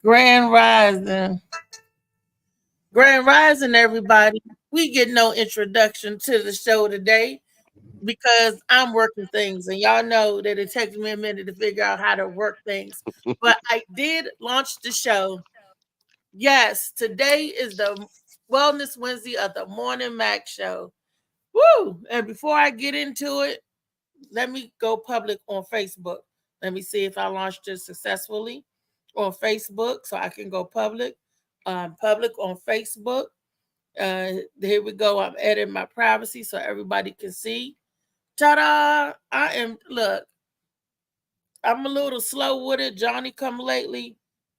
Grand Rising. Grand Rising, everybody. We get no introduction to the show today because I'm working things, and y'all know that it takes me a minute to figure out how to work things. But I did launch the show. Yes, today is the Wellness Wednesday of the Morning Mac Show. Woo! And before I get into it, let me go public on Facebook. Let me see if I launched it successfully on Facebook so I can go public. Public on Facebook. Here we go. I'm editing my privacy so everybody can see. Ta-da! Look, I'm a little slow with it, Johnny come lately,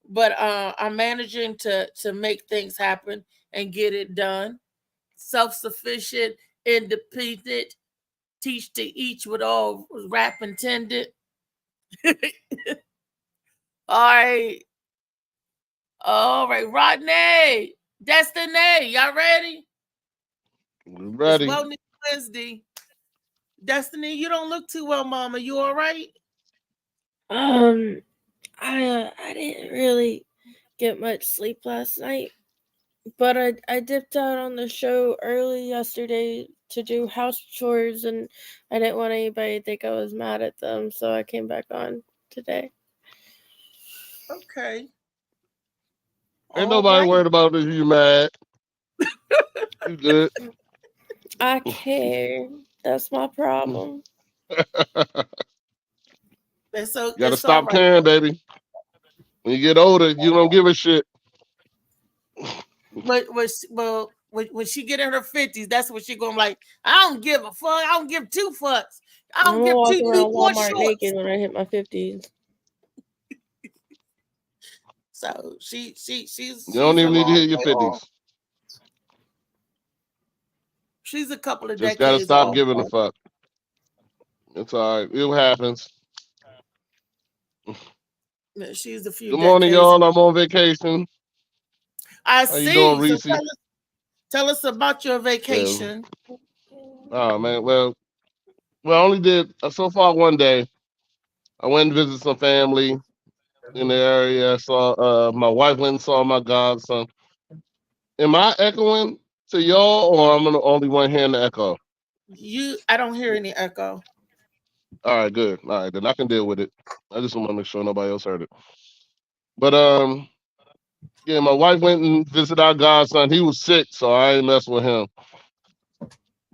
but I'm managing to make things happen and get it done. Self-sufficient, independent, teach to each with all rap intended. All right. All right, Rodney, Destiny, y'all ready? It's Ready. Wellness Wednesday. Destiny, you don't look too well, Mama. You all right? Um, I didn't really get much sleep last night, but I dipped out on the show early yesterday to do house chores, and I didn't want anybody to think I was mad at them, so I came back on today. Okay. Ain't All nobody right. worried about if you mad. You good. I care. That's my problem. Gotta It's all stop right. caring, baby. When you get older, you don't give a shit. When she get in her 50s, that's what she gonna like. I don't give a fuck. I don't give two fucks. I I'm don't gonna give walk two around Newport Walmart shorts. naked when I hit my 50s. So You don't she's a even need to long hit your way off. 50s. She's a couple of Just gotta decades stop off. giving a fuck. It's all right. It happens. She's a few Good morning, decades. y'all. I'm on vacation. I How you doing, see. So Reese? tell us about your Yeah. vacation. Oh man. Well, I only did so far one day. I went and visited some family in the area. I saw my wife went and saw my godson. Am I echoing to y'all, or I'm the only one hearing the echo? I don't hear any echo. All right, good. All right, then I can deal with it. I just want to make sure nobody else heard it. But yeah, my wife went and visited our godson. He was sick, so I ain't mess with him.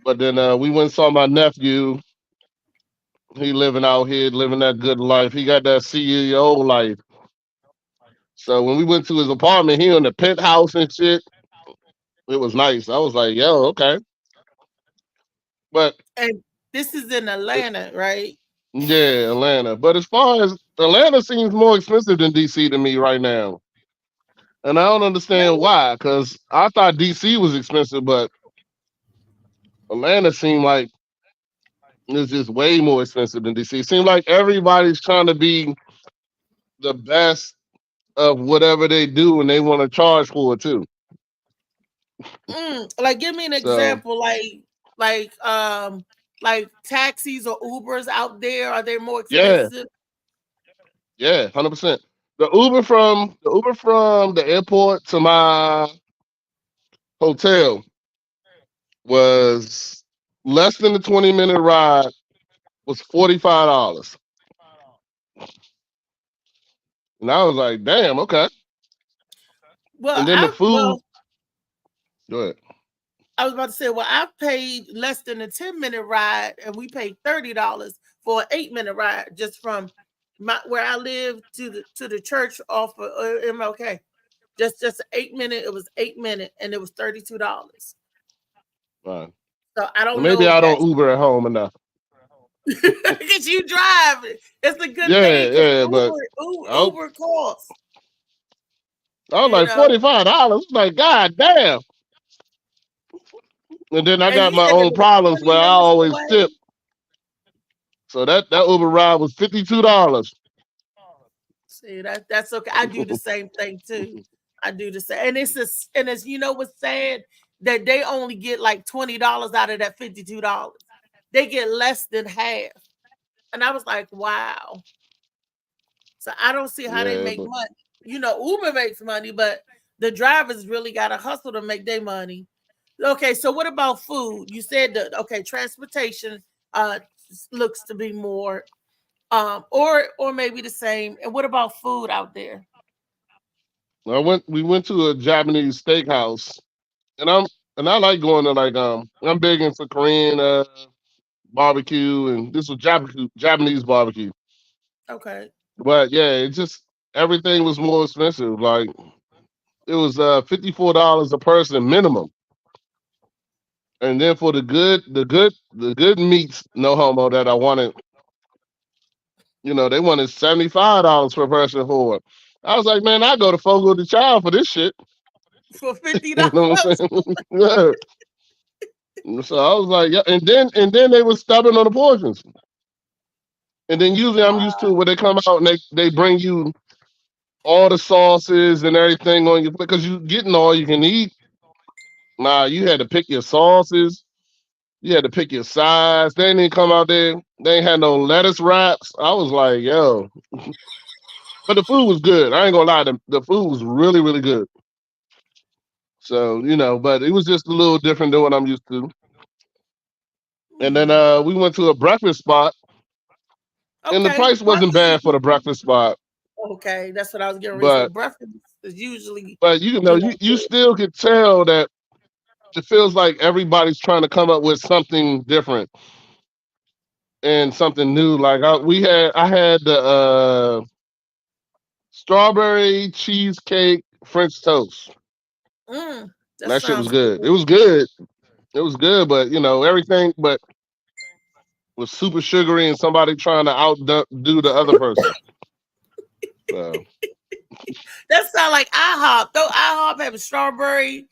But then we went and saw my nephew. He living out here, living that good life. He got that CEO life. So when we went to his apartment, he in the penthouse and shit. It was nice. I was like, yo, okay. But And this is in uh, Atlanta, right? yeah, Atlanta. But as far as Atlanta seems more expensive than DC to me right now. And I don't understand Really? why, because I thought DC was expensive, but Atlanta seemed like it's just way more expensive than DC. It seems like everybody's trying to be the best of whatever they do and they want to charge for it too. Like, give me an So example. Like taxis or Ubers out there. Are they more yeah, expensive? yeah, 100%. The Uber from the airport to my hotel was less than a 20-minute ride, was $45. And I was like, damn, okay. Well, And then the food, go ahead. I was about to say, well, I've paid less than a 10-minute ride, and we paid $30 for an 8-minute ride just from where I live to the church off of MLK. Just 8 minute. It was 8 minute, and it was $32. Fine. So I don't Maybe know if I don't that's Uber at home enough. because you drive. It's a good thing Yeah, because yeah, but I, Uber costs. I was You like know, $45. Like, God damn. And then I and got you my said it own was problems 20 where I minutes always tip. away. So that Uber ride was $52. See, that's okay. I do the same thing too. I do the same, and it's what's sad that they only get like $20 out of that $52. They get less than half, and I was like, wow. So I don't see how they Yeah, make but money. Uber makes money, but the drivers really got to hustle to make their money. Okay, so what about food? You said that transportation looks to be more or maybe the same. And what about food out there? We went to a Japanese steakhouse, and I like going to I'm big into Korean barbecue, and this was Japanese barbecue. Okay. But yeah, it just everything was more expensive. Like it was $54 a person minimum. And then for the good meats, no homo that I wanted, they wanted $75 per person for it. I was like, man, I go to Fogo de Chao for this shit. For $50. You know what I'm saying? Yeah. So I was like, yeah, and then they were stubborn on the portions. And then usually I'm used to where they come out and they bring you all the sauces and everything on you because you getting all you can eat. Nah, you had to pick your sauces. You had to pick your size. They didn't come out there. They ain't had no lettuce wraps. I was like, yo. But the food was good. I ain't gonna lie. The food was really, really good. So, but it was just a little different than what I'm used to. And then we went to a breakfast spot, and the Okay. price wasn't bad for the breakfast spot. Okay, that's what I was getting ready to say. But Breakfast is usually, you still could tell that it feels like everybody's trying to come up with something different and something new. Like I had the strawberry cheesecake French toast. That shit was sounds good. good. It was good. It was good, but everything but was super sugary and somebody trying to outdo the other person. So That sounds like IHOP. Though IHOP have a strawberry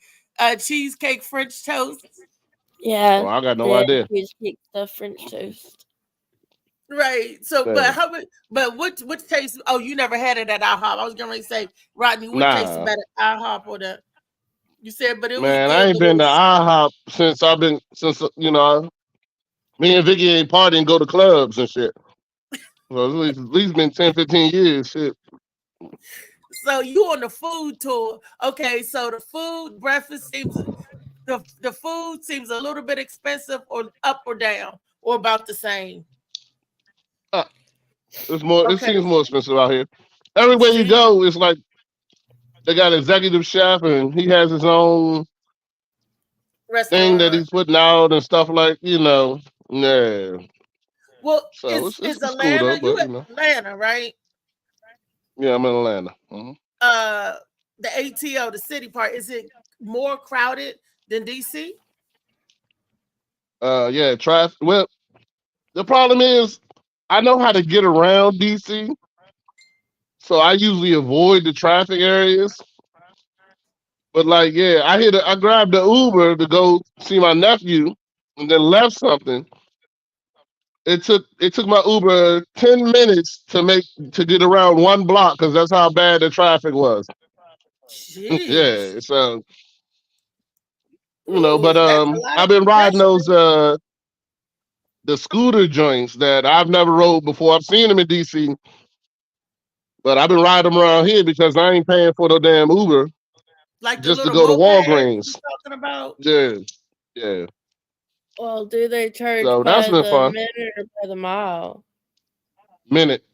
cheesecake French toast. Yeah, I got no the idea. cheesecake stuff French toast. Right. So, Yeah. but what tastes? Oh, you never had it at IHOP. I was going to say, Rodney, what tastes Nah. better, IHOP or the? You said, but it was Man, good. I ain't been to IHOP since me and Vicky ain't partying, go to clubs and shit. So at least been 10, 15 years. Shit. So you on the food tour? Okay, so the food breakfast seems the food seems a little bit expensive, or up or down, or about the same. It's more. Okay. It seems more expensive out here. Everywhere you See? go, it's like they got an executive chef and he has his own thing that Restaurant. he's putting out and stuff like. Yeah. Well, So is it's cool though, Atlanta? You but in Atlanta, right? yeah, I'm in Atlanta. Mm-hmm. The ATO, the city part, is it more crowded than DC? Yeah, traffic. Well, the problem is I know how to get around DC, so I usually avoid the traffic areas. But like, yeah, I grabbed the Uber to go see my nephew, and then left something. It took my Uber 10 minutes to get around one block because that's how bad the traffic was. Jeez. Yeah, so but Ooh, that's a lot I've of been riding congestion. those the scooter joints that I've never rode before. I've seen them in DC, but I've been riding them around here because I ain't paying for the damn Uber Like the just to little go to mopeds Walgreens. you're talking about. Yeah. Well, do they charge So that's by been the fun. minute or by the mile? Minute.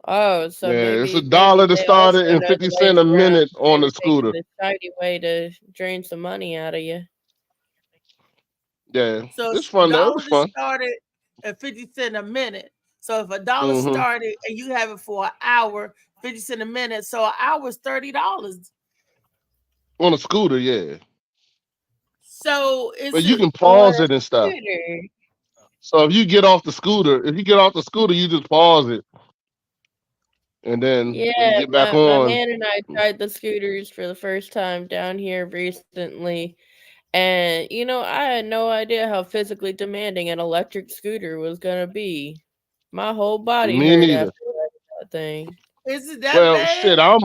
Oh, so Yeah, it's maybe $1 to they start also it and know the 50 cents ways a around. minute on Maybe the scooter. taking the shiny way to drain some money out of you. Yeah, So it's it's fun though. It $1 was to fun. start it and 50 cents a minute. So if $1 Mm-hmm. started and you have it for an hour, 50 cents a minute, so an hour is $30. On a scooter, yeah. So is But you it can On pause a it and stuff. scooter. So if you get off the scooter, you just pause it. And then when you Yeah, get back my on, man and I tried the scooters for the first time down here recently. And, I had no idea how physically demanding an electric scooter was going to be. My whole body me hurt neither. after that thing. is it that Well, bad? shit, I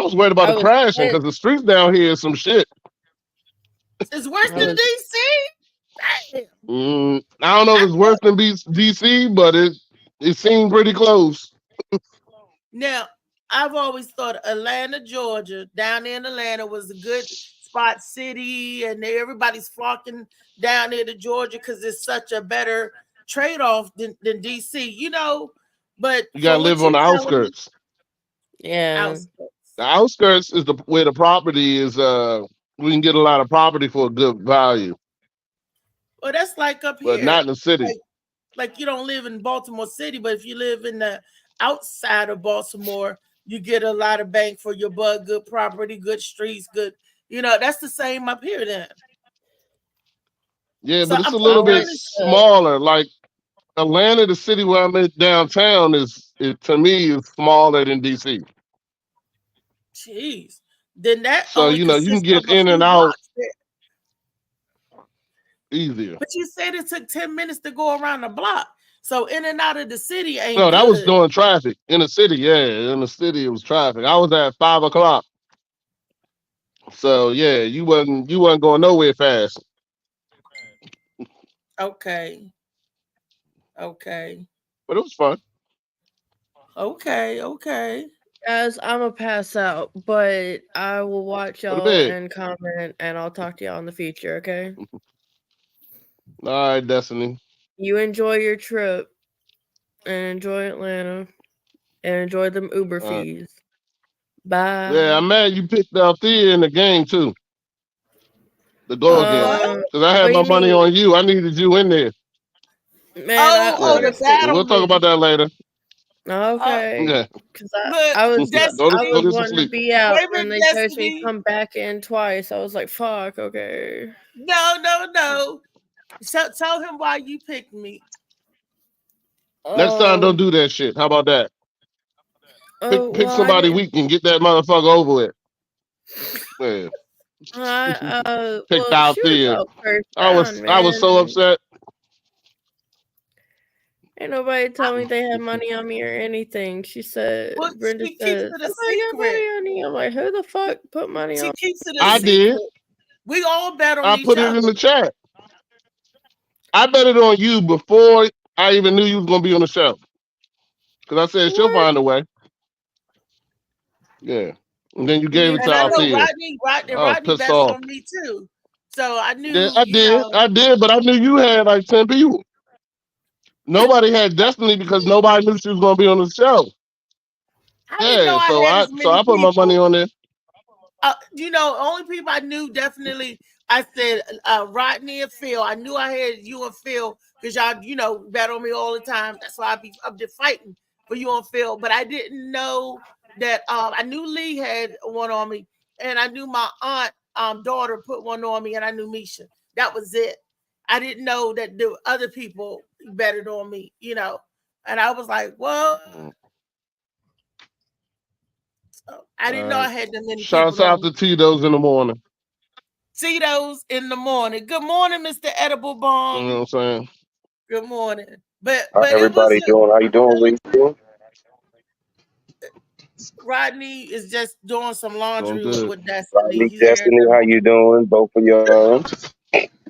was worried about I it was crashing pissed. because the streets down here is some shit. It's worse I than was DC? Damn. I don't know if I it's worse than DC, but it seemed pretty close. Now, I've always thought Atlanta, Georgia, down there in Atlanta was a good spot city, and everybody's flocking down there to Georgia because it's such a better trade-off than DC, you know. But You gotta from what live on you're the telling me, outskirts. Yeah. outskirts. The outskirts is where the property is. We can get a lot of property for a good value, Well, that's like up but not here. in the city. Like you don't live in Baltimore City, but if you live in the outside of Baltimore, you get a lot of bang for your buck, good property, good streets, good. You know, that's the same up here then. Yeah, So but it's I'm a little bit trying to. smaller. Like Atlanta, the city where I'm in downtown, to me is smaller than DC. Jeez. Then that So only you can consists of get a in and few out blocks there. easier. But you said it took 10 minutes to go around the block. So in and out of the city ain't No, that was good. during traffic in the city. Yeah, in the city it was traffic. I was at 5 o'clock. So yeah, you wasn't going nowhere fast. Okay. Okay. But it was fun. Okay. Okay. Guys, I'm gonna pass out, but I will watch Go to y'all bed. and comment, and I'll talk to y'all in the future. Okay. All right, Destiny. You enjoy your trip, and enjoy Atlanta, and enjoy them Uber All right. fees. Bye. Yeah, I'm mad you picked Althea in the game too. The go against. Because I had what my you money mean? on you. I needed you in there. Man, Oh, I Yeah. the honestly. battle We'll talk me. about that later. Okay. Yeah. Because But I was Go Destiny, to wanting some to sleep. be out, wait a and minute, they told me Destiny. come back in twice. I was like, fuck, okay. No. So tell him why you picked me. Next time, don't do that shit. How about that? Pick Well, somebody weak and get that motherfucker over with. Yeah. Picked well, she was Althea. out first I round, was so man. upset. Ain't nobody tell me they had money on me or anything. She said, Well, Brenda she keeps said, it a somebody got money secret. on you. I'm like, who the fuck put money She on keeps it a I secret. did. We all bet on I each put it other. in the chat. I bet it on you before I even knew you was gonna be on the show. Because I said she'll find a way. Yeah. And then you gave it to And I know Althea. Rodney I was pissed bets off. on me too. So I knew, Yeah, I did, but I knew you had like 10 people. Nobody had Destiny because nobody knew she was gonna be on the show. I didn't know Yeah, I had as many I put my money people. on there. Only people I knew definitely. I said Rodney and Phil. I knew I had you and Phil because y'all, bet on me all the time. That's why I'm just fighting for you and Phil. But I didn't know that. I knew Lee had one on me, and I knew my aunt daughter put one on me, and I knew Misha. That was it. I didn't know that the other people betted on me. And I was like, "Whoa." So I didn't know I had that many Shouts people. out to Tito's in the morning. Tito's in the morning. Good morning, Mr. Edible Bomb. You know what I'm saying? Good morning. But How it was everybody doing? How you doing, Lee? Rodney is just doing some laundry Doing good. with Destiny. Rodney, He's Destiny, airing how you doing? Both of y'all.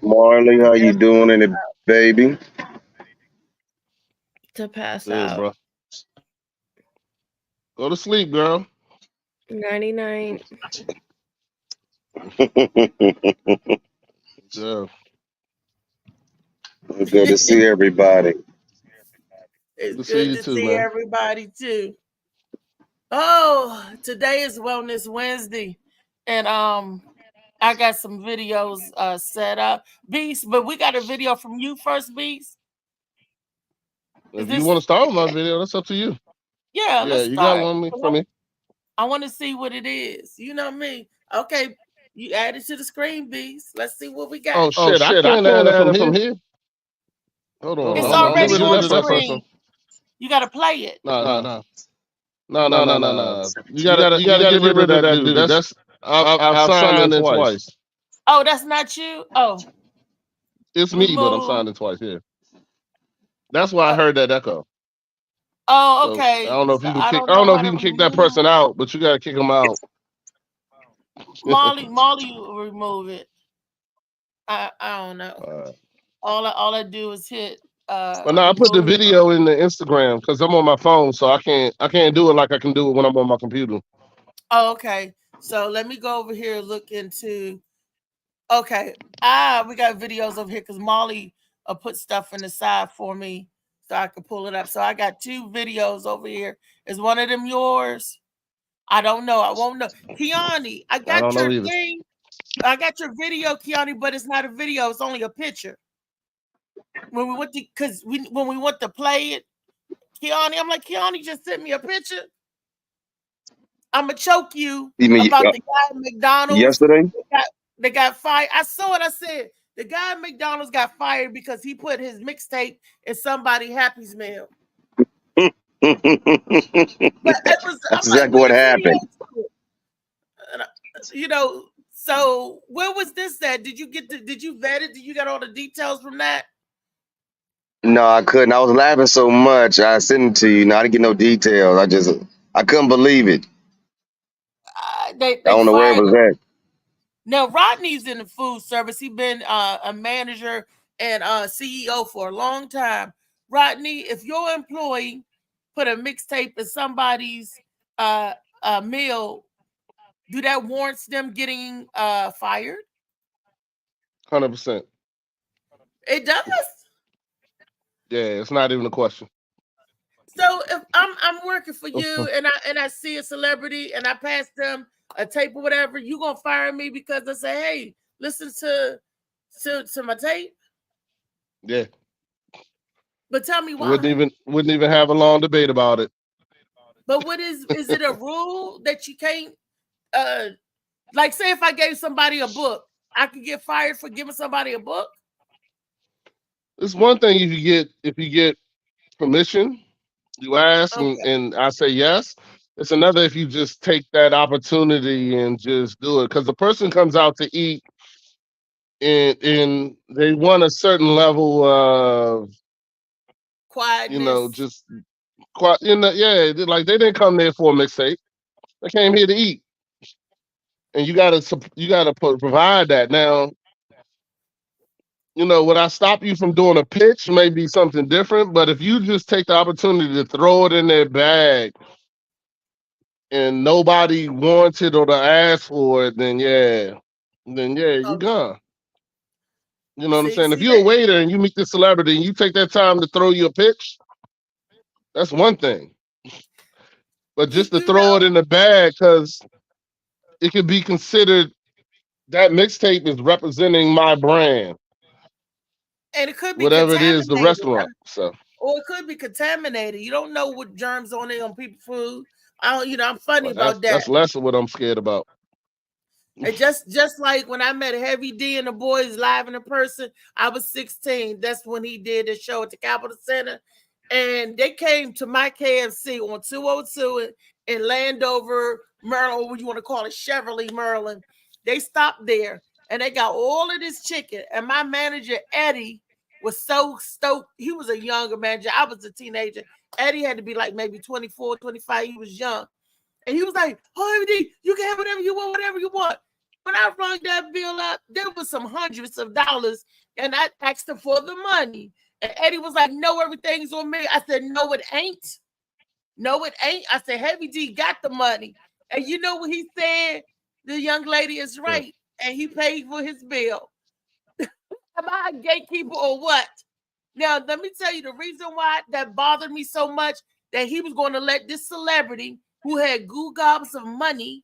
Marley, how you doing? And the baby? To pass Good, out. bro. Go to sleep, girl. 99. Yeah. Good to see everybody. It's Good to see good you to too, see man. everybody too. Oh, today is Wellness Wednesday, and I got some videos set up, Beast. But we got a video from you first, Beast. If you want to start with my video, that's up to you. Yeah, let's you start. got one from me. I want to see what it is. You know me. Okay, you add it to the screen, Beast. Let's see what we got. Oh shit, I can't add it from here. Hold on. It's already Get on rid the of that screen. person. You got to play it. No. You gotta get rid of that dude. That's I've signed in twice. Oh, that's not you. Oh, It's me, but I'm signing twice. Yeah. That's why I heard that echo. Oh, okay. So I don't know if you can I kick. don't I don't know know how if you to can kick that remove person out, but you gotta kick him out. Molly will remove it. I don't know. All I do is hit But no, I put the video in the Instagram because I'm on my phone, so I can't do it like I can do it when I'm on my computer. Oh, okay. So let me go over here and look into. Okay. We got videos over here because Molly put stuff in the side for me so I can pull it up. So I got 2 videos over here. Is one of them yours? I don't know. I won't know. Kiani, I I got don't know your either. thing. I got your video, Kiani, but it's not a video. It's only a picture. When we went to, when we went to play it, Kiani, I'm like, Kiani just sent me a picture. I'm gonna choke you You mean about the guy at McDonald's yesterday? that got fired. I saw it. I said the guy at McDonald's got fired because he put his mixtape in somebody Happy's meal. But it was, That's I'm like, exactly where what the video happened. to it? You know, so where was this at? Did you vet it? Did you get all the details from that? No, I couldn't. I was laughing so much. I sent it to you. No, I didn't get no details. I couldn't believe it. They I don't know where it fired was him. at. Now Rodney's in the food service. He's been a manager and CEO for a long time. Rodney, if your employee put a mixtape in somebody's meal, do that warrants them getting fired? 100%. It does. Yeah, it's not even a question. So if I'm working for you and I see a celebrity and I pass them a tape or whatever, you gonna fire me because I say, hey, listen to my tape? Yeah, But tell me why. wouldn't even have a long debate about it. But what is it a rule that you can't like say if I gave somebody a book, I could get fired for giving somebody a book? It's one thing if you get permission, you ask Okay. and I say yes. It's another if you just take that opportunity and just do it. Because the person comes out to eat and they want a certain level of, Quietness. just quite, yeah, like they didn't come there for a mixtape. They came here to eat. And you gotta provide that. Now, would I stop you from doing a pitch? Maybe something different. But if you just take the opportunity to throw it in their bag and nobody wants it or to ask for it, then yeah, you Okay. gone. You know what I'm saying? If See you're a that waiter and you meet this celebrity and you take that time to throw you a pitch, that's one thing. But just to you throw it know, in the bag, because it could be considered that mixtape is representing my brand, and it could be whatever it is, the contaminated. restaurant. So Or it could be contaminated. You don't know what germs on it on people's food. I'm funny well, about that. that's less of what I'm scared about. And just like when I met Heavy D and the boys live in person, I was 16. That's when he did the show at the Capitol Center. And they came to my KFC on 202 in Landover, Maryland, or what you want to call it, Cheverly, Maryland. They stopped there and they got all of this chicken. And my manager, Eddie, was so stoked. He was a younger manager. I was a teenager. Eddie had to be like maybe 24, 25. He was young. And he was like, oh, MD, you can have whatever you want, whatever you want. When I rung that bill up, there was some hundreds of dollars, and I asked him for the money. And Eddie was like, no, everything's on me. I said, no, it ain't. No, it ain't. I said, Heavy D got the money. And you know what he said? The young lady is right. And he paid for his bill. Am I a gatekeeper or what? Now, let me tell you the reason why that bothered me so much, that he was going to let this celebrity who had goo gobs of money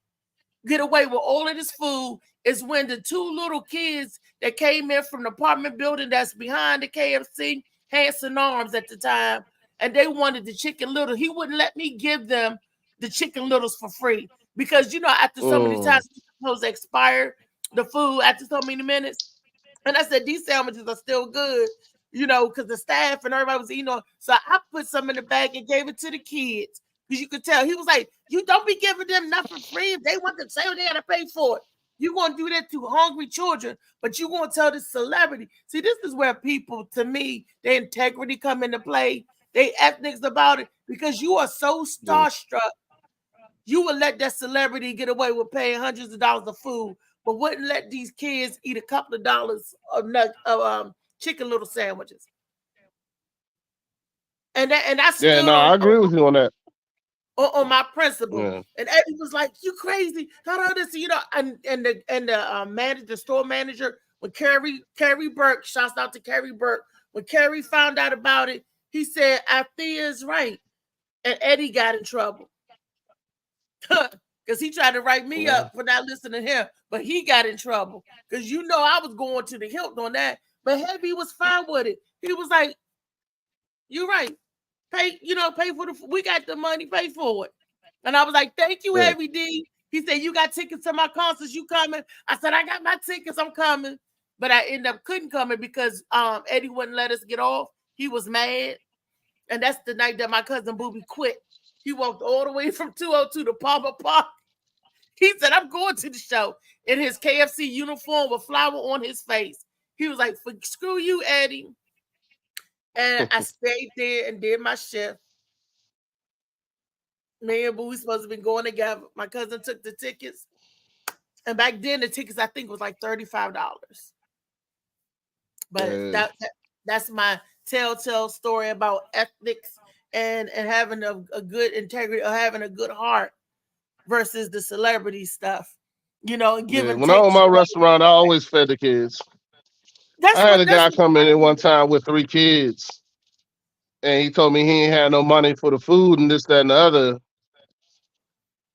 get away with all of this food, is when the 2 little kids that came in from the apartment building that's behind the KFC, Hanson Arms at the time, and they wanted the Chicken Little. He wouldn't let me give them the Chicken Littles for free because, after so many times, you're supposed to expire the food after so many minutes. And I said, these sandwiches are still good, because the staff and everybody was eating. So I put some in the bag and gave it to the kids. Because you could tell he was like, you don't be giving them nothing free. If they want the same, they got to pay for it. You're going to do that to hungry children, but you're going to tell this celebrity. See, this is where people, to me, their integrity come into play. They ethics about it, because you are so starstruck. You would let that celebrity get away with paying hundreds of dollars of food, but wouldn't let these kids eat a couple of dollars of Chicken Little sandwiches. and I stood Yeah, no, I agree with you on that. on my principle. Yeah. And Eddie was like, "You crazy? How do this?" You know, and the manager, the store manager, when Carrie Burke, shouts out to Carrie Burke. When Carrie found out about it, he said, "Althea is right," and Eddie got in trouble because he tried to write me up for not listening to him, but he got in trouble because I was going to the hilt on that. But Heavy was fine with it. He was like, "You're right. Pay for we got the money, pay for it." And I was like, "Thank you, Yeah. Heavy D." He said, "You got tickets to my concerts, you coming?" I said, "I got my tickets, I'm coming." But I ended up couldn't come in because Eddie wouldn't let us get off. He was mad. And that's the night that my cousin Booby quit. He walked all the way from 202 to Palmer Park. He said, "I'm going to the show," in his KFC uniform with flour on his face. He was like, "Screw you, Eddie." And I stayed there and did my shift. Me and Boo, we supposed to be going together. My cousin took the tickets. And back then, the tickets, I think, was like $35. But Yeah. that's my telltale story about ethics and having a good integrity or having a good heart versus the celebrity stuff. And Yeah, giving when I owned my restaurant, I always fed the kids. I had a guy come in one time with 3 kids, and he told me he ain't had no money for the food and this, that, and the other.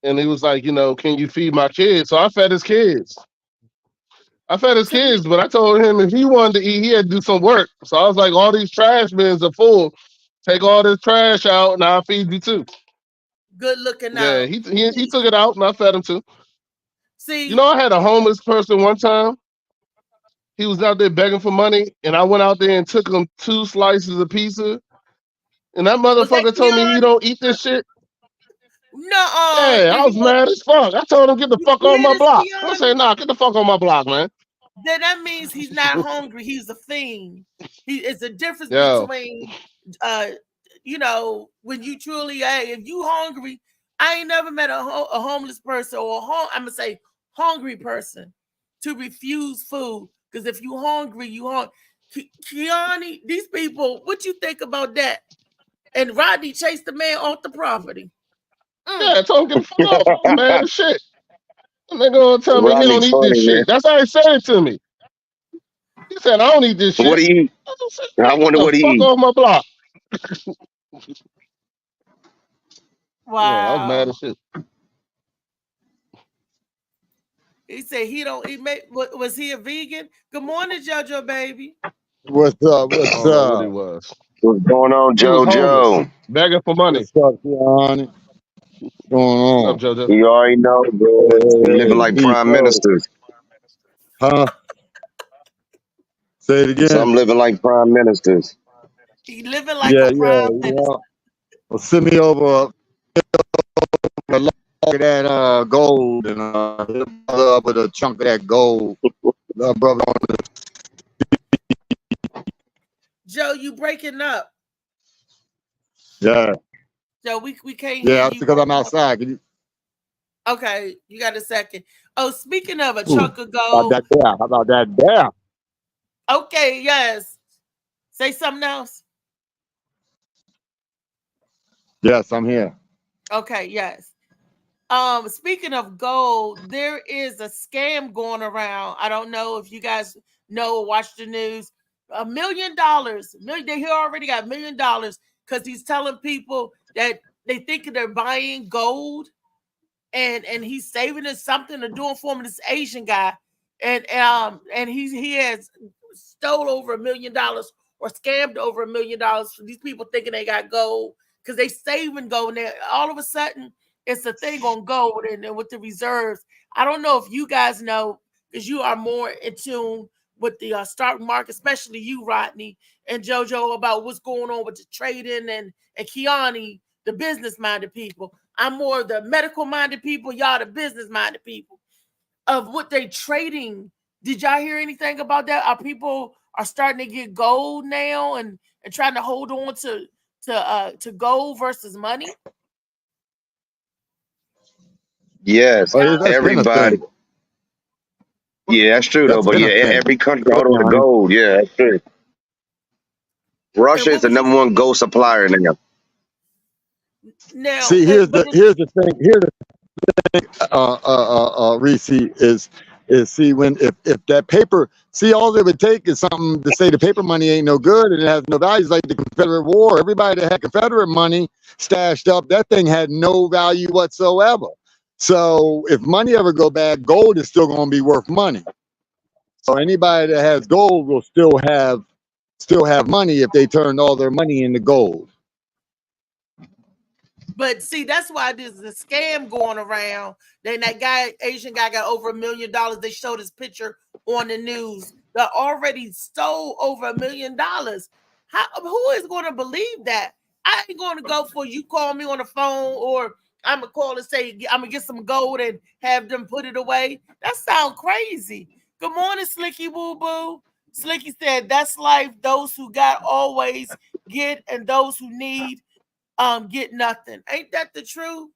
And he was like, "Can you feed my kids?" So I fed his kids. But I told him if he wanted to eat, he had to do some work. So I was like, all these trash bins are full. Take all this trash out, and I'll feed you too. Good looking out. Yeah, he took it out, and I fed him too. See, I had a homeless person one time. He was out there begging for money, and I went out there and took him 2 slices of pizza. And that motherfucker told me he don't eat this shit. No, Yeah, I was mad as fuck. I told him, "Get the fuck on my block." I said, "Nah, get the fuck on my block, man." Then that means he's not hungry. He's a fiend. It's a difference between, when you truly, if you hungry, I ain't never met a homeless person or I'm gonna say hungry person to refuse food. Because if you hungry, you hungry. Kiani, these people, what you think about that? And Rodney chased the man off the property. Yeah, I told him, "Get the fuck off, man." Shit. And they gonna tell me he don't eat this shit. That's how he said it to me. He said, "I don't eat this shit." What do you eat? I wonder what he eat. Fuck off my block. Wow. Yeah, I was mad as shit. He said he don't eat. Was he a vegan? Good morning, JoJo baby. What's up? What's I don't know what he up? was. What's going on, He was JoJo? homeless, begging for money. What's up, Keanu? What's going What's on? up, JoJo? You already know, bro. We living like prime ministers. Huh? Say it again. Some living like prime ministers. He living like a prime minister. Well, send me over a log of that gold and hit a brother up with a chunk of that gold. Brother on the Joe, you breaking up. Yeah. Joe, we can't hear Yeah, you. that's because I'm outside. Can you... Okay, you got a second. Oh, speaking of a chunk of How gold. about that there? How about that there? Okay, yes. Say something else. Yes, I'm here. Okay, yes. Speaking of gold, there is a scam going around. I don't know if you guys know or watch the news. $1 million. He already got $1 million because he's telling people that they think they're buying gold and he's saving us something or doing for him. This Asian guy. And he has stole over $1 million or scammed over $1 million for these people thinking they got gold because they saving gold. And all of a sudden, it's a thing on gold and with the reserves. I don't know if you guys know because you are more in tune with the stock market, especially you, Rodney, and JoJo, about what's going on with the trading and Kiani, the business-minded people. I'm more the medical-minded people. Y'all the business-minded people. Of what they trading. Did y'all hear anything about that? Our people are starting to get gold now and trying to hold on to gold versus money. Yes, everybody. Yeah, that's true though. But yeah, every country hold on to gold. Yeah, that's true. Russia is what the was you number one gold supplier now. now? See, here's But the thing. Here's the Reese is see when if that paper, see, all it would take is something to say the paper money ain't no good and it has no value. It's like the Confederate War. Everybody that had Confederate money stashed up, that thing had no value whatsoever. So if money ever go bad, gold is still going to be worth money. So anybody that has gold will still have money if they turned all their money into gold. But see, that's why there's a scam going around. Then that guy, Asian guy, got over $1 million. They showed his picture on the news. They already stole over $1 million. Who is going to believe that? I ain't going to go for you call me on the phone, or I'm gonna call and say I'm gonna get some gold and have them put it away. That sounds crazy. Good morning, Slicky Woo Boo. Slicky said, "That's life. Those who got always get, and those who need get nothing." Ain't that the truth?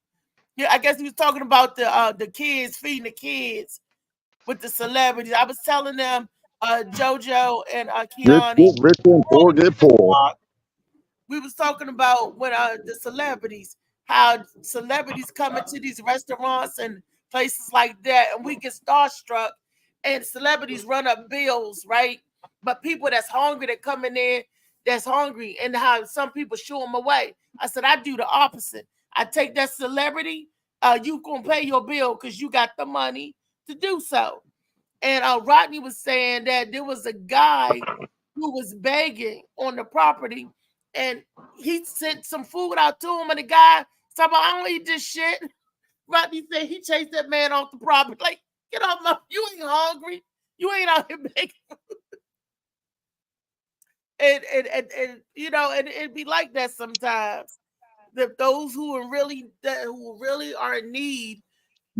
Yeah, I guess he was talking about the kids, feeding the kids with the celebrities. I was telling them, JoJo and Rich Kiani, get rich and poor get poor. we was talking about when the celebrities, how celebrities come into these restaurants and places like that, and we get starstruck, and celebrities run up bills, right? But people that's hungry that come in there, that's hungry, and how some people shoo them away. I said, I do the opposite. I take that celebrity, you gonna pay your bill because you got the money to do so. And Rodney was saying that there was a guy who was begging on the property, and he sent some food out to him, and the guy said, I don't eat this shit. Rodney said he chased that man off the property. Like, get off you ain't hungry. You ain't out here begging. And you know, and it'd be like that sometimes. That those who really are in need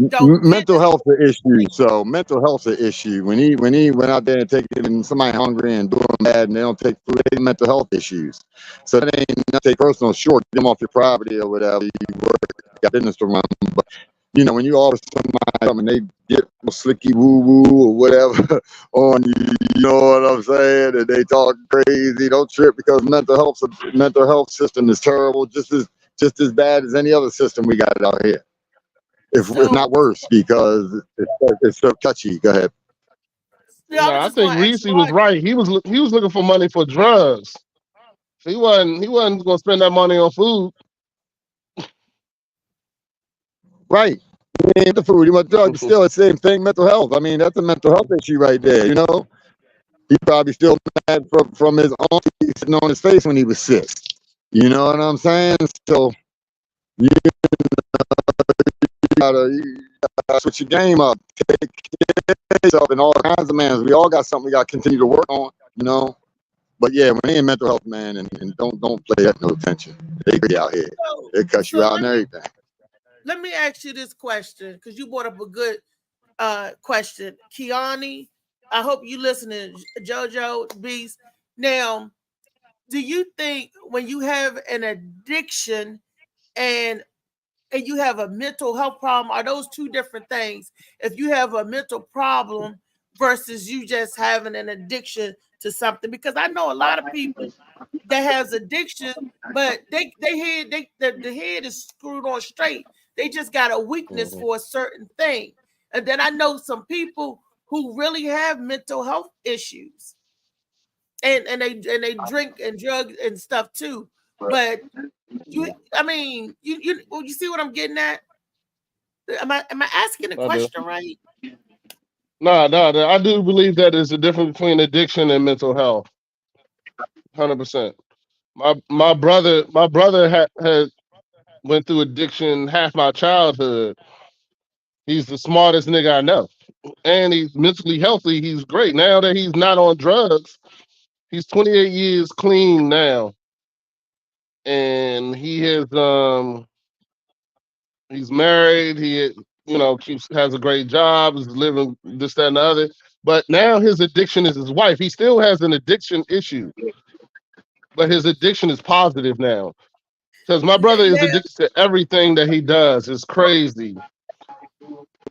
don't get Mental it. health an issue. So mental health's an issue. When he went out there and taking somebody hungry and doing bad and they don't take food, they have mental health issues. So that ain't not take personal. Sure, get them off your property or whatever. You work, got business to run. But you know, when you offer somebody and they get slicky woo woo or whatever on you, you know what I'm saying? And they talk crazy. Don't trip, because mental health system is terrible, just as bad as any other system we got out here. If So not worse, because it's so touchy. Go ahead. yeah, I was I just think gonna ask Reese was Rodney. right. He was looking for money for drugs. So he wasn't gonna spend that money on food. Right. The food, you want drugs, still the same thing. Mental health. I mean, that's a mental health issue right there. You know, he probably still mad from his auntie sitting on his face when he was sick. You know what I'm saying? So you gotta switch your game up, take care of yourself, and all kinds of mans. We all got something we got to continue to work on. You know. But yeah, when they in mental health, man, and don't play that no attention. They crazy out here. They cuss you out and everything. Let me ask you this question, because you brought up a good question. Kiani, I hope you listening, JoJo Beast. Now, do you think when you have an addiction and you have a mental health problem, are those two different things? If you have a mental problem versus you just having an addiction to something, because I know a lot of people that has addiction, but the head is screwed on straight. They just got a weakness for a certain thing. And then I know some people who really have mental health issues, and they drink and drug and stuff too. But you see what I'm getting at? Am I asking the I do. question right? No, I do believe that there's a difference between addiction and mental health. 100%. My brother had went through addiction half my childhood. He's the smartest nigga I know, and he's mentally healthy. He's great now that he's not on drugs. He's 28 years clean now, and he's married. Has a great job. Is living this, that, and the other. But now his addiction is his wife. He still has an addiction issue, but his addiction is positive now. Because my brother is Now, addicted to everything that he does. It's crazy.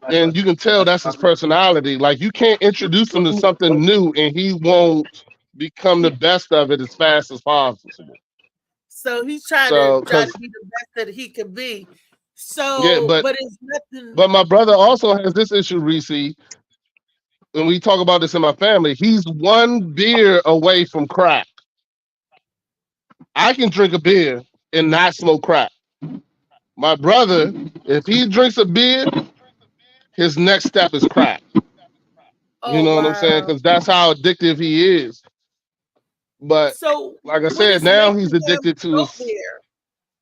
And you can tell that's his personality. Like, you can't introduce him to something new and he won't become the best of it as fast as possible. So he's trying So, to because be the best that he could be. yeah, So, but it's nothing. but my brother also has this issue, Reese. When we talk about this in my family, he's one beer away from crack. I can drink a beer and not smoke crack. My brother, if he drinks a beer, his next step is crack. Oh, You know what I'm saying? wow. Because that's how addictive he is. But So like I what said, is now making he's him addicted to go his. there?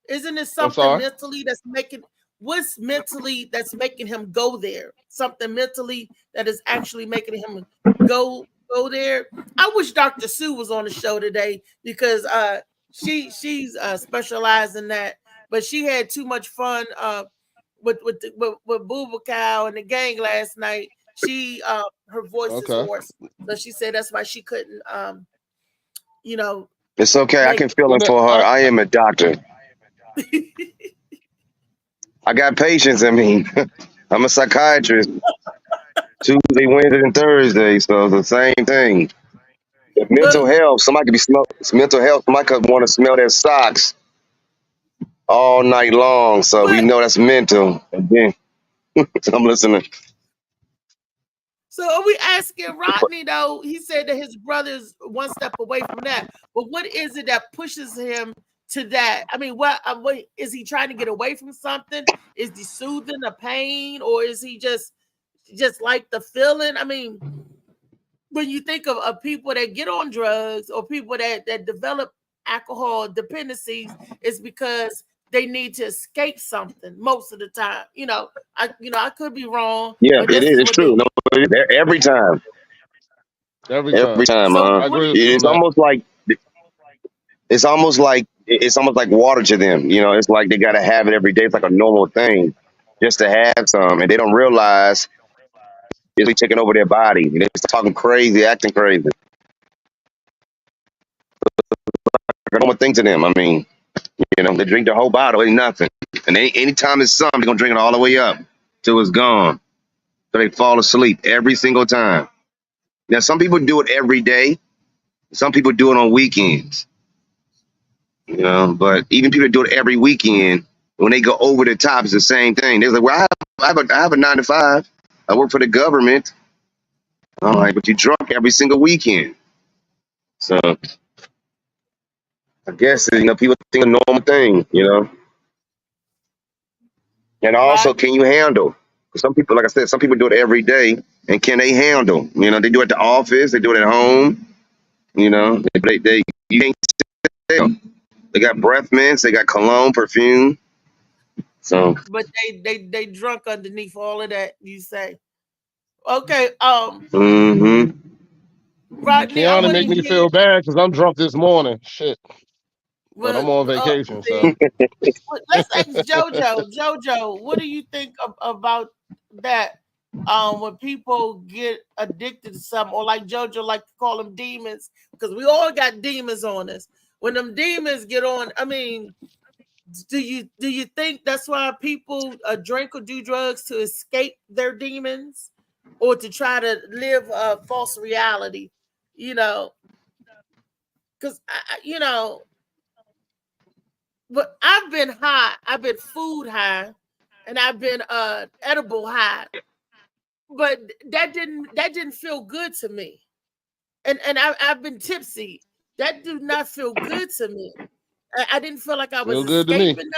Isn't it I'm something sorry. mentally that's making what's mentally that's making him go there? Something mentally that is actually making him go there. I wish Dr. Sue was on the show today because she's specialized in that, but she had too much fun with Booba Cow and the gang last night. She her voice is Okay. hoarse, so she said that's why she couldn't you know It's okay. I make can feel Well, it for her. I am a doctor. I got patients. I mean, I'm a psychiatrist. Tuesday, Wednesday, and Thursday, so it's the same thing. Mental but health. Somebody could be it's mental health. Somebody could want to smell their socks all night long. So we but know that's mental. And then I'm listening. So are we asking Rodney though? He said that his brother's one step away from that. But what is it that pushes him to that? I mean, what is he trying to get away from something? Is he soothing the pain, or is he just like the feeling? I mean, when you think of people that get on drugs or people that develop alcohol dependencies, it's because they need to escape something most of the time. I could be wrong, Yeah, but it this is. is It's what they true. No, every time. every Every time. time. so I what agree with you It's on that. almost like water to them. It's like they gotta have it every day. It's like a normal thing, just to have some, and they don't realize it's really taking over their body. They're talking crazy, acting crazy. Like a normal thing to them. I mean, they drink the whole bottle, ain't nothing. And anytime it's some, they're gonna drink it all the way up till it's gone. So they fall asleep every single time. Now, some people do it every day. Some people do it on weekends. But even people that do it every weekend, when they go over the top, it's the same thing. They're like, well, I have a 9 to 5. I work for the government. I'm like, but you drunk every single weekend. So I guess, okay, people think a normal thing. And also, right? can you handle? 'Cause some people, like I said, some people do it every day. And can they handle? They do it at the office. They do it at home. You can't tell. They got breath mints. They got cologne, perfume. So, But they drunk underneath all of that. You say, okay, mm-hmm. Rodney, I Kiana want to make me hear. feel bad because I'm drunk this morning. Shit. But Well, I'm on vacation, so see, let's ask JoJo. JoJo, what do you think about that? When people get addicted to something, or like JoJo like to call them demons, because we all got demons on us. When them demons get on, I mean, do you think that's why people drink or do drugs to escape their demons, or to try to live a false reality? Because but I've been high, I've been food high, and I've been edible high, but that didn't feel good to me. And I've been tipsy. That did not feel good to me. I didn't feel like I was feel good to me. escaping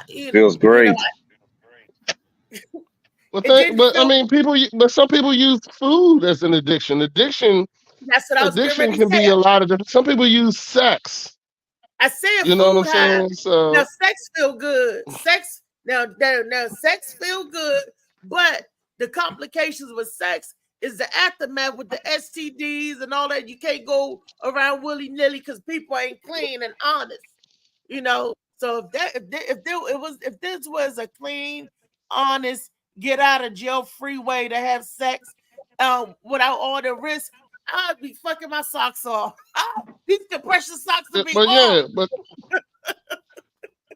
nothing. Feels You know, great. it didn't But I feel. mean, but some people use food as an addiction. That's what I was getting Addiction ready to can say. be a lot of different. Some people use sex. I said You know what I'm food high. saying? So Now sex feel good. Sex now sex feel good, but the complications with sex is the aftermath with the STDs and all that. You can't go around willy nilly because people ain't clean and honest. So if this was a clean, honest, get out of jail free way to have sex, without all the risk, I'd be fucking my socks off. These compression socks would be but off. yeah,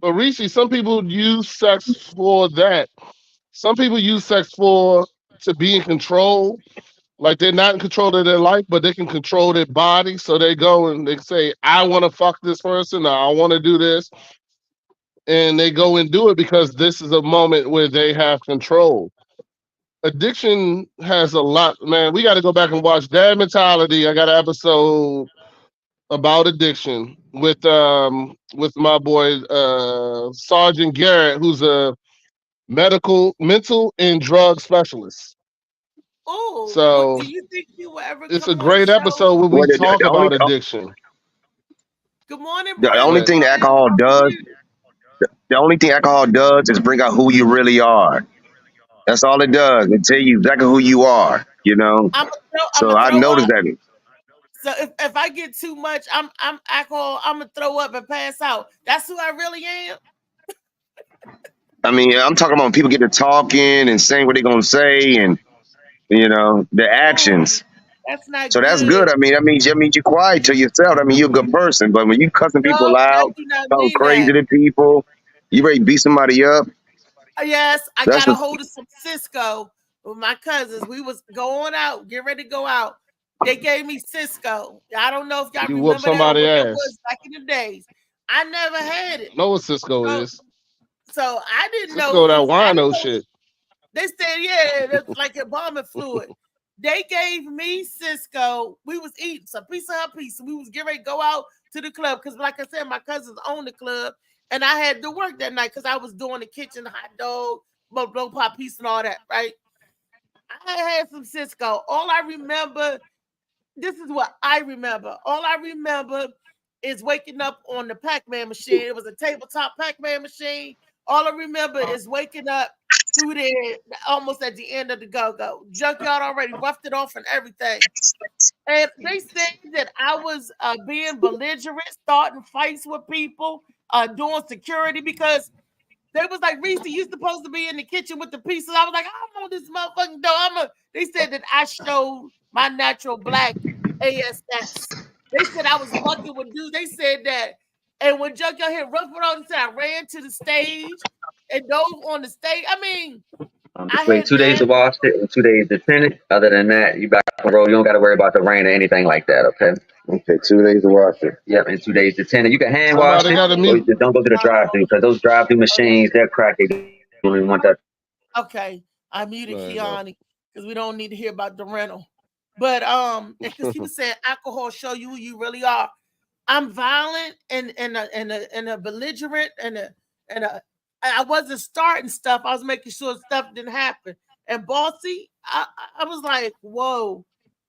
but Reese, some people use sex for that. Some people use sex to be in control Like they're not in control of their life, but they can control their body. So they go and they say, I want to fuck this person, or I want to do this. And they go and do it because this is a moment where they have control. Addiction has a lot, man. We got to go back and watch Dad Mentality. I got an episode about addiction with my boy Sergeant Garrett, who's a mental and drug specialist. Oh, So do you think you will ever it's come a on the great show? episode where we Well, talk the only about addiction. Good morning, the Brenda. only But thing that alcohol does, the only thing alcohol does is bring out who you really are. That's all it does. It tell you exactly who you are. You know. I'm So gonna I throw noticed up. that. So if I get too much, I'm alcohol. I'm gonna throw up and pass out. That's who I really am. I mean, I'm talking about people get to talking and saying what they're gonna say, and their Oh, actions. that's not So that's good. good. I mean, that means you're quiet to yourself. I mean, you're a good person. But when you cussing No, people I out, do not talking mean crazy that. to people, you ready to beat somebody up. Yes, I That's got a the hold of some Cisco with my cousins. We was going out, get ready to go out. They gave me Cisco. I don't know if y'all you whoop remember that or somebody's what that ass. was back in the days. I never had it. Know what Cisco So, is? so I didn't know Cisco, that I didn't wino know. shit. They said, yeah, that's like embalming fluid. They gave me Cisco. We was eating some piece of her piece. We was getting ready to go out to the club because, like I said, my cousins own the club, and I had to work that night because I was doing the kitchen, hot dog, blow pop piece, and all that. Right? I had some Cisco. All I remember, this is what I remember. All I remember is waking up on the Pac-Man machine. It was a tabletop Pac-Man machine. All I remember is waking up through there almost at the end of the go-go. Junkyard already roughed it off and everything. And they said that I was being belligerent, starting fights with people, doing security because they was like, Reese, you supposed to be in the kitchen with the pieces. I was like, I'm on this motherfucking door. They said that I showed my natural black ASS. They said I was fucking with dudes. They said that. And when Junkyard hit rough it on, said I ran to the stage and dove on the stage. I mean, I Just wait had 2 days that. to wash it and 2 days to thin it. Other than that, you back on the road. You don't got to worry about the rain or anything like that. Okay. okay. 2 days to wash it. Yep, and 2 days to thin it. You can hand wash Somebody it, got to or mute. you just don't go to the drive-through because those drive-through machines, they're cracked. They don't even want that. Okay, I muted Right, Kiani because we don't need to hear about the rental. But because he was saying alcohol show you who you really are. I'm violent and a belligerent and I wasn't starting stuff. I was making sure stuff didn't happen. And bossy, I was like, whoa.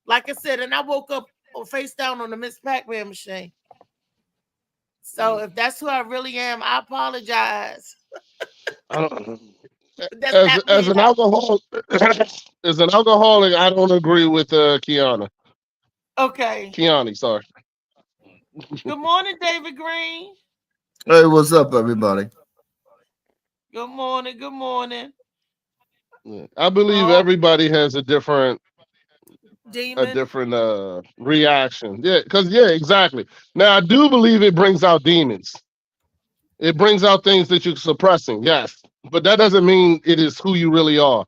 Like I said, and I woke up face down on the Miss Pac-Man machine. So if that's who I really am, I apologize. I don't. That's not As me. an alcoholic, I don't agree with Kiana. Okay. Kiani, sorry. Good morning, David Green. Hey, what's up, everybody? Good morning. Good morning. I believe Oh, everybody has a different demon. reaction. Yeah, exactly. Now I do believe it brings out demons. It brings out things that you're suppressing, yes. But that doesn't mean it is who you really are.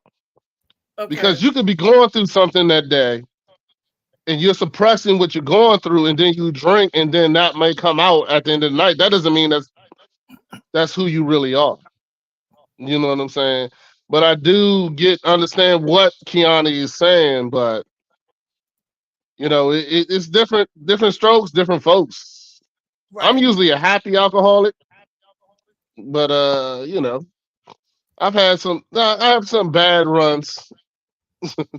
Okay. Because you could be going through something that day and you're suppressing what you're going through, and then you drink, and then that may come out at the end of the night. That doesn't mean that's who you really are. You know what I'm saying? But I do understand what Kiani is saying, but it's different strokes, different folks. Right. I'm usually a happy alcoholic, but I have some bad runs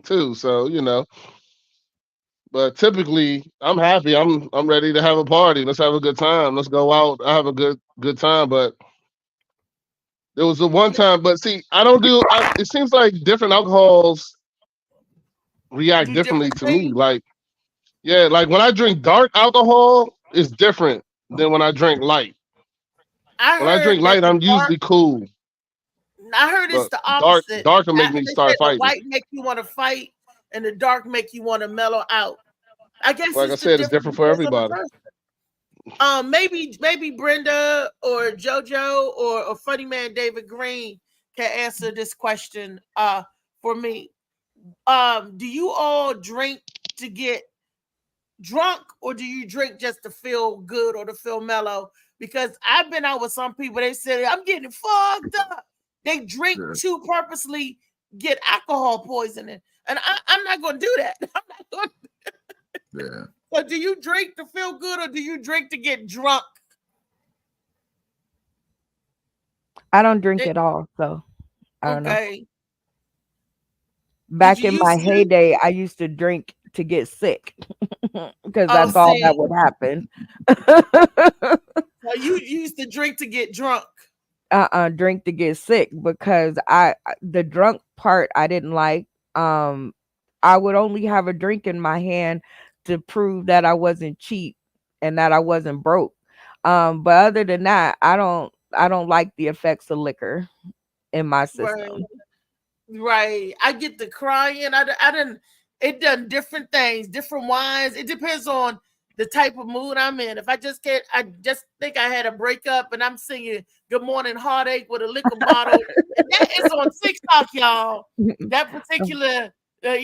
too. So, but typically I'm happy. I'm ready to have a party. Let's have a good time. Let's go out. I have a good time. But there was a one time. But see, it seems like different alcohols react Do differently different to me. things. Like, yeah, like when I drink dark alcohol, it's different than when I drink light. When I drink light, I'm usually cool. I heard it's But the opposite. dark can make me They start said the fighting. white make you want to fight, and the dark make you want to mellow out. I guess Like I it's said, it's different for depends on the everybody. person. Maybe Brenda or JoJo or Funny Man David Green can answer this question for me. Do you all drink to get drunk, or do you drink just to feel good or to feel mellow? Because I've been out with some people, they say, I'm getting fucked up. They drink to purposely get alcohol poisoning. And I'm not going to do that. I'm not going to. So do you drink to feel good, or do you drink to get drunk? I don't drink at all, so I don't know. Okay. Back you in my used to? heyday, I used to drink to get sick because that's all that see. would happen. So you used to drink to get drunk. Drink to get sick because the drunk part I didn't like. I would only have a drink in my hand to prove that I wasn't cheap and that I wasn't broke. But other than that, I don't like the effects of liquor in my system. Right. I get the crying. It done different things, different wines. It depends on the type of mood I'm in. If I just think I had a breakup and I'm singing Good Morning Heartache with a liquor bottle. And that is on TikTok, y'all. That particular, that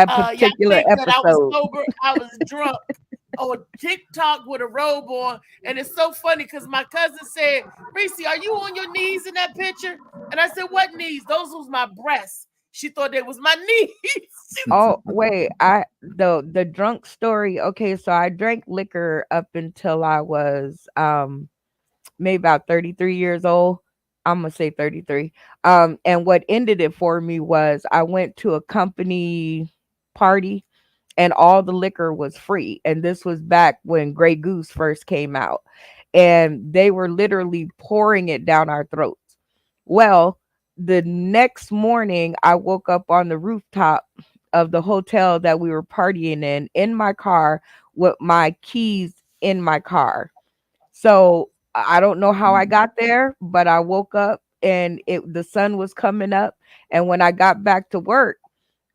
particular y'all think episode. that I was sober, I was drunk. On TikTok with a robe on, and it's so funny because my cousin said, Reese, are you on your knees in that picture? And I said, what knees? Those was my breasts. She thought they was my knees. Oh wait, the drunk story. Okay, so I drank liquor up until I was maybe about 33 years old. I'm gonna say 33. And what ended it for me was I went to a company party and all the liquor was free. And this was back when Grey Goose first came out. And they were literally pouring it down our throats. Well, the next morning, I woke up on the rooftop of the hotel that we were partying in my car with my keys in my car. So I don't know how I got there, but I woke up and the sun was coming up. And when I got back to work,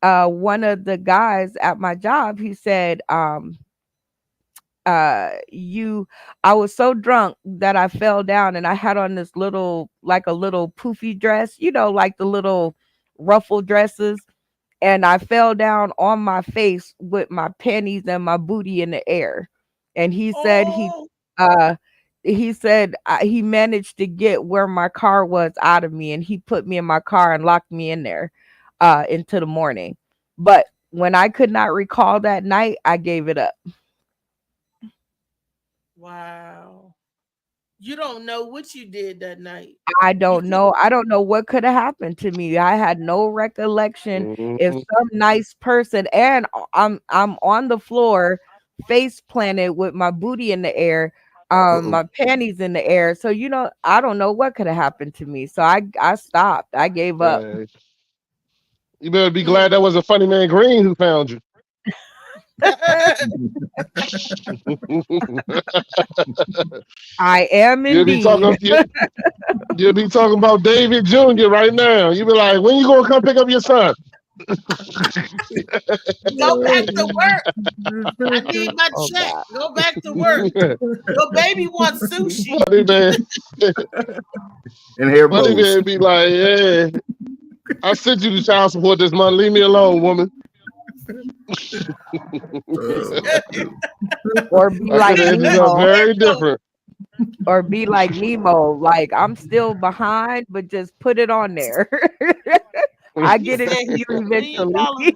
one of the guys at my job, he said, I was so drunk that I fell down and I had on this little poofy dress, like the little ruffle dresses. And I fell down on my face with my panties and my booty in the air. And he said he managed to get where my car was out of me, and he put me in my car and locked me in there into the morning. But when I could not recall that night, I gave it up. Wow. You don't know what you did that night. I don't know. I don't know what could have happened to me. I had no recollection. If some nice person, and I'm on the floor, face planted with my booty in the air, my panties in the air. So I don't know what could have happened to me. So I stopped. I gave up. You better be glad that was a funny man Green who found you. I am indeed. You'll be talking about David Jr. right now. You'll be like, when you gonna come pick up your son? Go back to work. I need my check. God. Go back to work. Your baby wants sushi. Funny man. And hair Funny man be like, yeah, I sent you the child support this month. Leave me alone, woman. Or be like Nemo. Very different. Or be like Nemo, like I'm still behind, but just put it on there. I get it to you eventually.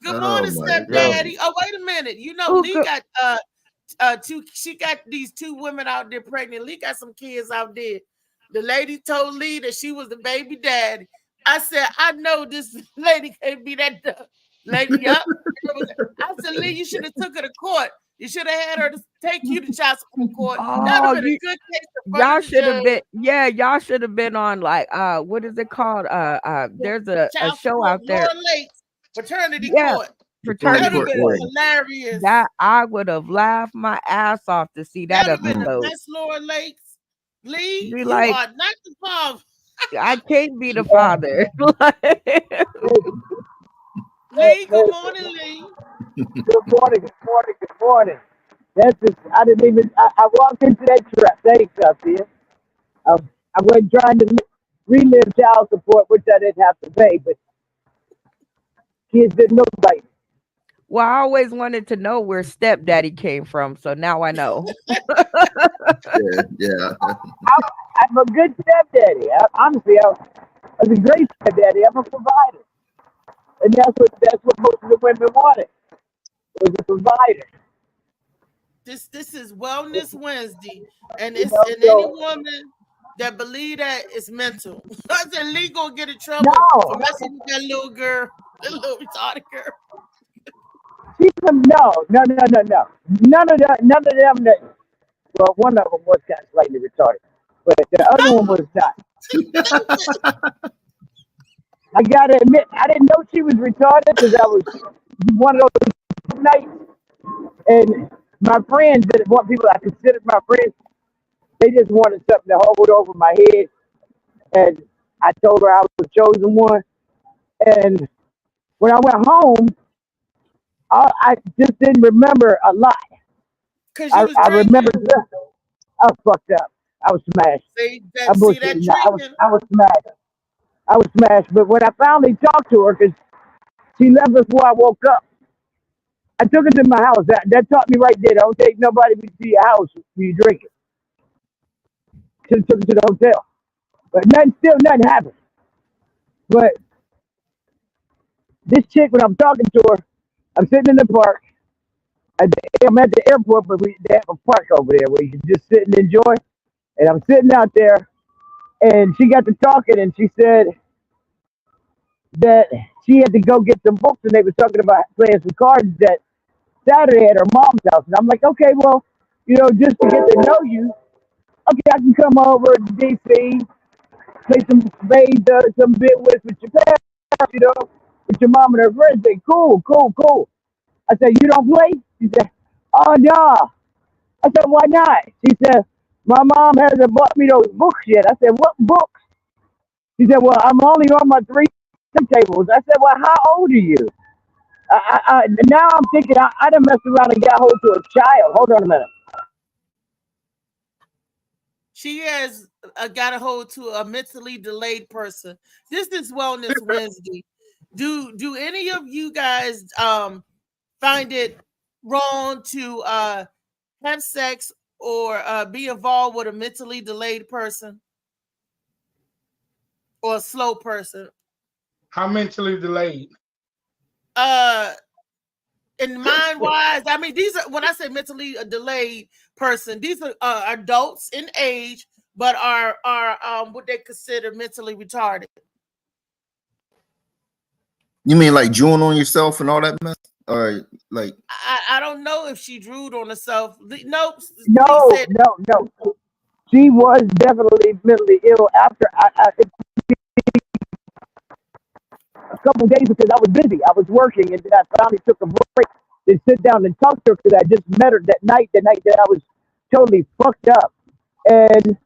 Good morning, stepdaddy. Oh, wait a minute. Lee got she got these two women out there pregnant. Lee got some kids out there. The lady told Lee that she was the baby daddy. I said, I know this lady can't be that lady. Up. I said, Lee, you should have took her to court. You should have had her to take you to child support court. That would have been a good case. Y'all should have been, y'all should have been on like what is it called? There's a show out there. Laura Lakes Fraternity Court. Fraternity Court. Hilarious. That I would have laughed my ass off to see that episode. That's Laura Lakes. Lee, be you like, are not the father. I can't be the father. Lee, good morning, Lee. Good morning. That's just, I didn't even, I walked into that trap. Thanks, up here. I wasn't trying to relive child support, which I didn't have to pay, but kids didn't look like me. Well, I always wanted to know where stepdaddy came from, so now I know. Yeah. I'm a good stepdaddy. Honestly, I was a great stepdaddy. I'm a provider, and that's what most of the women wanted, was a provider. This is Wellness Wednesday, and You it's know, and any so woman that believe that it's mental. I said Lee gonna get in trouble for no, messing with that little girl, that little retarded girl. no. None of them that. Well, one of them was kind of slightly retarded, but the other one was not. I gotta admit, I didn't know she was retarded because I was one of those nights, and my friends that what people I considered my friends, they just wanted something to hold over my head, and I told her I was the chosen one. And when I went home, I just didn't remember a lot. Cause you was I drinking. remember I was fucked up. I was smashed. See I that drinking. I was smashed. I was smashed. But when I finally talked to her, because she left before I woke up, I took her to my house. That taught me right there. Don't take nobody to your house when you drink it. Should have took her to the hotel. But nothing happened. But this chick, when I'm talking to her, I'm sitting in the park. I'm at the airport, but they have a park over there where you can just sit and enjoy. And I'm sitting out there, and she got to talking, and she said that she had to go get some books, and they were talking about playing some cards that Saturday at her mom's house. And I'm like, okay, well, just to get to know you, okay, I can come over to DC, play some spades, some bit with your parents, with your mom and her friends. Say, cool. I said, you don't play? She said, oh, no. I said, why not? She said, my mom hasn't bought me those books yet. I said, what books? She said, well, I'm only on my 3 tables. I said, well, how old are you? Now I'm thinking I done messed around and got hold to a child. Hold on a minute. She has got a hold to a mentally delayed person. This is Wellness Wednesday. Do any of you guys find it wrong to have sex or be involved with a mentally delayed person or a slow person? How mentally delayed? In mind wise, I mean, these are, when I say mentally delayed person, these are adults in age, but are what they consider mentally retarded. You mean like drooling on yourself and all that mess? Or like I don't know if she drooled on herself. Nope. No. She was definitely mentally ill after a couple days because I was busy. I was working, and then I finally took a break to sit down and talk to her because I just met her that night that I was totally fucked up. And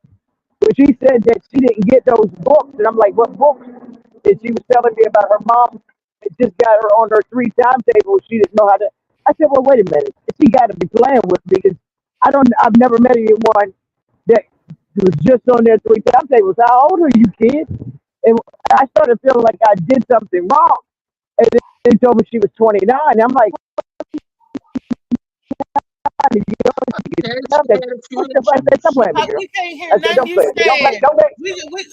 when she said that she didn't get those books, and I'm like, what books? And she was telling me about her mom. It just got her on her 3 timetable. She didn't know how to. I said, well, wait a minute. She got to be playing with me because I've never met anyone that was just on their 3 timetables. How old are you, kid? And I started feeling like I did something wrong. And then they told me she was 29. I'm like, We can't hear nothing you say.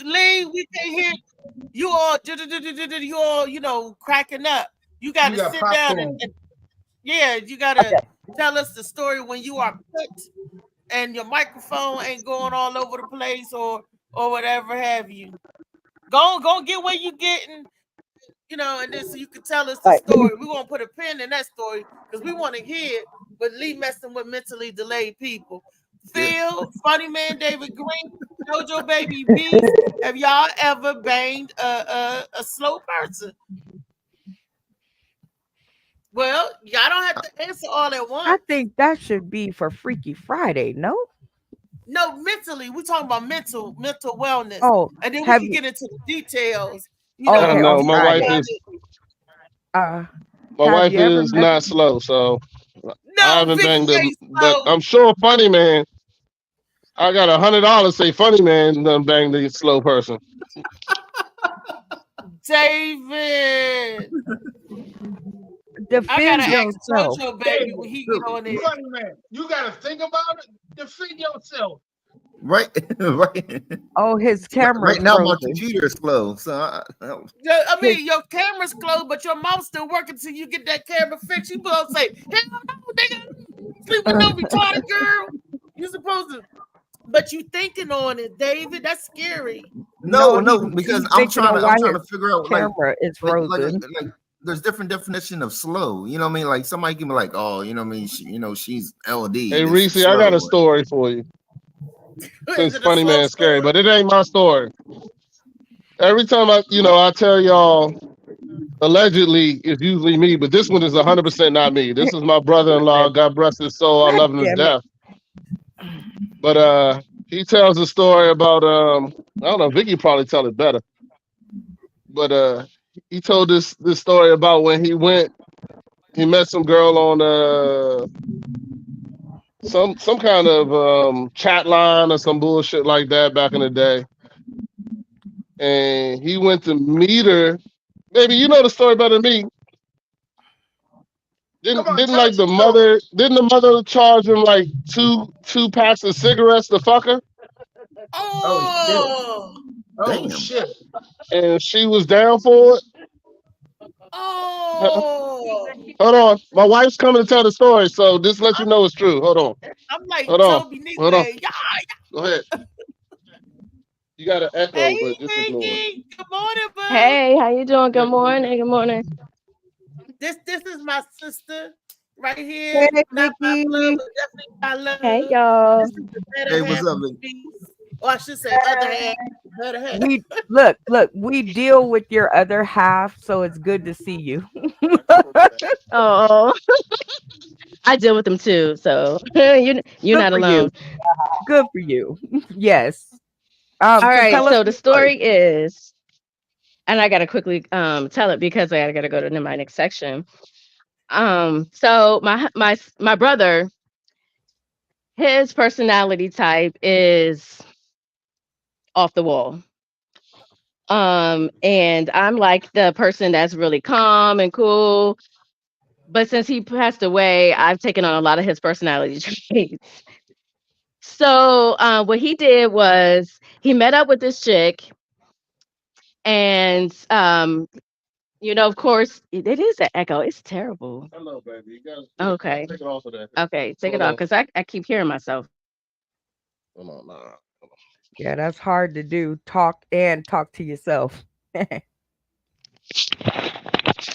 Lee, we can't hear you all. You all, cracking up. You got to sit down and you got to tell us the story when you are cooked and your microphone ain't going all over the place or whatever have you. Go get where you getting, and then so you can tell us the story. We're gonna put a pin in that story because we want to hear it. But Lee messing with mentally delayed people. Phil, Funny Man, David Green, JoJo Baby Beast. Have y'all ever banged a slow person? Well, y'all don't have to answer all at once. I think that should be for Freaky Friday, no? No, mentally. We're talking about mental wellness. Oh, and then we can get into the details. I don't know. My wife is not slow, so I haven't banged them. But I'm sure Funny Man. I got $100. Say Funny Man done bang the slow person. David. I Defend gotta ask yourself. JoJo baby when he get on it. Funny man, you gotta think about it. Defend yourself. Right, right. Oh, his camera's Right now, my frozen. computer is slow, so I His mean, your camera's closed, but your mouth's still working till you get that camera fixed. You supposed to say, "Hell no, nigga, sleep with no retarded girl." You supposed to, but you thinking on it, David. That's scary. no, no, because he's I'm thinking trying on to why I'm trying to his figure out like camera is like frozen. there's different definition of slow. You know what I mean? Like somebody can be like, oh, you know what I mean? She's LD. Hey This Reese, is I got slow. a story for you. Is Since it a Funny slow Man scary, story? but it ain't my story. Every time I tell y'all, allegedly it's usually me, but this one is 100% not me. This is my brother-in-law. God bless his soul. I God love him to damn it. death. But he tells a story about I don't know, Vicky probably tell it better. But he told this story about when he met some girl on some kind of chat line or some bullshit like that back in the day. And he went to meet her. Baby, you know the story better than me. Come on, Didn't tell like us the the story. mother didn't the mother charge him like two packs of cigarettes to fuck her? Oh shit. Oh, Oh Damn. shit. And she was down for it. oh. Hold on. My wife's coming to tell the story, so just let you know it's true. Hold on. I'm like Hold on. Toby Hold on. Nightmare. Yeah. Go ahead. You got an Hey, echo, but just ignore it. Vicky. Good morning, boo. Hey, how you doing? Yeah. Good morning. Good morning. This is my sister right here. Hey, Not my blood, Vicky. but definitely my love. Hey, y'all. This is the better Hey, what's half up, of the Vic? piece. Or I should say other half. Better half. We look, we deal with your other half, so it's good to see you. Oh, I deal with them too, so you're Good not for alone. you. Good for you. Yes. All So right. tell us So the your story. story is, and I gotta quickly tell it because I gotta go to my next section. So my brother, his personality type is off the wall. And I'm like the person that's really calm and cool. But since he passed away, I've taken on a lot of his personality traits. So what he did was he met up with this chick, and of course, it is an echo. It's terrible. Hello, baby. You gotta Okay, take it off of that. okay, take it Hold off on. because I keep hearing myself. Hold on. Nah. Yeah, that's hard to do. Talk to yourself. Okay,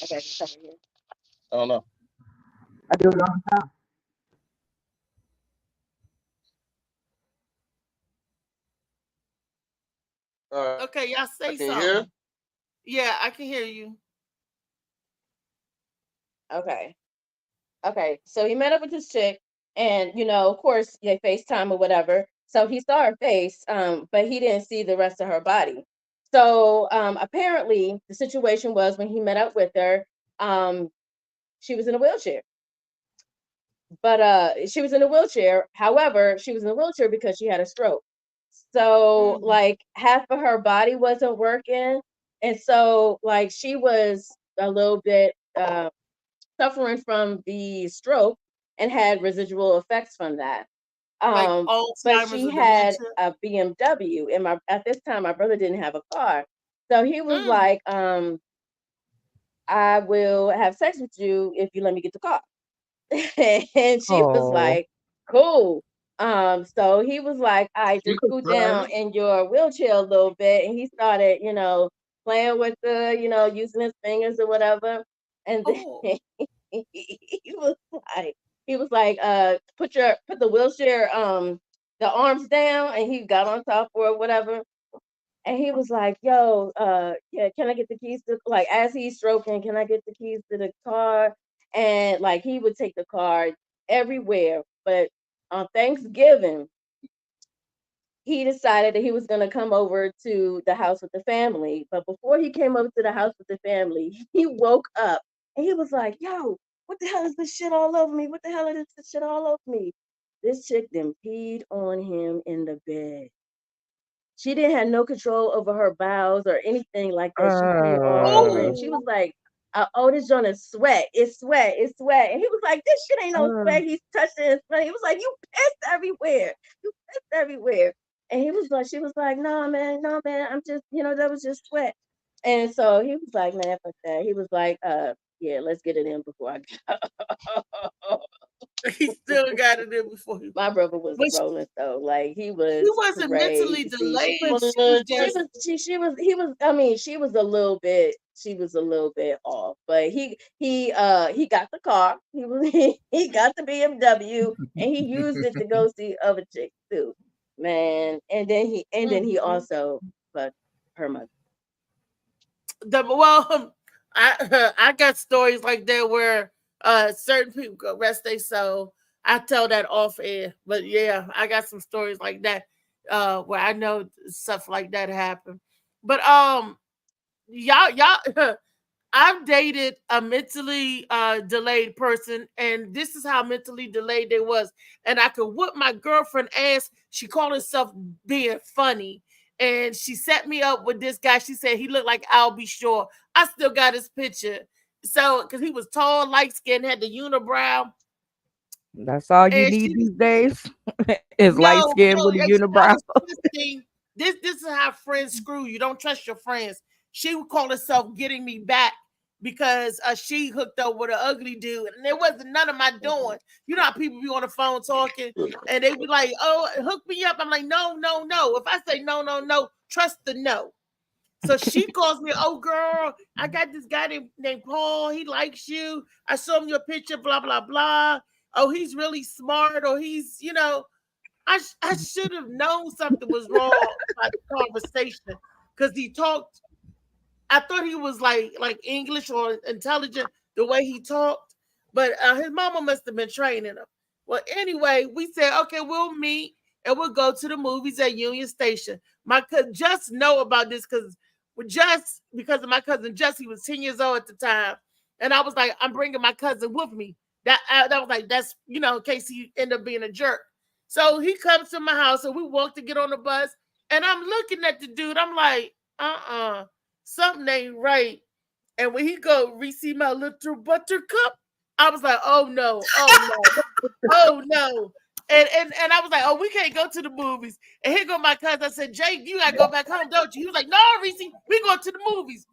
it's over here. I don't know. I do it all the time. All right. Okay, y'all say Can you something. hear? Yeah, I can hear you. Okay. Okay, so he met up with this chick, and of course, they FaceTime or whatever. So he saw her face, but he didn't see the rest of her body. So apparently, the situation was when he met up with her, she was in a wheelchair. But she was in a wheelchair. However, she was in a wheelchair because she had a stroke. So like half of her body wasn't working, and so like she was a little bit suffering from the stroke and had residual effects from that. Like But Alzheimer's she or had dementia. a BMW, and at this time my brother didn't have a car, so he was Mm. like, "I will have sex with you if you let me get the car." And she was Oh. like, "Cool." So he was like, "I You just could scoot try down it. in your wheelchair a little bit," and he started, playing with the, using his fingers or whatever. And then Oh. he was like, put the wheelchair, the arms down, and he got on top or whatever. And he was like, "Yo, yeah, can I get the keys to, like, as he's stroking, can I get the keys to the car?" And like he would take the car everywhere. But on Thanksgiving, he decided that he was gonna come over to the house with the family. But before he came over to the house with the family, he woke up and he was like, "Yo, what the hell is this shit all over me? What the hell is this shit all over me?" This chick then peed on him in the bed. she didn't have no control over her bowels or anything like that. She threw it all over, and she was like, "Oh, this joint is sweat. It's sweat. It's sweat." And he was like, "This shit ain't no sweat." He touched it and sweat. He was like, "You pissed everywhere. You pissed everywhere." And he was like, she was like, no, man, I'm just, that was just sweat." And so he was like, "Man, fuck that." He was like, "Yeah, let's get it in before I go." He still got it in before he. My brother was But rolling though, like he was. He wasn't mentally crazy. delayed. She was he was a little bit off, but he got the car. He got the BMW, and he used it to go see other chicks too, man. And then he also fucked her mother. I got stories like that where certain people go rest their soul. I tell that off air, but yeah, I got some stories like that where I know stuff like that happened. But y'all, I've dated a mentally delayed person, and this is how mentally delayed they was. And I could whoop my girlfriend ass. She called herself being funny. And she set me up with this guy. She said he looked like Albie Shore. I still got his picture. So, because he was tall, light-skinned, had the unibrow. That's all you need these days is light skin with a unibrow. This is how friends screw you. Don't trust your friends. She would call herself getting me back because she hooked up with an ugly dude, and it wasn't none of my doing. You know how people be on the phone talking, and they be like, "Oh, hook me up." I'm like, "No, no, no." If I say no, no, no, trust the no. So she calls me, "Oh, girl, I got this guy named Paul. He likes you. I saw him your picture, blah, blah, blah. Oh, he's really smart, or he's, I should have known something was wrong about the conversation because he talked. I thought he was like English or intelligent the way he talked, but his mama must have been training him. Well, anyway, we said, okay, we'll meet and we'll go to the movies at Union Station. My cousin just know about this because of my cousin Jess, he was 10 years old at the time, and I was like, I'm bringing my cousin with me. That was like, that's in case he end up being a jerk. So he comes to my house and we walk to get on the bus, and I'm looking at the dude. I'm like, something ain't right. And when he go receive my little buttercup, I was like, oh no, oh no. And I was like, oh, we can't go to the movies. And here go my cousin. I said, Jake, you gotta go back home, don't you? He was like, no, Reese, we going to the movies.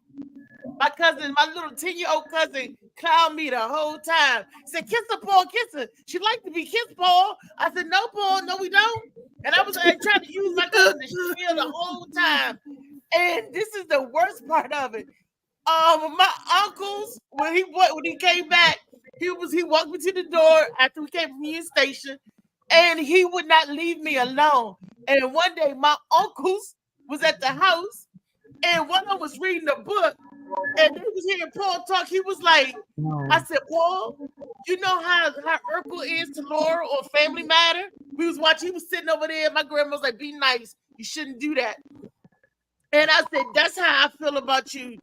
My cousin, my little 10-year-old cousin, clowned me the whole time. Said, kiss her, Paul, kiss her. She like to be kissed, Paul. I said, no, Paul, no, we don't. And I was trying to use my cousin to shield the whole time. And this is the worst part of it. My uncles, when he came back, he walked me to the door after we came from Union Station, and he would not leave me alone. And one day, my uncles was at the house, and one of them was reading a book, and he was hearing Paul talk. He was like, I said, Paul, you know how Urkel is to Laura or Family Matter? We was watching. He was sitting over there. My grandma was like, be nice. You shouldn't do that. And I said, that's how I feel about you.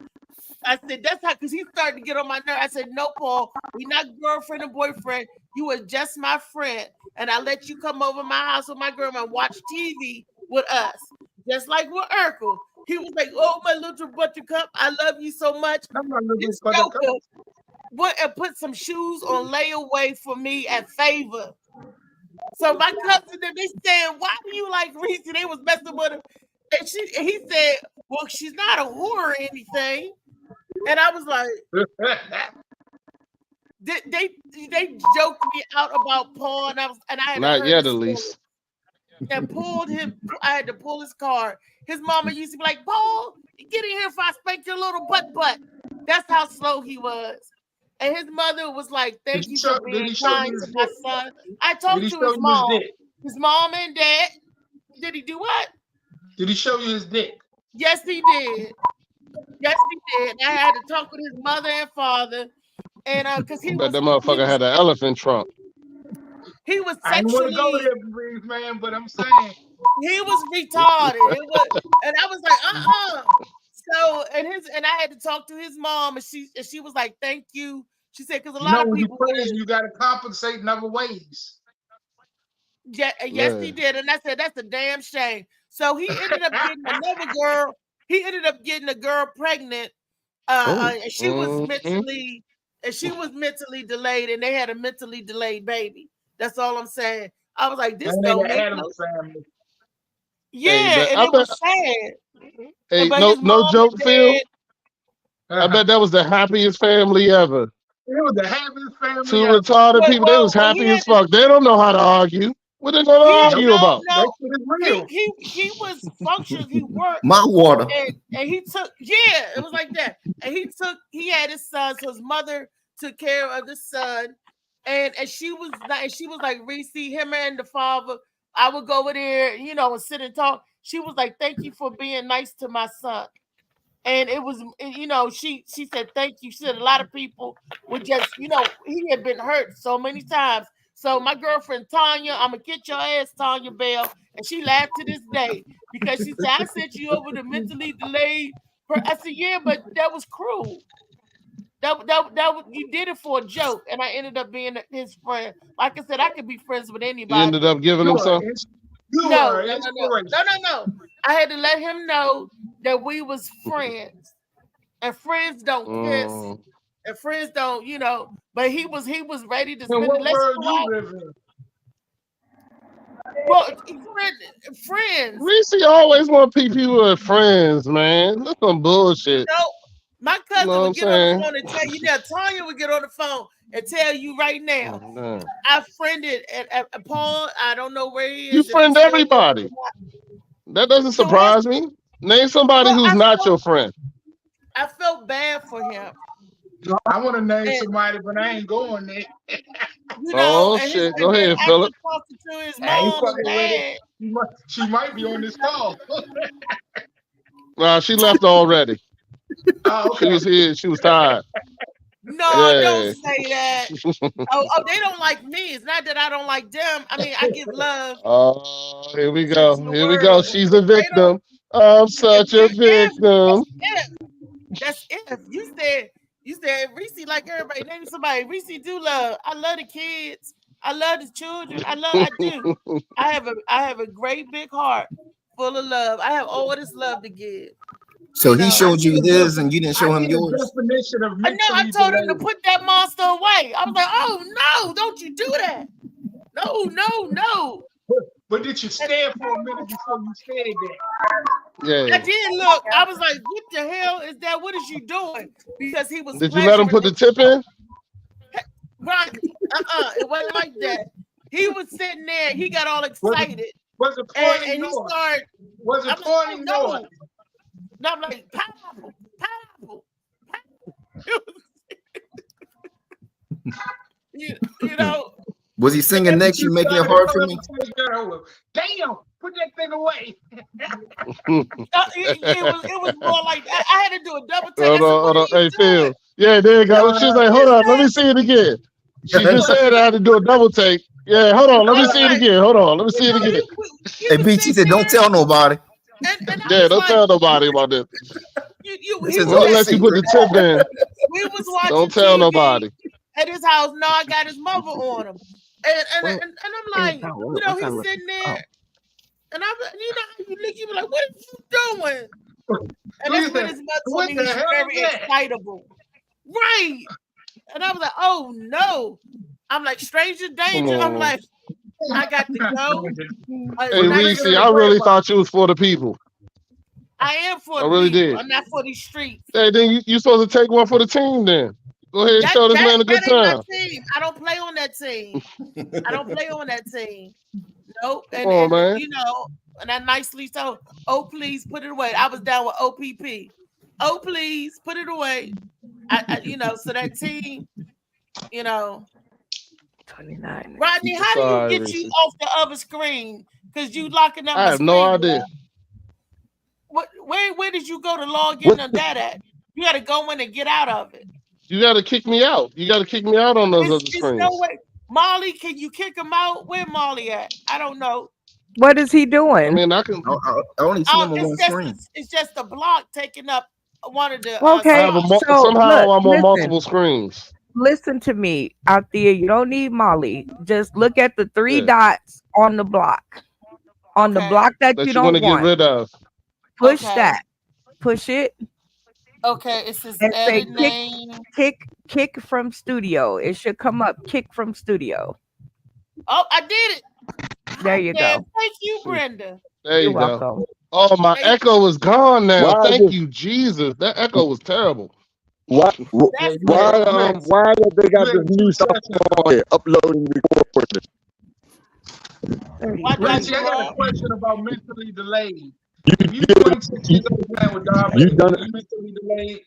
I said, that's how, because he started to get on my nerve. I said, no, Paul, we're not girlfriend and boyfriend. You were just my friend. And I let you come over my house with my grandma and watch TV with us. Just like with Urkel. He was like, oh, my little buttercup, I love you so much. This Joker went and put some shoes on layaway for me at Favor. So my cousin, they said, why do you like Reese? They was messing with him. And he said, well, she's not a whore or anything. And I was like, they joked me out about Paul, and I had not yet, at least. And pulled him. I had to pull his card. His mama used to be like, Paul, get in here if I spank your little butt. That's how slow he was. And his mother was like, thank you for being kind to my son. I talked to his mom. His mom and dad. Did he do what? Did he show you his dick? Yes, he did. Yes, he did. I had to talk with his mother and father. And because But that motherfucker had an elephant trunk. He was sexually. I don't want to go there, man, but I'm saying he was retarded. And I was like, So and I had to talk to his mom, and she was like, "Thank you." She said, "Because a lot of people, you got to compensate in other ways." Yeah, yes, he did, and I said that's a damn shame. So he ended up getting another girl. He ended up getting a girl pregnant. And she was mentally delayed, and they had a mentally delayed baby. That's all I'm saying. I was like, this That don't nigga make Adams no family. Yeah, but and I it was bet, sad. hey, But no, his no mom joke, and Phil. dad, I bet that was the happiest family ever. It was the happiest family Two ever. retarded people, they was well, happy as fuck. They don't know how to argue. What they gonna argue about? That shit is real. he was functional. He worked, My water. and he took it was like that. And he had his son, so his mother took care of the son, and she was like Reese, him and the father. I would go over there, and sit and talk. She was like, "Thank you for being nice to my son." And it was, she said, "Thank you." She said a lot of people would just, he had been hurt so many times. So my girlfriend Tanya, I'm gonna get your ass, Tanya Bell, and she laughed to this day because she said, "I sent you over to mentally delayed." I said, "Yeah, but that was cruel. That you did it for a joke," and I ended up being his friend. Like I said, I could be friends with You anybody. ended up giving him some. No. I had to let him know that we was friends, and friends don't kiss, and friends don't, But he was ready to spend what the world let's you live in? Well, friends. Reese always want people with friends, man. That's some bullshit. My cousin Know what would I'm get on saying? the phone and tell you that. Tanya would get on the phone and tell you right now. Man. I friended at Paul. I don't know where he is. You if friend he's still everybody. That doesn't surprise me. Name somebody who's not your friend. I felt bad for him. I want to name somebody, but I ain't going there. Oh shit! Go ahead, Philip. To his I ain't mom fucking and with dad. it. She might be on this call. Well, she left already. Oh, okay. She was here. She was tired. No, Yeah. don't say that. oh, they don't like me. It's not that I don't like them. I mean, I give love. Oh, here we go. Here we go. She's a victim. I'm such a victim. That's if you said Reese like everybody. Name somebody. Reese do love. I love the kids. I love the children. I do. I have a great big heart full of love. I have all this love to give. So he showed you his, and you didn't show him yours. Definition of I told him to put that monster away. I was like, "Oh no, don't you do that! No." But did you stand for a minute before you said that? Yeah. I did look. I was like, "What the hell is that? What is you doing?" Because he was. Did you let him put the tip in? Right. It wasn't like that. He was sitting there. He got all excited. Was it pointing and he north? started. Was it pointing north? No, I'm like, powerful. you know. Was he singing next? You making it hard for me? Damn, put that thing away. It was more like I had to do a double take. Hold on. Hey, Phil. Yeah, there you go. She was like, hold on, let me see it again. She just said I had to do a double take. Yeah, hold on, let me see it again. Hold on, let me see it again. Hey, BT said, don't tell nobody. Yeah, don't tell nobody about this. Don't let you put the tip in. We was watching Don't tell TV nobody. at his house. No, I got his mother on him. And I'm like, he's sitting there. And I'm like, how you look, you be like, what are you doing? And that's when his mother told me he's very excitable. Right. And I was like, oh no. I'm like, stranger danger. I'm like, I got to go. Hey, Reese, I really thought you was for the people. I am for I really people. did. I'm not for these streets. Hey, then you supposed to take one for the team then. Go ahead and show this man a good time. I don't play on that team. Nope. Come on, man. And I nicely told, oh, please put it away. I was down with OPP. Oh, please put it away. So that team, 29. Rodney, how do you get you off the other screen? Because you locking up. I have no idea. Where did you go to log in on that at? You got to go in and get out of it. You got to kick me out. You got to kick me out on those other screens. No way. Molly, can you kick him out? Where Molly at? I don't know. What is he doing? I mean, I can. I only see him on one screen. It's just a block taking up one of the. Okay. Somehow I'm on multiple screens. Listen to me out there. You don't need Molly. Just look at the three dots on the block. on the Okay. block that that you you want to don't get want. rid of. Push Okay. that. Push it Okay. It says and say edit name. kick from studio. It should come up kick from studio. Oh, I did it. There you Yeah. go. Thank you, Brenda. There You're you go. welcome. Oh, my Thank echo is gone now. Why Thank is you, Jesus. That echo was terrible. why Yeah, That's you why had good. you had why have they you got had this two new stuff sessions though. on here? Uploading, recording. Why do I 33. Richie, do I got a what? question about mentally delayed. You If you you 26 years old playing with Dar you Baby, done are you mentally delayed?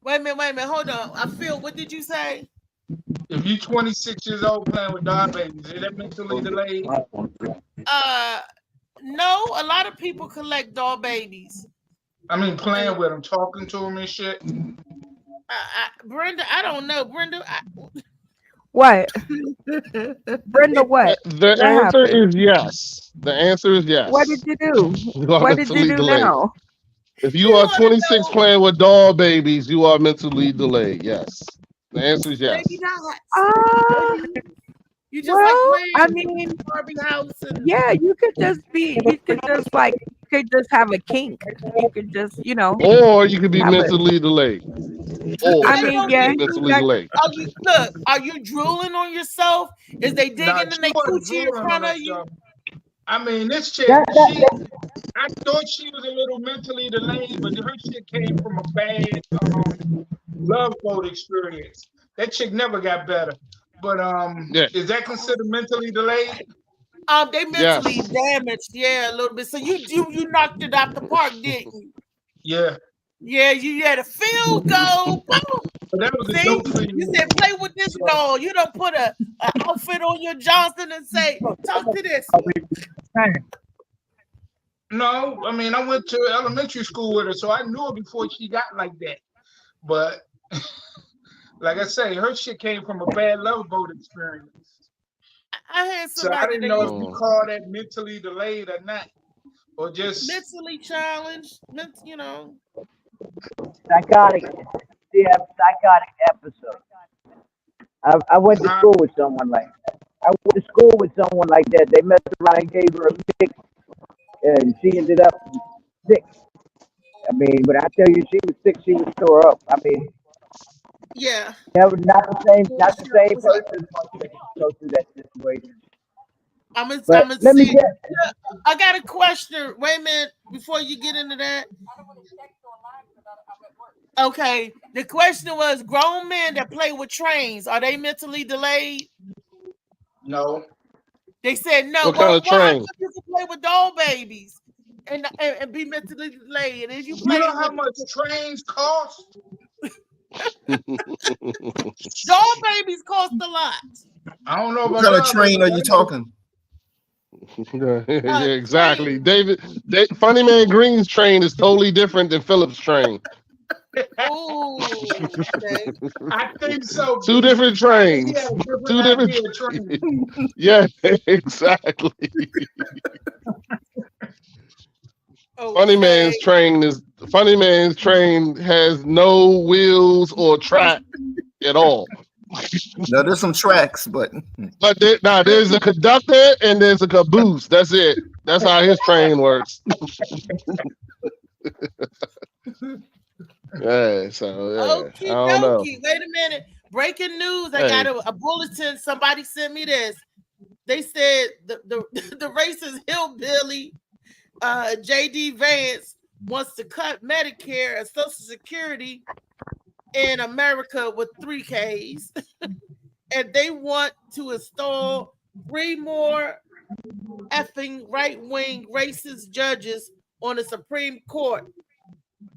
Wait a minute. Hold on. I feel. What did you say? If you 26 years old playing with Dar Babies, is that mentally delayed? No. A lot of people collect doll babies. I mean, playing with them, talking to them and shit. Brenda, I don't know. Brenda, What? Brenda, what? The What answer happened? is yes. The answer is yes. What did you do? You are What did you mentally do delayed. now? If you you are want to 26 know? playing with doll babies, you are mentally delayed. Yes. The answer is yes. Maybe not. Ah, You just like well, I playing mean, Barbie house and yeah, you could just have a kink. You could just, Or you could be have a, mentally delayed. Or I that mean, don't you yeah, be mean you. mentally that, delayed. Are you look? Are you drooling on yourself? Is they Nah, digging in she their wasn't coochie in drooling front on of you? herself. I mean, this chick, That, that, I thought she was a little mentally delayed, but her shit came from a bad love boat experience. That chick never got better. But Yeah. is that considered mentally delayed? They mentally Yes. damaged, yeah, a little bit. So you knocked it out the park, didn't you? Yeah. Yeah, you had a field goal. Boom. But that was a See, dope for you said play with this doll. You don't put a outfit on your Johnson and say, talk to this. No, I mean, I went to elementary school with her, so I knew her before she got like that. But like I say, her shit came from a bad love boat experience. I had So I somebody didn't that know used if you call that mentally delayed or not. Or just mentally challenged, psychotic. She have psychotic episode. I went to school with someone like that. I went to school with someone like that. They messed around and gave her a mix, and she ended up sick. I mean, when I tell you she was sick, she was tore up. I mean, yeah, that was not the same person go through that situation. I'm gonna Let me see. get. I got a question. Wait a minute before you get into that. Okay, the question was: grown men that play with trains, are they mentally delayed? no. They said no. What kind of Well, how train? come you can play with doll babies and be mentally delayed? And if you You play know how with much trains cost? doll babies, cost a lot. I don't know What about kind of y'all, train but are you talking? Yeah, exactly. Funny Man Green's train is totally different than Phillips' train. Oh, okay. I think so. Two different He trains. had a different Two different idea of trains. Yeah, exactly. Funny Man's train has no wheels or track at all. No, there's some tracks, but there's a conductor and there's a caboose. That's it. That's how his train works. Yeah, so Okie I don't know. dokie. Wait a minute. Breaking news. I got a bulletin. Somebody sent me this. They said the racist hillbilly JD Vance wants to cut Medicare and Social Security in America with 3 Ks. And they want to install 3 more effing right-wing racist judges on the Supreme Court.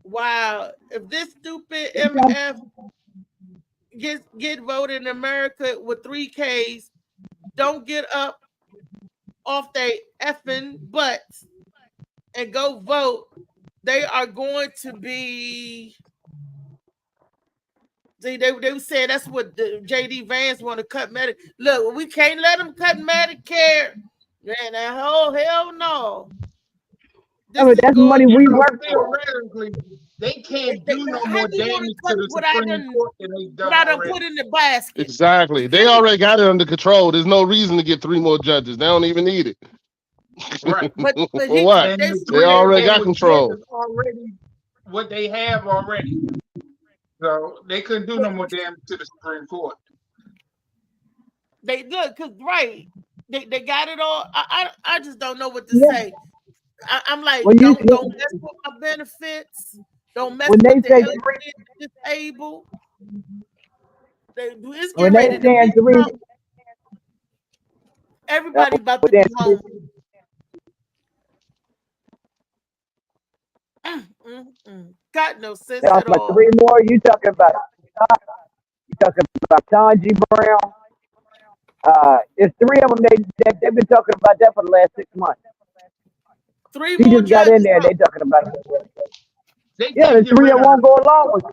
Wow, if this stupid MF get voted in America with 3 Ks, don't get up off they effing butts and go vote, they are going to be. See, they said that's what the JD Vance want to cut Medicare. Look, we can't let them cut Medicare. Man, that whole hell no. That's money we work for. Theoretically, they can't do no more damage to the Supreme Court than they've done already. Put in the basket. Exactly. They already got it under control. There's no reason to get 3 more judges. They don't even need it. Right. But For he what? And they the They three they already had got was control. theirs already what they have already. So they couldn't do no more damage to the Supreme Court. they look because right. They got it all. I just don't know what to Yeah. say. I'm like, When you don't mess with my benefits. Don't mess when they with the say elderly and disabled. It's when getting they ready to saying be three, something. Everybody about to then be home. Got no sense that's at like all. three more. You talking about Tanji Brown? It's three of them. They've been talking about that for the last 6 months. Three He more just got in judges. there. They talking about it. They Yeah, can't the get three rid that of her, won't go along with it.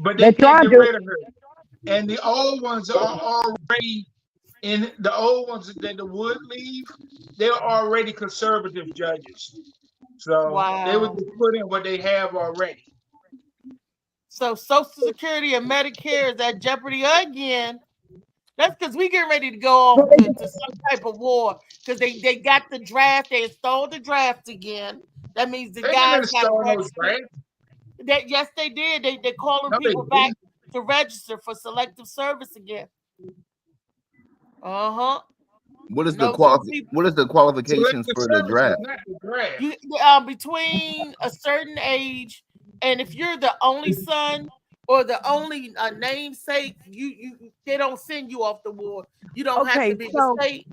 but They're they can't trying get to. rid of her. And the old ones are already in the old ones that would leave, they're already conservative judges. So they would Wow. just put in what they have already. So Social Security and Medicare is at jeopardy again. That's because we getting ready to go off to some type of war because they got the draft. They installed the draft again. That means the They didn't guys got to install no register. draft. Yes, they did. They calling No, they people back didn't. to register for selective service again. Uh-huh. What is No, the people, qualifications Selective for the service is draft? not the draft. you between a certain age, and if you're the only son or the only namesake, you they don't send you off the ward. You don't have Okay, to be the state.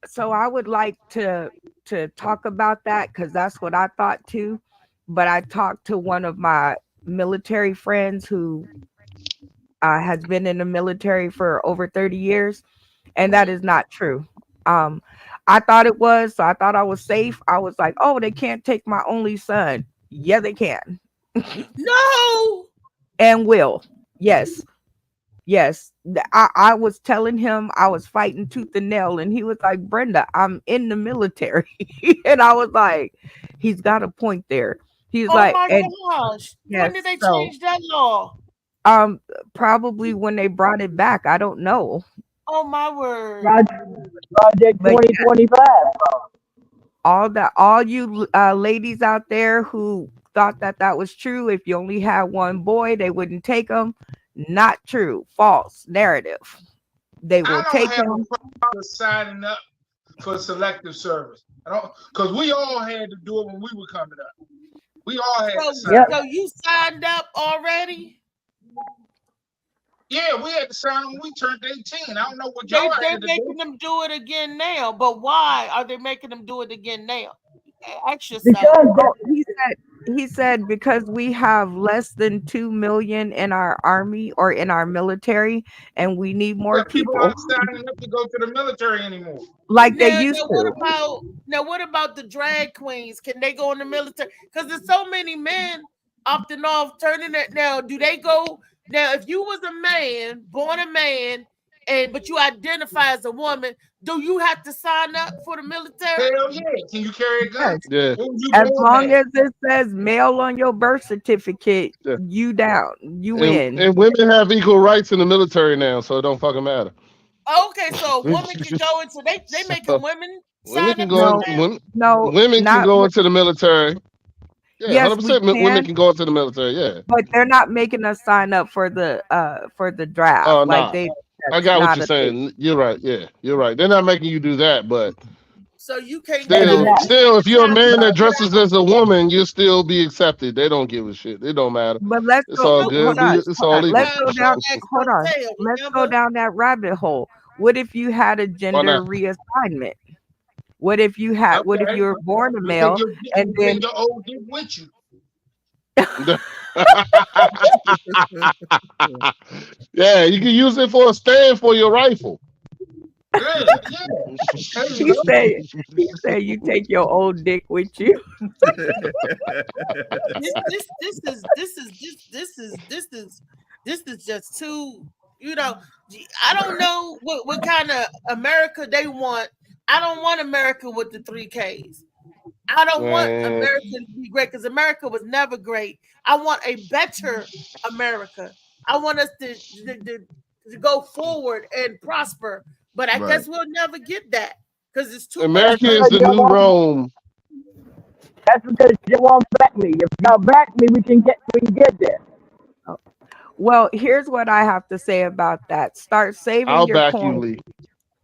so I would like to talk about that because that's what I thought too. But I talked to one of my military friends who has been in the military for over 30 years, and that is not true. I thought it was, so I thought I was safe. I was like, oh, they can't take my only son. Yeah, they can. No. And will. Yes. Yes. I was telling him I was fighting tooth and nail, and he was like, Brenda, I'm in the military. And I was like, he's got a point there. He's Oh like, my and gosh. yes, When did they so change that law? probably when they brought it back. I don't know. Oh my word. Project But 2025. all you ladies out there who thought that was true, if you only had one boy, they wouldn't take him. Not true. False narrative. They will I don't take have him. a problem signing up for selective service. I don't, because we all had to do it when we were coming up. We all had to sign So up. you signed up already? Yeah, we had to sign when we turned 18. I don't know what They're y'all had to making do. them do it again now, but why are they making them do it again now? Ask yourself. Because He said because we have less than 2 million in our army or in our military, and we need more Yeah, people people aren't signing up to go to the military anymore. like they used What about the drag queens? Can they go in the military? Because there's so many men opting off, turning it now. Do they go now? If you was a man, born a man, but you identify as a woman, do you have to sign up for the military? Hell yeah. Can you carry a gun? Yeah. What would you As born long at? as it says male on your birth certificate, Yeah. you down, you in. And women have equal rights in the military now, so it don't fucking matter. Okay, so a woman can go into they making women Women sign can up go too in, now. No, women can not go into the military. Yeah, yes, 100%. we Women can, can go into the military. Yeah. but they're not making us sign up for the draft. Oh, Like nah. I that's got what not you're a thing. saying. You're right. Yeah, you're right. They're not making you do that, but So you can't get still, out. still, if you're a Time to man that go get dresses as a woman, you'll still be accepted. They don't give a shit. It don't matter. But let's It's go. all No, good. Hold It's all legal. Let's go down. Hold on. Let's go down that rabbit hole. What if you had a Why gender not? reassignment? What if you had? What if Okay. you were born a You male and then take your old dick with you. Yeah, you can use it for a stand for your rifle. Yeah, yeah. There you he go. said you take your old dick with you? This is just too, I don't know what kind of America they want. I don't want America with the 3Ks. I don't want Man. America to be great because America was never great. I want a better America. I want us to go forward and prosper. But I Right. guess we'll never get that. because it's too America much. is the new want, Rome. Because it's too America much. is the new Rome. that's because you won't back me. If y'all back me, we can get there. Well, here's what I have to say about that. Start saving I'll your back you, coins, Lee.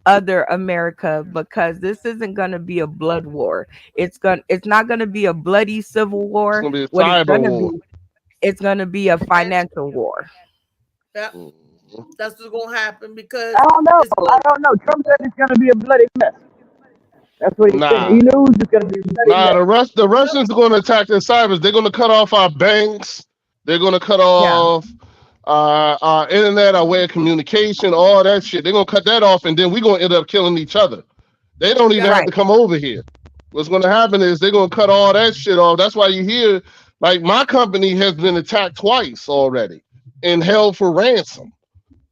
other America, because this isn't going to be a blood war. It's not going to be a bloody civil It's war. gonna be a What it's cyber going to war. be, it's going to be a financial war. Yep. That's what's gonna happen because I don't know. it's going. I don't know. Trump said it's going to be a bloody mess. That's what he said. Nah, He knew it's going to be a bloody nah. mess. The Russians are going to attack the cybers. They're going to cut off our banks. They're going to cut Yeah. off our internet, our way of communication, all that shit. They're going to cut that off, and then we're going to end up killing each other. They don't even have Right. to come over here. What's going to happen is they're going to cut all that shit off. That's why you hear, like, my company has been attacked twice already and held for ransom.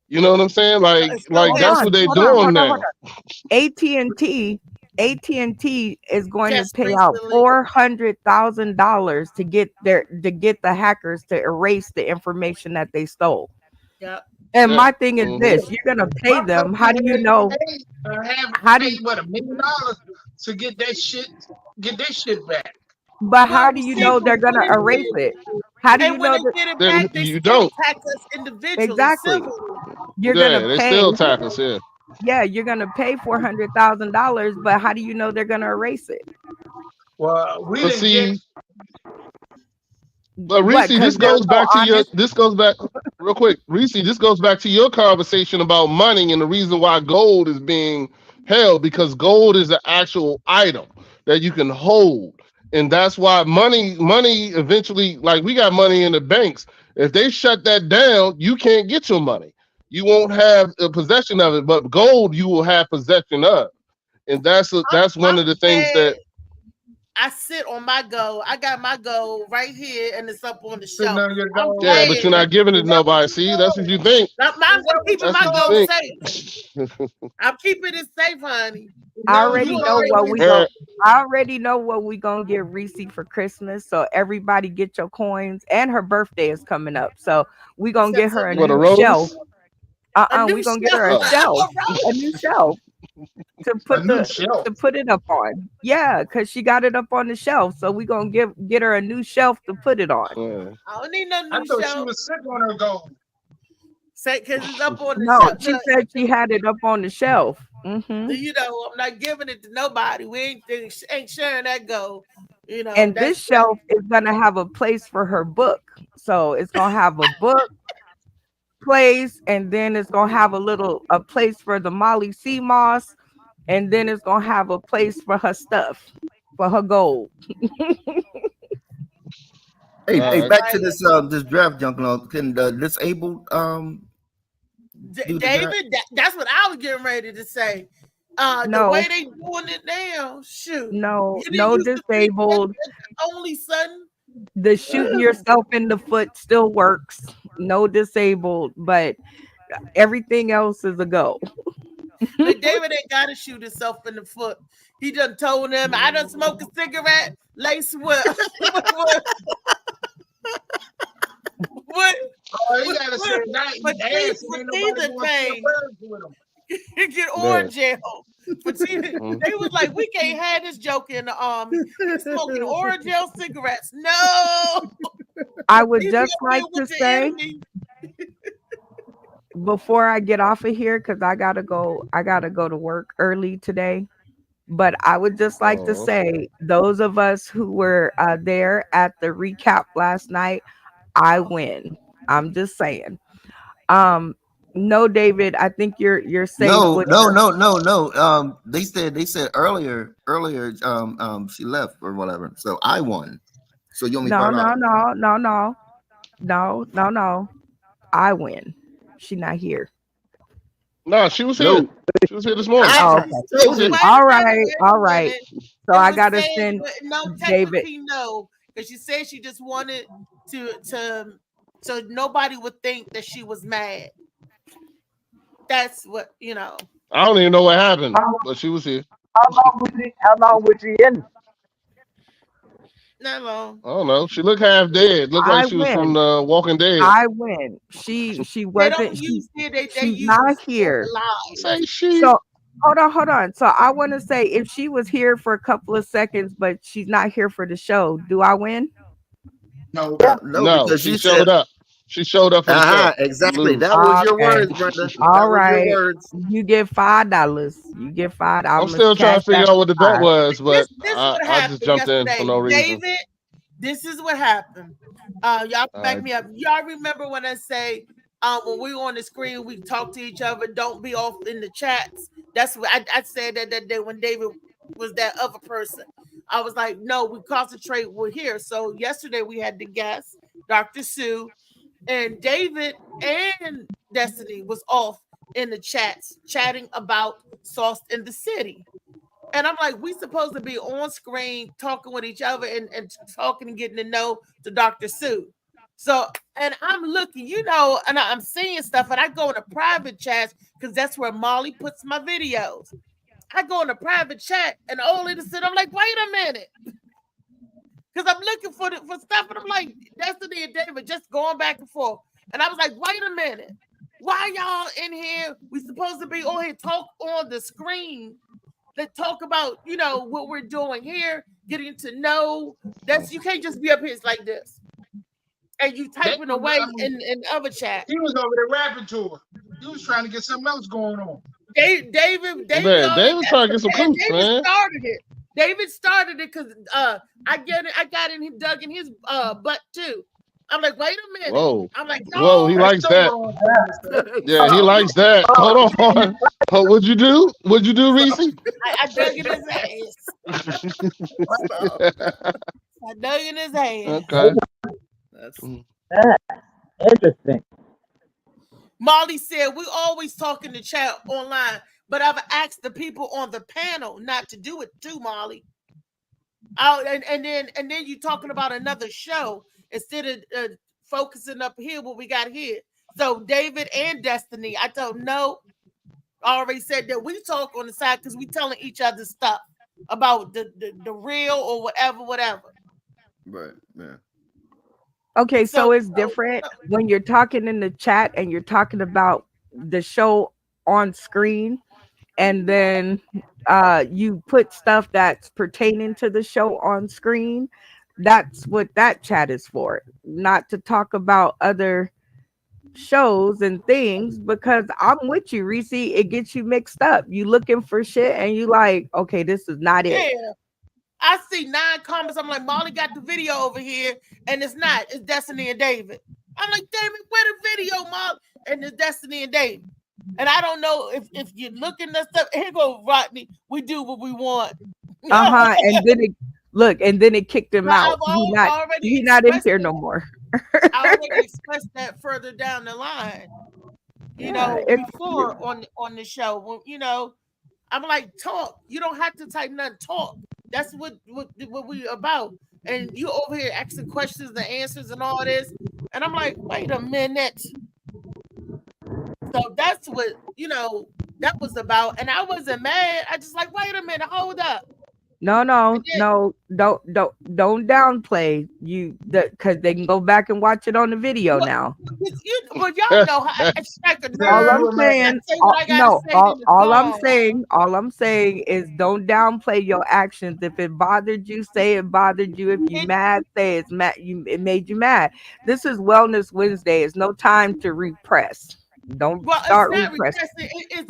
You know what I'm saying? Like Hold that's on, what they're hold on, doing hold on, now. hold on. AT&T is going to Just pay out recently. $400,000 to get the hackers to erase the information that they stole. Yep. And Yeah. my thing is this: you're gonna pay them. How do you know? How do Pay what, $1 million to get their shit back? But how Well, do you see, know they're when gonna they erase get it? How do you and when know they that? get it Then back, they you still don't. attack us individually, Exactly. civilly. You're Yeah, gonna they pay. still attack us. Yeah. Yeah, you're gonna pay $400,000, but how do you know they're gonna erase it? Well, we But didn't get. see, but What? Reese, Because this they're goes so back to your. honest. This goes back real quick. Reese, this goes back to your conversation about money and the reason why gold is being held, because gold is an actual item that you can hold, and that's why money eventually, like, we got money in the banks. If they shut that down, you can't get your money. You won't have a possession of it, but gold you will have possession of, and that's one of the things that. I sit on my gold. I got my gold right here, and it's up on the Sitting shelf. on your I'm gold. Yeah, but you're playing. not giving it to nobody. See, that's what you think. I'm keeping That's my what you gold think. safe. I'm keeping it safe, honey. I You already know already what we know. going I already know what we gonna get Reese for Christmas. So everybody get your coins. And her birthday is coming up, so we gonna get her a What, a new rose? shelf. A new We gonna get her shelf. a shelf, A a new shelf to A put new shelf. to put it up on. Yeah, because she got it up on the shelf. So we gonna get her a new shelf to put it on. Yeah. I don't need no I new thought she shelf. was sitting on her gold. Say, because it's up on the No, shelf. she Look, said she had it up on the shelf. Hmm. you know, I'm not giving it to nobody. We ain't sharing that gold. You know, And this that's shelf is gonna have a place for her book. So it's gonna have a book place, and then it's gonna have a place for the Molly C Moss, and then it's gonna have a place for her stuff, for her gold. Hey, Alright. back to this draft, Jungle. Can the disabled do the draft? David. That's what I was getting ready to say. The No, way they doing it now, shoot. no, You didn't no used to be disabled. only son. The shooting yourself in the foot still works. No disabled, but everything else is a go. But David ain't got to shoot himself in the foot. He done told him, I done smoke a cigarette, lace what? What? Oh, you gotta say that. But Ain't teeth nobody going to say thing. words with him. You get orange gel. But see, they was like, we can't have this joke in the army. He's smoking orange gel cigarettes. No. I would He just be over like there to with the say, enemy. before I get off of here, because I gotta go to work early today. But I would just like to say, those of us who were there at the recap last night, I win. I'm just saying. No, David, I think you're safe. No. with her. They said earlier, she left or whatever. So I won. So you only No, part out. no. I win. She not here. No, she was here. No. She was here this morning. Oh, I- okay. She was here. All right. So It I was gotta said, send but no, David. technically no, because she said she just wanted to so nobody would think that she was mad. That's what I don't even know what happened, but she was here. How long was she in? Not long. I don't know. She looked half dead. Looked I like she was win. from The Walking Dead. I win. She They wasn't. don't use it. They She's use not it here. live. Say she. So hold on. So I want to say, if she was here for a couple of seconds, but she's not here for the show, do I win? No. No, No, because she you showed said, up. She showed up for the show. You exactly. lose. That was your Okay. words, Brenda. That All was your right. words. You get $5. You get $5. I'm I'm still trying cash to figure that out what the bet 5. was, but This what I just happened jumped in for yesterday, no reason. David. This is what happened. Y'all can All back right. me up. Y'all remember when I say, when we on the screen, we talk to each other. Don't be off in the chats. That's what I said that day when David was that other person. I was like, no, we concentrate. We're here. So yesterday we had the guest, Dr. Sue, and David and Destiny was off in the chats chatting about Sauce in the City. And I'm like, we supposed to be on screen talking with each other and talking and getting to know the Dr. Sue. So, and I'm looking, and I'm seeing stuff, and I go in a private chat because that's where Molly puts my videos. I go in a private chat, and all of a sudden, I'm like, wait a minute. Because I'm looking for stuff, and I'm like, Destiny and David just going back and forth. And I was like, wait a minute. Why y'all in here? We supposed to be on here, talk on the screen. Let's talk about, what we're doing here, getting to know. You can't just be up here like this. And you typing away in other chat. He was over there rapping to her. He was trying to get something else going on. David Man, David trying to get some cooch, man. David started it because I got in, he dug in his butt too. I'm like, wait a minute. Whoa. I'm like, whoa, he likes that. Yeah, he likes that. Hold on. What'd you do? What'd you do, Reese? I dug in his ass. I dug in his ass. Okay. That's interesting. Molly said, we always talk in the chat online, but I've asked the people on the panel not to do it too, Molly. And then you talking about another show instead of focusing up here what we got here. So David and Destiny, I don't know. I already said that we talk on the side because we telling each other stuff about the real or whatever. Right, yeah. Okay, so it's different when you're talking in the chat and you're talking about the show on screen, and then you put stuff that's pertaining to the show on screen. That's what that chat is for, not to talk about other shows and things, because I'm with you, Reese. It gets you mixed up. You looking for shit and you like, okay, this is not it. Yeah. I see 9 comments. I'm like, Molly got the video over here, and it's not. It's Destiny and David. I'm like, damn it, where the video, Molly? And it's Destiny and David. And I don't know if you're looking at stuff. Here go Rodney. We do what we want. And then it kicked him out. He's not in here no more. I already expressed that further down the line. Before on the show, I'm like, talk. You don't have to type nothing. Talk. That's what we about. And you over here asking questions and answers and all this. And I'm like, wait a minute. So that's what that was about. And I wasn't mad. I just like, wait a minute, hold up. No, don't downplay you, because they can go back and watch it on the video now. Y'all know how it's like a nerd. All I'm saying is don't downplay your actions. If it bothered you, say it bothered you. If you mad, say it's mad. It made you mad. This is Wellness Wednesday. It's no time to repress. Don't start repressing. It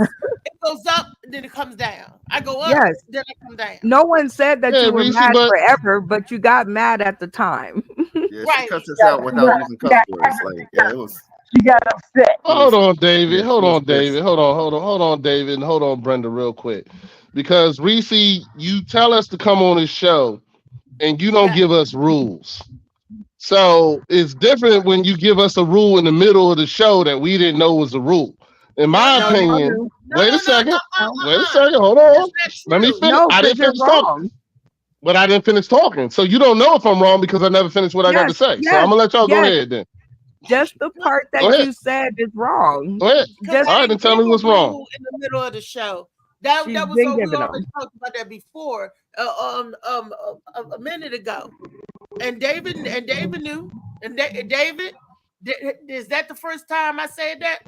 goes up, then it comes down. I go up, then I come down. No one said that you were mad forever, but you got mad at the time. Yeah, she cussed us out without using cuss words. Like, yeah, it was. She got upset. Hold on, David. Hold on, David. Hold on, David. And hold on, Brenda, real quick. Because Reese, you tell us to come on this show and you don't give us rules. So it's different when you give us a rule in the middle of the show that we didn't know was a rule. In my opinion, wait a second. Hold on. Let me finish. I didn't finish talking. But I didn't finish talking. So you don't know if I'm wrong because I never finished what I got to say. So I'm going to let y'all go ahead then. Just the part that you said is wrong. Go ahead. All right, then tell me what's wrong. In the middle of the show. That was what we already talked about that before a minute ago. And David knew. And David, is that the first time I said that?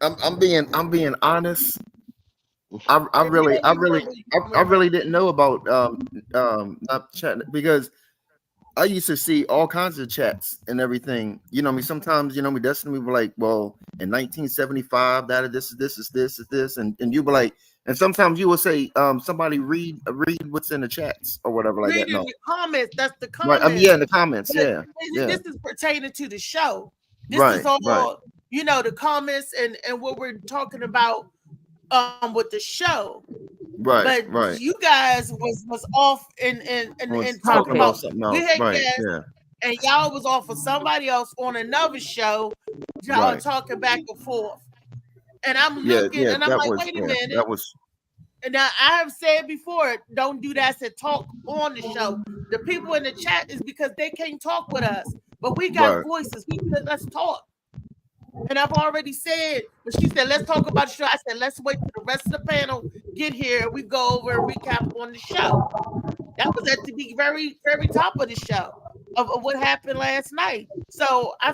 I'm being honest. I really didn't know about not chat because I used to see all kinds of chats and everything. You know, I mean, sometimes, you know, Destiny would be like, well, in 1975, that this is this, and you be like, and sometimes you will say, somebody read what's in the chats or whatever like that. Reading No, the comments, that's the right? comments. Yeah, in the comments, But yeah. this is pertaining to the show. This Right, is all, right. you know, the comments and what we're talking about with the show. Right, But right. you guys was off and Was talking about something we else, had right? guests Yeah, and y'all was off of somebody else on another show. Y'all right. talking back and forth. And I'm Yeah, looking yeah. and I'm That like, was, wait a yeah, minute. that was. And now I have said before, don't do that. I said talk on the show. The people in the chat is because they can't talk with us, but we got Right. voices. We said, let's talk. And I've already said, but she said, let's talk about the show. I said, let's wait till the rest of the panel get here. We go over and recap on the show. That was at the very, very top of the show of what happened last night. So I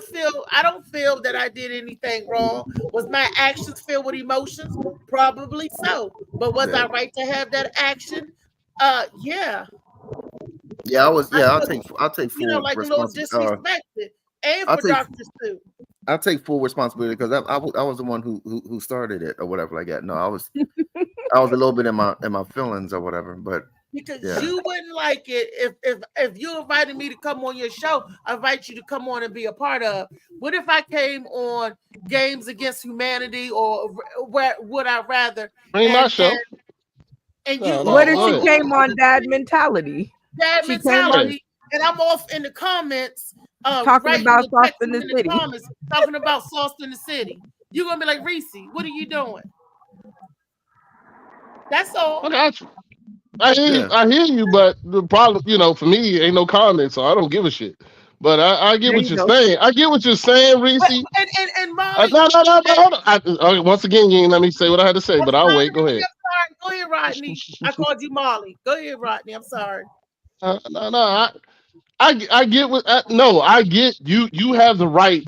don't feel that I did anything wrong. Was my actions filled with emotions? Probably so. But was I right to have that action? Yeah. Yeah, I was. I Yeah, feel, I'll take full you know, like a little responsibility. disrespected. And I'll for take Dr. Sue. I'll take full responsibility because I was the one who started it or whatever like that. No, I was a little bit in my feelings or whatever, but Because yeah. you wouldn't like it if you invited me to come on your show, I invite you to come on and be a part of. What if I came on Games Against Humanity or where would I rather? Ain't my show. And No, you no, What if go she ahead. came on Dad Mentality? that She came on mentality, and I'm off in the comments, talking writing about and Sauce texting in the in the City. comments, talking about Sauce in the City. You're gonna be like, Reese, what are you doing? That's all. I got you. I hear you, but the problem, you know, for me, ain't no comment, so I don't give a shit. But I get There what you you're go. saying. I get what you're saying, Reese. And Molly, No. Hold on. Once again, you ain't let me say what I had to say, but I'll wait. Go ahead. I'm sorry. Go ahead, Rodney. I called you Molly. Go ahead, Rodney. I'm sorry. No. I get what. I get you. You have the right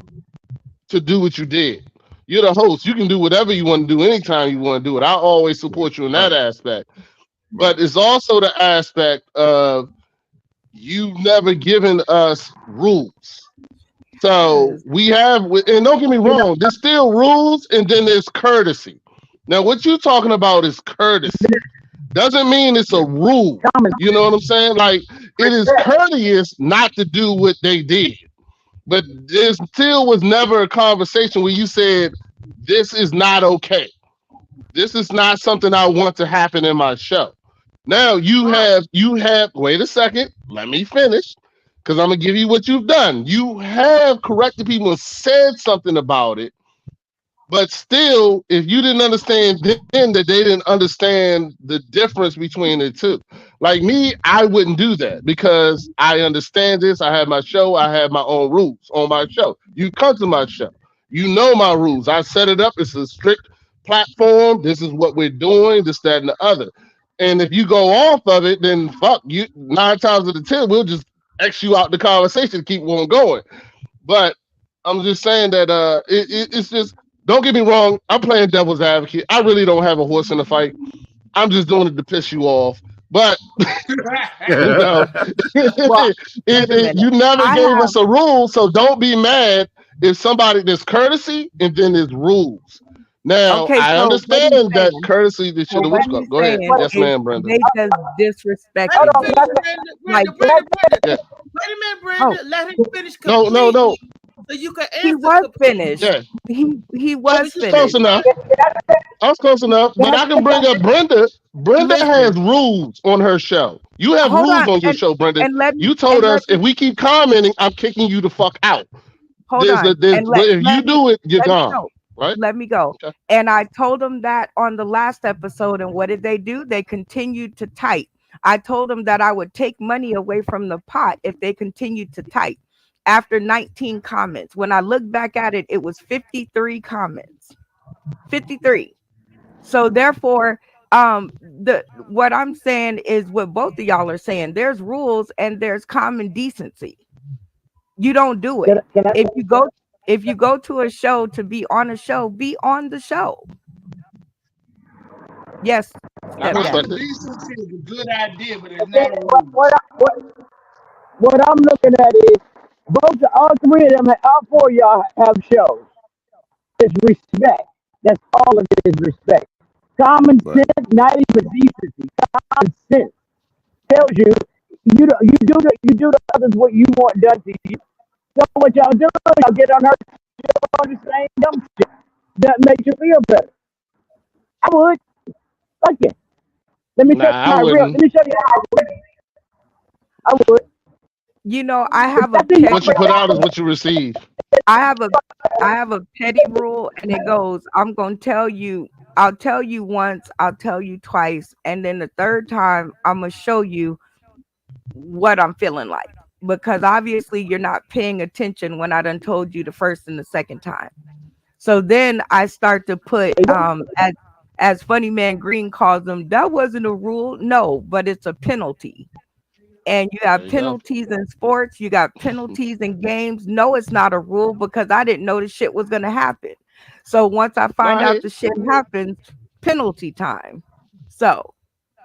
to do what you did. You're the host. You can do whatever you want to do anytime you want to do it. I always support you in that aspect. But it's also the aspect of you never given us rules. So we have, and don't get me wrong, there's still rules and then there's courtesy. Now, what you're talking about is courtesy. Doesn't mean it's a rule. You know what I'm saying? Like, it is courteous not to do what they did. But there still was never a conversation where you said, this is not okay. This is not something I want to happen in my show. Now you have, wait a second, let me finish, because I'm gonna give you what you've done. You have corrected people and said something about it, but still, if you didn't understand then that they didn't understand the difference between the two. Like me, I wouldn't do that because I understand this. I have my show, I have my own rules on my show. You come to my show, you know my rules. I set it up, it's a strict platform. This is what we're doing, this, that, and the other. And if you go off of it, then fuck you. 9 times out of 10, we'll just X you out the conversation, keep on going. But I'm just saying that it's just, don't get me wrong. I'm playing devil's advocate. I really don't have a horse in the fight. I'm just doing it to piss you off. But you know, you never gave us a rule, so don't be mad if somebody, there's courtesy and then there's rules. Now, Okay, I so understand what he's that saying- courtesy that should so have what witch he's go ahead. saying Yes, is ma'am, Brenda. They just disrespect Let you. him finish, Brenda. Yeah. Wait a minute, Brenda. Oh. Let him finish No. completely so you can answer. He was completely. finished. Yeah. He was It's close finished. enough. I was close enough, but I can bring up Brenda. Brenda has rules on her show. You have Hold rules on, on your and- show, Brenda. and let me- You told and let us if we keep commenting, I'm kicking you the fuck out. Hold on. But if you do it, you're gone. Right? Let me go. Okay. And I told them that on the last episode. And what did they do? They continued to type. I told them that I would take money away from the pot if they continued to type. After 19 comments, when I look back at it, it was 53 comments. 53. So therefore, what I'm saying is what both of y'all are saying. There's rules and there's common decency. You don't do it. If you go If you go to a show to be on a show, be on the show. Yes, I can Public stepdad. respect it. decency is a good idea, but it's Okay, not a rule. what I'm looking at is all three of them, all four of y'all have shows. It's respect. That's all of it is respect. Common Right. sense, not even decency. Common sense tells you you do to others what you want done to you. So what y'all do, y'all get on her show on the same dumb shit that makes you feel better. I would. Fuck it. Let me show Nah, you I how real. Let wouldn't. me show you how I would. I would. You know, I have a That's in your What you put out is brain. what you receive. I have a petty rule, and it goes, I'm gonna tell you, I'll tell you once, I'll tell you twice, and then the third time I'm gonna show you what I'm feeling like. Because obviously you're not paying attention when I done told you the first and the second time. So then I start to put as Funny Man Green calls them, that wasn't a rule. No, but it's a penalty. And you There have you go. penalties in sports, you got penalties in games. No, it's not a rule because I didn't know the shit was gonna happen. So once I No, find I hear out the shit happens, penalty time. So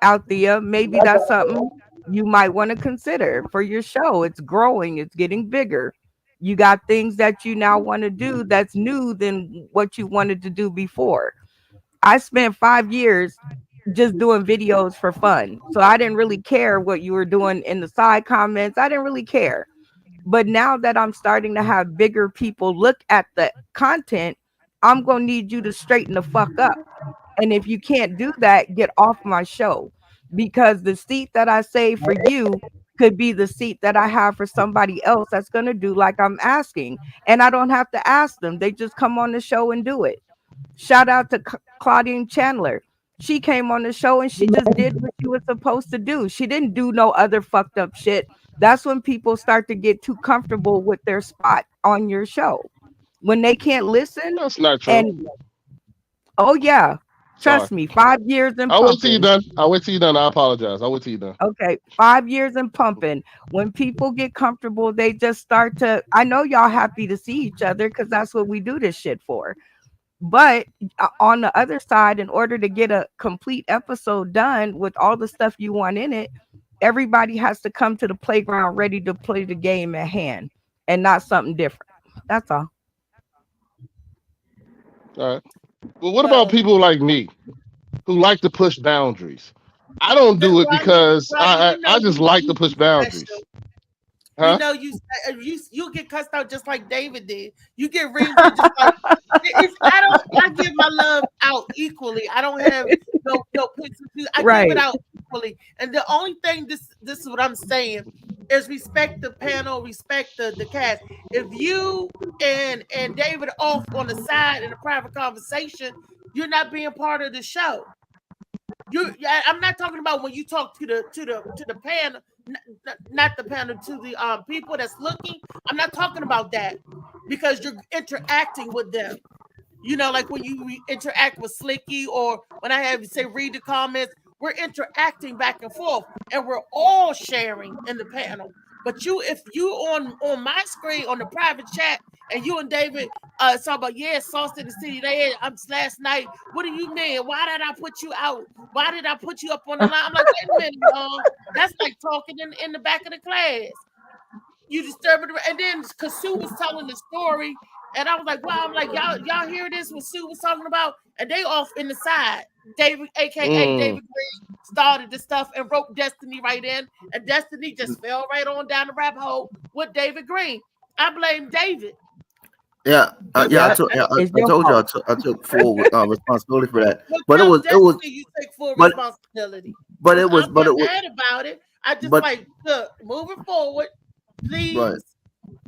out there, maybe that's something you might want to consider for your show. It's growing, it's getting bigger. You got things that you now want to do that's new than what you wanted to do before. I spent 5 years just doing videos for fun. So I didn't really care what you were doing in the side comments. I didn't really care. But now that I'm starting to have bigger people look at the content, I'm going to need you to straighten the fuck up. And if you can't do that, get off my show. Because the seat that I save for you could be the seat that I have for somebody else that's going to do like I'm asking. And I don't have to ask them. They just come on the show and do it. Shout out to Claudine Chandler. She came on the show and she just did what she was supposed to do. She didn't do no other fucked up shit. That's when people start to get too comfortable with their spot on your show. When they can't listen That's not true. and oh yeah, Sorry. trust me, 5 years in I'll wait till you're pumping. done. I'll wait till you're done. I apologize. I'll wait till you're done. Okay, 5 years in pumping. When people get comfortable, they just start to. I know y'all happy to see each other because that's what we do this shit for. But on the other side, in order to get a complete episode done with all the stuff you want in it, everybody has to come to the playground ready to play the game at hand and not something different. That's all. All right. Well, what about people like me who like to push boundaries? I don't do it because I just like to push boundaries. You Huh? know, you get cussed out just like David did. You get reamed just like I give my love out equally. I don't have no pictures. I give it out equally. And the only thing this is what I'm saying is respect the panel, respect the cast. If you and David off on the side in a private conversation, you're not being part of the show. I'm not talking about when you talk to the panel, not the panel, to the people that's looking. I'm not talking about that because you're interacting with them. You know, like when you interact with Slicky or when I have you say read the comments, we're interacting back and forth, and we're all sharing in the panel. But if you on my screen on the private chat and you and David talk about Sauce in the City, last night. What do you mean? Why did I put you out? Why did I put you up on the line? I'm like, wait a minute, that's like talking in the back of the class. You disturbing it, and then because Sue was telling the story, and I was like, wow, I'm like, y'all hear this? What Sue was talking about, and they off in the side. David, aka David Green, started the stuff and wrote Destiny right in, and Destiny just fell right on down the rabbit hole with David Green. I blame David. I told you I took full responsibility for that. But it was you take full responsibility. But it was I'm not mad about it. I just look, moving forward, please.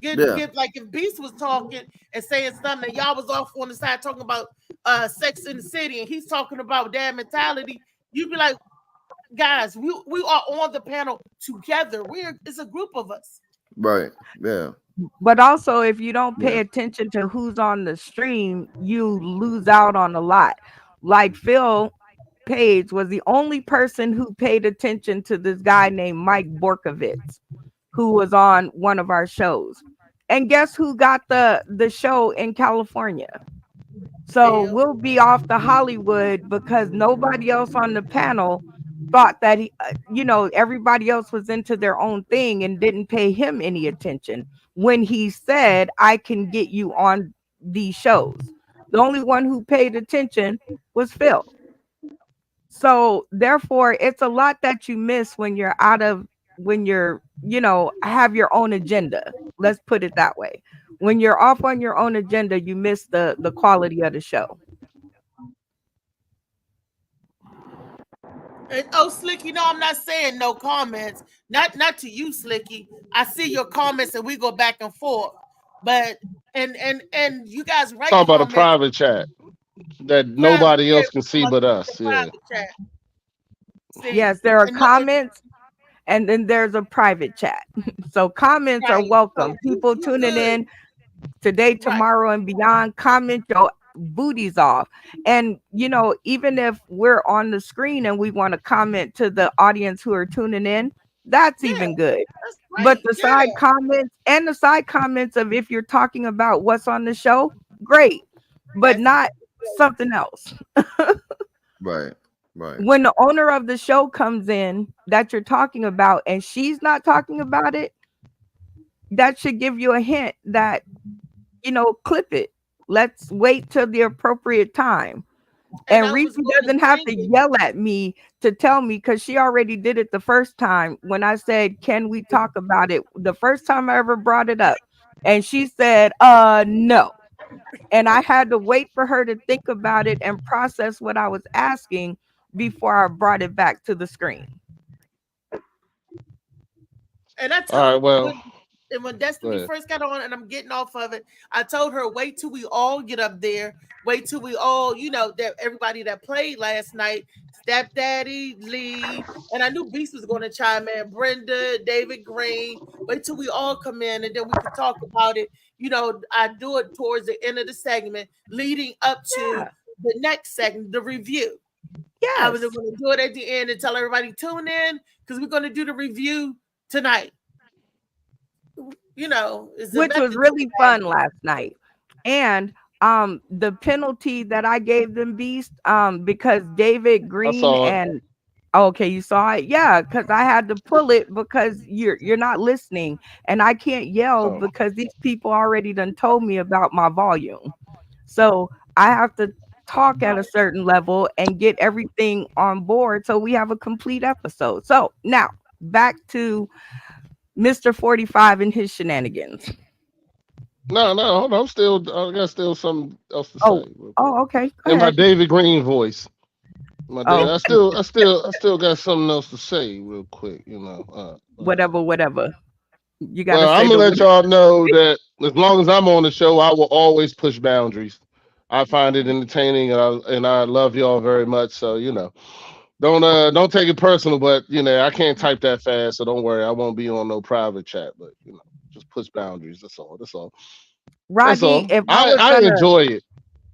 Get like if Beast was talking and saying something, and y'all was off on the side talking about Sex in the City, and he's talking about dad mentality, you'd be like, guys, we are on the panel together. It's a group of us. Right. Yeah. But also, if you don't pay attention to who's on the stream, you lose out on a lot. Like Phil Page was the only person who paid attention to this guy named Mike Borkovitz, who was on one of our shows. And guess who got the show in California? So Bill. we'll be off to Hollywood because nobody else on the panel thought that he, everybody else was into their own thing and didn't pay him any attention when he said, I can get you on these shows. The only one who paid attention was Phil. So therefore, it's a lot that you miss when you're have your own agenda. Let's put it that way. When you're off on your own agenda, you miss the quality of the show. And Slicky, no, I'm not saying no comments. Not to you, Slicky. I see your comments and we go back and forth. But and you guys write Talk about a comments. private chat that nobody else can see but us. Yeah. Private chat. See, Yes, there are and comments, and then there's a private chat. So comments are Right. welcome. So People you tuning good. in today, Right. tomorrow, and beyond. Comment your booties off. And even if we're on the screen and we want to comment to the audience who are tuning in, that's Yeah, even good. that's But great. the Yeah. side comments of if you're talking about what's on the show, great, but That's not something else. Right. Right. When the owner of the show comes in that you're talking about and she's not talking about it, that should give you a hint that, clip it. Let's wait till the appropriate time. And And I Reese was going doesn't to have to thinking, yell at me to tell me, because she already did it the first time when I said, can we talk about it? The first time I ever brought it up. And she said, no. And I had to wait for her to think about it and process what I was asking before I brought it back to the screen. and I All told right. Well, when go Destiny ahead. first got on and I'm getting off of it, I told her, wait till we all get up there. Wait till we all, that everybody that played last night, Stepdaddy, Lee, and I knew Beast was going to chime in, Brenda, David Green. Wait till we all come in and then we can talk about it. I do it towards the end of the segment, leading up to Yeah. the next segment, the review. I was Yes. going to do it at the end and tell everybody tune in because we're going to do the review tonight. It's a Which was method to really the fun madness. last night. And the penalty that I gave them, Beast, because David I Green saw it. and okay, you saw it? Yeah, because I had to pull it because you're not listening, and I can't yell Oh. because these people already done told me about my volume. So I have to talk at a certain level and get everything on board so we have a complete episode. So now back to Mr. 45 and his shenanigans. No, hold on. I got still something else to Oh, say. real quick. okay. Go In my ahead. David Green voice. Oh, I still got something else to say real quick. whatever. You gotta Well, say I'm gonna the let y'all know that as long as I'm on the show, I will always push boundaries. I find it entertaining, and I love y'all very much. So don't take it personal, but I can't type that fast, so don't worry. I won't be on no private chat, but just push boundaries. That's all. That's all. Rodney, if I enjoy it.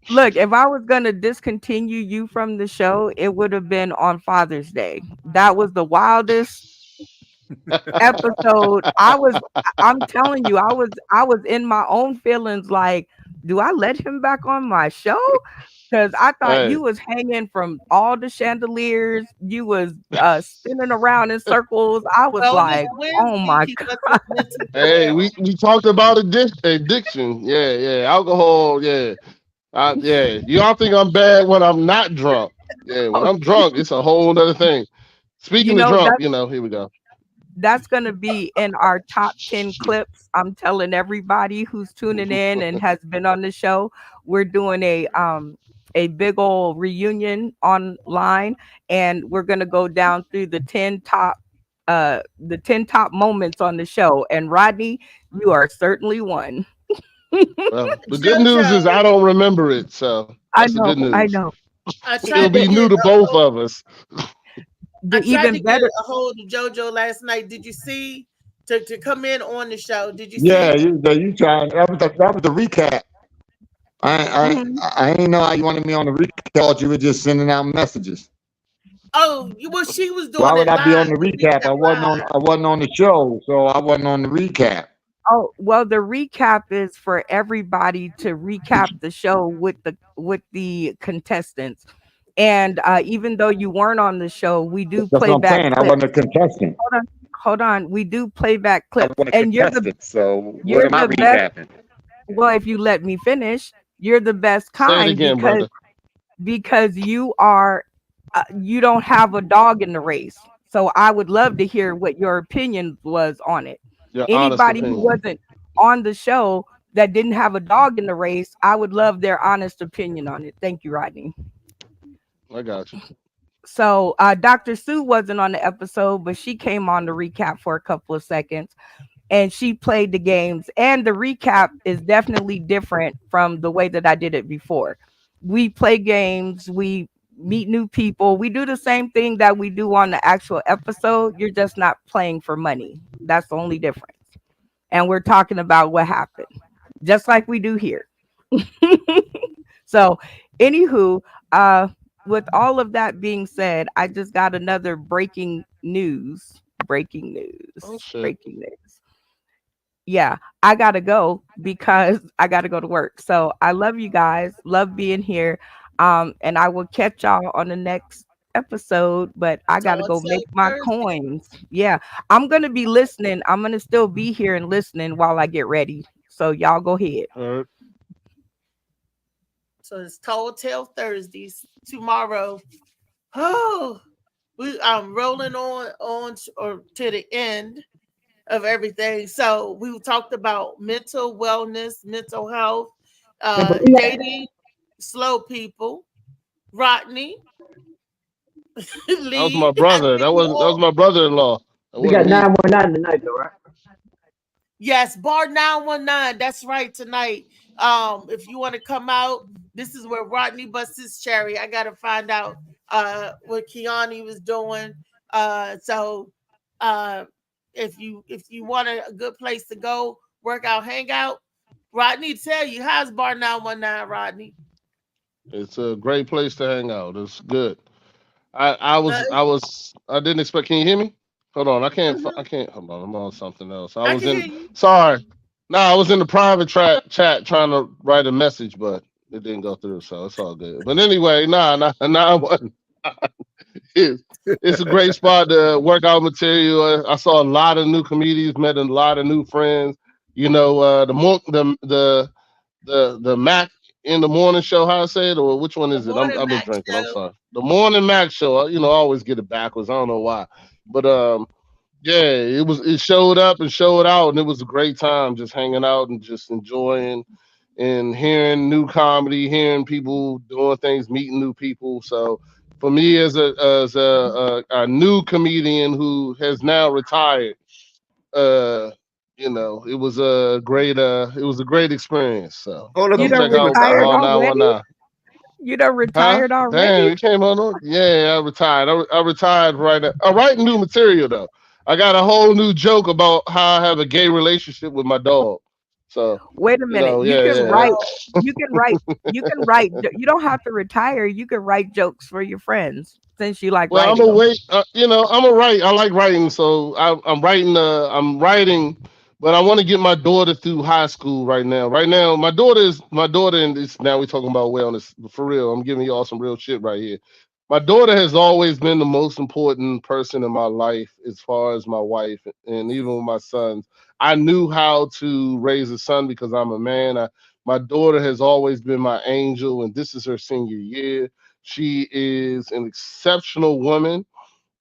Look, if I was gonna discontinue you from the show, it would have been on Father's Day. That was the wildest episode. I'm telling you, I was in my own feelings like, do I let him back on my show? Because I thought Hey. you was hanging from all the chandeliers. You was spinning around in circles. I was like, oh my God. Hey, we talked about addiction. Yeah, alcohol. Yeah, yeah. Y'all think I'm bad when I'm not drunk? Yeah, when I'm drunk, it's a whole other thing. Speaking of drunk, here we go. That's going to be in our top 10 clips. I'm telling everybody who's tuning in and has been on the show, we're doing a big old reunion online, and we're going to go down through the 10 top moments on the show. And Rodney, you are certainly one. Well, the good news is I don't remember it, so that's the good news. I know. It'll be new to both of us. I tried to get a hold of JoJo last night. Did you see to come in on the show? Did you see? Yeah, you trying. That was the recap. I ain't know how you wanted me on the recap. You were just sending out messages. Oh, she was doing. Why would it I be live, on the recap? I wasn't on the show, so I wasn't on the recap. Oh, well, the recap is for everybody to recap the show with the contestants. And even though you weren't on the show, we do That's play what I'm back saying. I clips. wasn't a contestant. Hold on. We do play back I clips. wasn't a And contestant. So what you're am I the best. recapping? Well, if you let me finish, you're the best Say it kind again, brother. because you are you don't have a dog in the race. So I would love to hear what your opinion was on it. Your honest Anybody who opinion. wasn't on the show that didn't have a dog in the race, I would love their honest opinion on it. Thank you, Rodney. I got you. So Dr. Sue wasn't on the episode, but she came on to recap for a couple of seconds and she played the games. And the recap is definitely different from the way that I did it before. We play games, we meet new people, we do the same thing that we do on the actual episode. You're just not playing for money. That's the only difference. And we're talking about what happened, just like we do here. So, anywho, with all of that being said, I just got another breaking news. Oh shit. Breaking news. Yeah, I gotta go because I gotta go to work. So I love you guys, love being here. And I will catch y'all on the next episode, but I gotta Tall go Tale make my Thursday. coins. Yeah, I'm gonna be listening. I'm gonna still be here and listening while I get ready. So y'all go ahead. Heard. So it's Tall Tale Thursdays tomorrow. Oh, I'm rolling on or to the end of everything. So we talked about mental wellness, mental health, dating slow people. Rodney, That was Lee. my I brother. think That we was all my brother-in-law. That We wasn't got me. 919 tonight, though, right? yes, bar 919. That's right tonight. If you want to come out, this is where Rodney busts his cherry. I gotta find out what Kiani was doing. So if you want a good place to go, work out, hang out, Rodney tell you how's bar 919, Rodney. It's a great place to hang out. It's good. I didn't expect. Can you hear me? Hold on. I can't. Mhm. I can't. Hold on. I'm on something else. I can hear you. Sorry. No, I was in the private chat trying to write a message, but it didn't go through, so it's all good. But anyway, I wasn't. It's a great spot to work out material. I saw a lot of new comedians, met a lot of new friends. You know, the Mac in the morning show, how I say it, or which one The is it? morning I've been Mac drinking. I'm show. sorry. The morning Mac show. I always get it backwards. I don't know why, but yeah, it showed up and showed out, and it was a great time just hanging out and just enjoying and hearing new comedy, hearing people doing things, meeting new people. So for me, as a new comedian who has now retired, uh, it was a great experience. So Hold up, You come before done check you out retired retire. Bar already? 919. You done Huh? retired Damn, already? it came on. Yeah, I retired. I retired right now. I'm writing new material though. I got a whole new joke about how I have a gay relationship with my dog. So, Wait a minute. You can yeah. write. You can write. You can write. You don't have to retire. You can write jokes for your friends since you like Well, I'm writing gonna them. wait. I'm gonna write. I like writing, so I'm writing. I'm writing, but I want to get my daughter through high school right now. Right now, my daughter, and this now we're talking about wellness for real. I'm giving you all some real shit right here. My daughter has always been the most important person in my life, as far as my wife, and even with my sons. I knew how to raise a son because I'm a man. My daughter has always been my angel, and this is her senior year. She is an exceptional woman,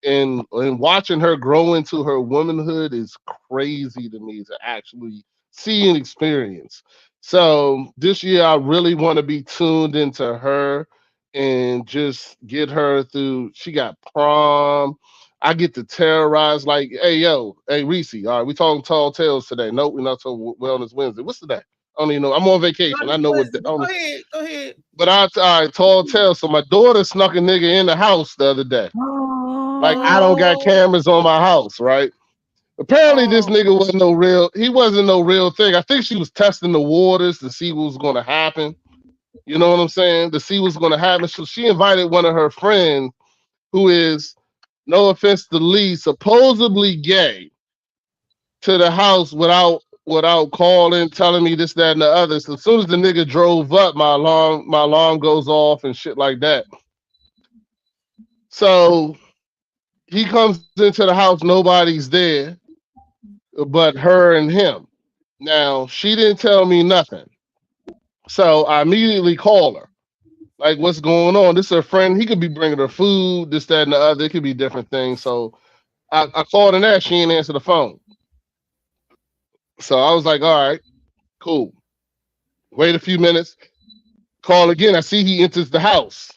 and watching her grow into her womanhood is crazy to me to actually see and experience. So this year, I really want to be tuned into her and just get her through. She got prom. I get to terrorize like, hey yo, hey Reese. All right, we talking tall tales today. Nope, we're not talking Wellness Wednesday. What's today? I don't even know. I'm on vacation. I know what. Go ahead. Go ahead. But I tall tale. So my daughter snuck a nigga in the house the other day. Like I don't got Oh, cameras on my house, right? Apparently this oh, nigga wasn't no real thing. I think she was testing the waters to see what was gonna happen. You know what I'm saying? To see what's gonna happen. So she invited one of her friends who is, no offense to Lee, supposedly gay, to the house without without calling, telling me this, that, and the other. So as soon as the nigga drove up, my alarm goes off and shit like that. So he comes into the house, nobody's there but her and him. Now, she didn't tell me nothing. So I immediately call her. Like, what's going on? This is her friend. He could be bringing her food, this, that, and the other. It could be different things. So I called her that. She didn't answer the phone. So I was like, all right, cool. Wait a few minutes. Call again. I see he enters the house.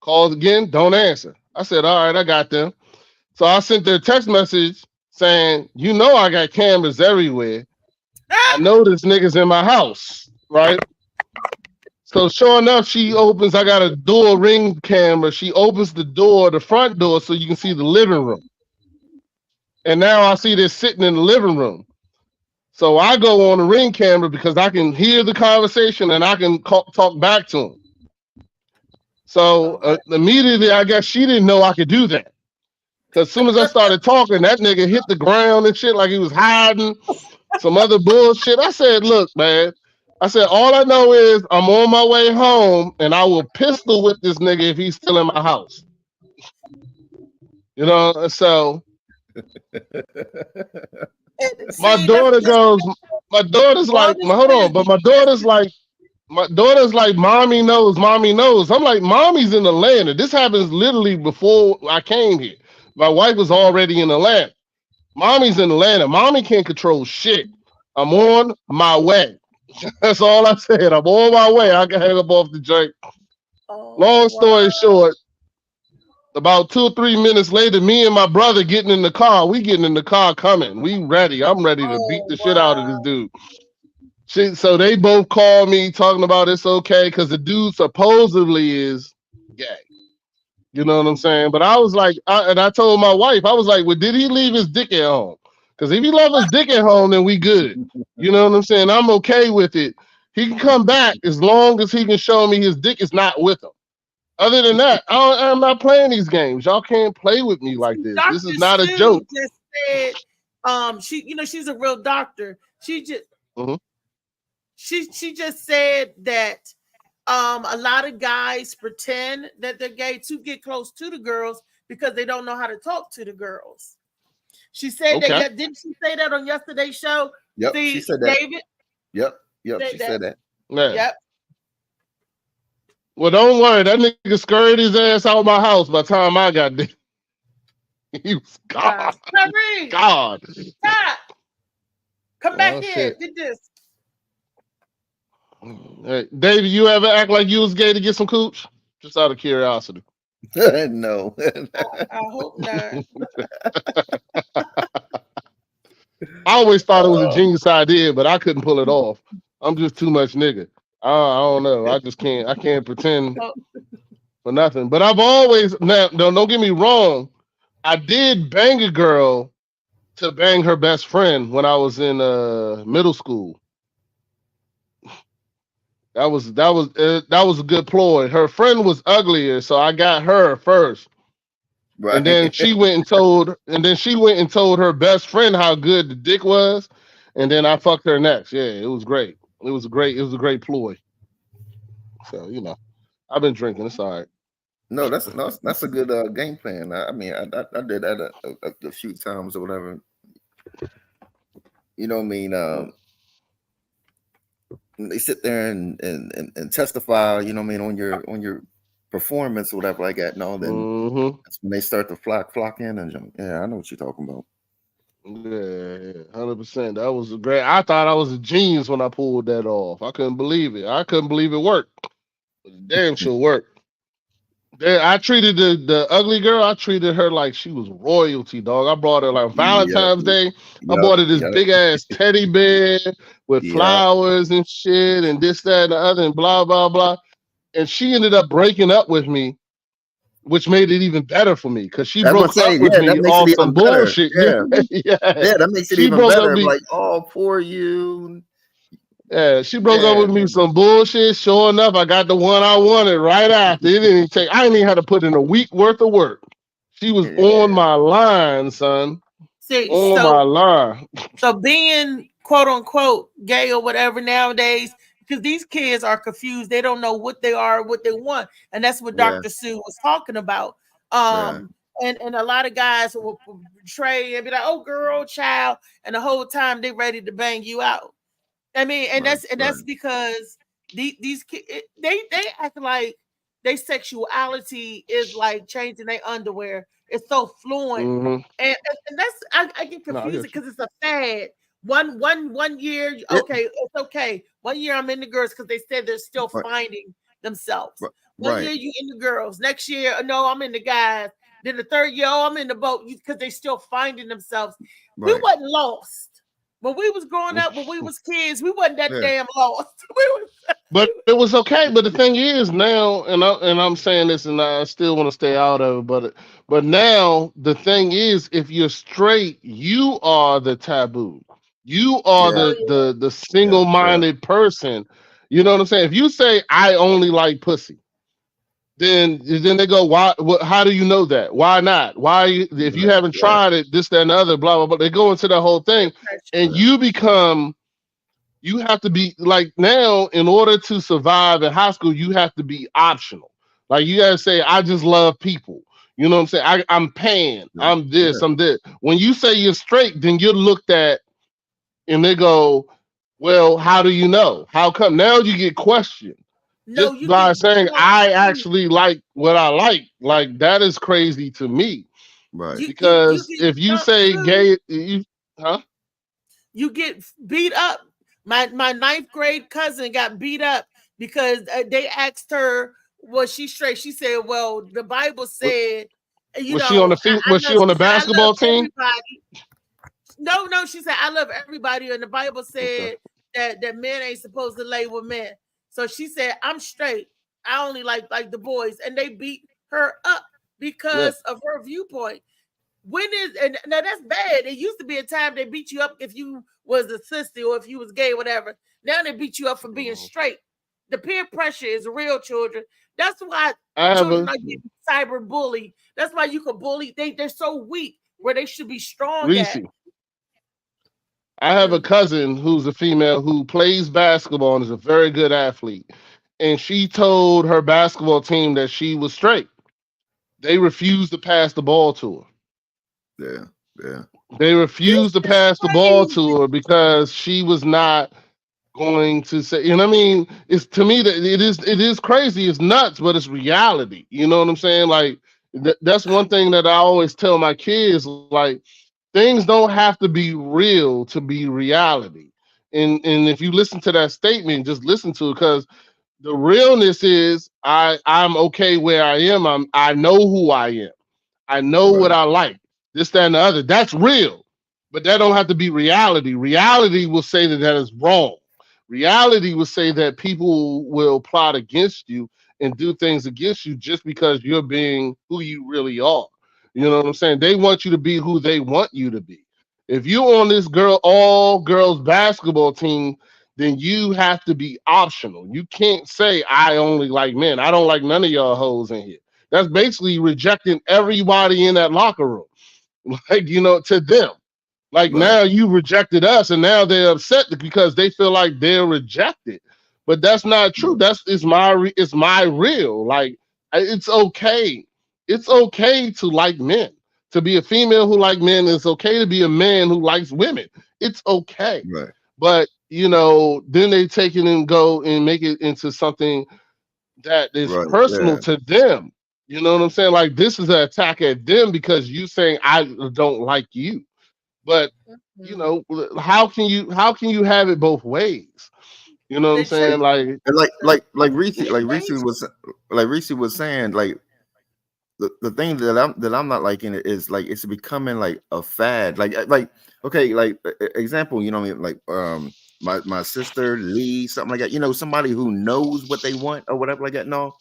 Calls again. Don't answer. I said, all right, I got them. So I sent her a text message saying, you know I got cameras everywhere. I know this nigga's in my house, right? So sure enough, she opens, I got a door ring camera. She opens the door, the front door, so you can see the living room. And now I see this sitting in the living room. So I go on the ring camera because I can hear the conversation and I can talk back to him. So immediately, I guess she didn't know I could do that. Because as soon as I started talking, that nigga hit the ground and shit like he was hiding some other bullshit. I said, look, man. I said, all I know is I'm on my way home and I will pistol whip this nigga if he's still in my house. You know, so my daughter goes, my daughter's like, hold on, but my daughter's like, mommy knows. I'm like, mommy's in Atlanta. This happens literally before I came here. My wife was already in Atlanta. Mommy's in Atlanta. Mommy can't control shit. I'm on my way. That's all I said. I'm on my way. I can hang up off the joint. Long story short, about 2 or 3 minutes later, me and my brother getting in the car. We getting in the car coming. We ready. I'm ready to beat the shit out of this dude. So they both called me talking about it's okay because the dude supposedly is gay. You know what I'm saying? But I was like, I told my wife, I was like, well, did he leave his dick at home? Because if he left his dick at home, then we good. You know what I'm saying? I'm okay with it. He can come back as long as he can show me his dick is not with him. Other than that, I'm not playing these games. Y'all can't play with me like this. This is not a joke. Just said, she's a real doctor. She just she just said that a lot of guys pretend that they're gay to get close to the girls because they don't know how to talk to the girls. She said that. Didn't she say that on yesterday's show? Yep, she said that. David? Yep, she said that. Yeah. Yep. Well, don't worry. That nigga scurried his ass out of my house by the time I got there. He was gone. God. Stop. Come back here. Did this. Hey, David, you ever act like you was gay to get some cooch? Just out of curiosity. No. I hope not. I always thought it was a genius idea, but I couldn't pull it off. I'm just too much nigga. I don't know. I just can't. I can't pretend for nothing. But I've always now. Don't get me wrong. I did bang a girl to bang her best friend when I was in middle school. That was a good ploy. Her friend was uglier, so I got her first. Right. And then she went and told her best friend how good the dick was, and then I fucked her next. Yeah, it was great. It was a great ploy. So I've been drinking. It's all right. No, that's a good game plan. I mean, I did that a few times or whatever. You know what I mean? They sit there and testify, you know what I mean, on your performance or whatever like that. No, then that's when they start to flock in and jump. Yeah, I know what you're talking about. Yeah, 100%. That was great. I thought I was a genius when I pulled that off. I couldn't believe it. I couldn't believe it worked. But it damn sure worked. I treated the ugly girl. I treated her like she was royalty, dog. I brought her like Valentine's Day. I bought her this big ass teddy bear with flowers and shit and this, that, and the other, and blah, blah, blah. And she ended up breaking up with me, which made it even better for me because she broke up with me off some bullshit. Yeah, that makes it even better. Like, oh, poor you. Yeah, she broke up with me some bullshit. Sure enough, I got the one I wanted right after. I didn't even have to put in a week worth of work. She was on my line, son. See, my line. So being quote unquote gay or whatever nowadays, because these kids are confused. They don't know what they are, what they want. And that's what Yeah. Dr. Sue was talking about. Yeah. And a lot of guys will betray and be like, oh, girl, child. And the whole time they ready to bang you out. I mean, and that's because these kids, they act like their sexuality is like changing their underwear. It's so fluent. Mhm. And that's I get No, I confused get you. because it's a fad. One year, okay, it's okay. 1 year I'm in the girls because they said they're still Right. finding themselves. Right. 1 year you in the girls. Next year, no, I'm in the guys. Then the third year, oh, I'm in the boat because they still finding themselves. We Right. wasn't lost. When we was growing up, when we was kids, we wasn't that Yeah. damn lost. We was, But it was okay. But the thing is now, and I'm saying this, and I still want to stay out of it. But now the thing is, if you're straight, you are the taboo. You are Yeah. the Yeah. single-minded person. You know what I'm saying? If you say I only like pussy, then they go, why? What? How do you know that? Why not? Why? If you Right. haven't Right. tried it, this, that, and the other, blah blah blah. They go into the whole thing, and you become. You have to be like now in order to survive in high school, you have to be optional. Like you gotta say, I just love people. You know what I'm saying? I'm pan, Yeah. I'm this, Yeah. I'm this. When you say you're straight, then you're looked at and they go, well, how do you know? How come now you get questioned? no, Just you by get saying beat up. I actually like what I like that is crazy to me. Right. You Because get if you jumped say too. gay, you huh? You get beat up. My ninth grade cousin got beat up because they asked her, was she straight? She said, well, the Bible said, you Was she on know, the I was she love, on the she said, I love basketball team? everybody. No, she said, I love everybody. And the Bible Okay. said that men ain't supposed to lay with men. So she said, I'm straight. I only like the boys. And they beat her up Yeah. because of her viewpoint. When is, and now that's bad. It used to be a time they beat you up if you was a sissy or if you was gay, whatever. Now they beat you up for being straight. The peer pressure is real, children. That's why I have children a are getting cyber bullied. That's why you can bully. They're so weak where they should be strong Reese. at. I have a cousin who's a female who plays basketball and is a very good athlete. And she told her basketball team that she was straight. They refused to pass the ball to her. Yeah. Yeah. They refused to pass the ball to her because she was not going to say, you know what I mean? It's to me that it is crazy, it's nuts, but it's reality. You know what I'm saying? Like that's one thing that I always tell my kids, like things don't have to be real to be reality. And if you listen to that statement, just listen to it because the realness is I'm okay where I am. I know who I am. I know what Right. I like. This, that, and the other. That's real. But that don't have to be reality. Reality will say that is wrong. Reality will say that people will plot against you and do things against you just because you're being who you really are. You know what I'm saying? They want you to be who they want you to be. If you're on this all girls basketball team, then you have to be optional. You can't say I only like men. I don't like none of y'all hoes in here. That's basically rejecting everybody in that locker room. Like, to them. Like Right. now you rejected us and now they're upset because they feel like they're rejected. But that's not true. It's my real. Like it's okay. It's okay to like men. To be a female who like men, it's okay to be a man who likes women. It's okay. Right. But then they take it and go and make it into something that is Right. personal Yeah. to them. You know what I'm saying? Like this is an attack at them because you saying I don't like you. But how can you have it both ways? You know what I'm saying? Like And like Reese was saying, like the thing that I'm not liking it is like it's becoming like a fad. Like okay, like example, you know what I mean? Like my sister Lee, something like that. Somebody who knows what they want or whatever like that. No,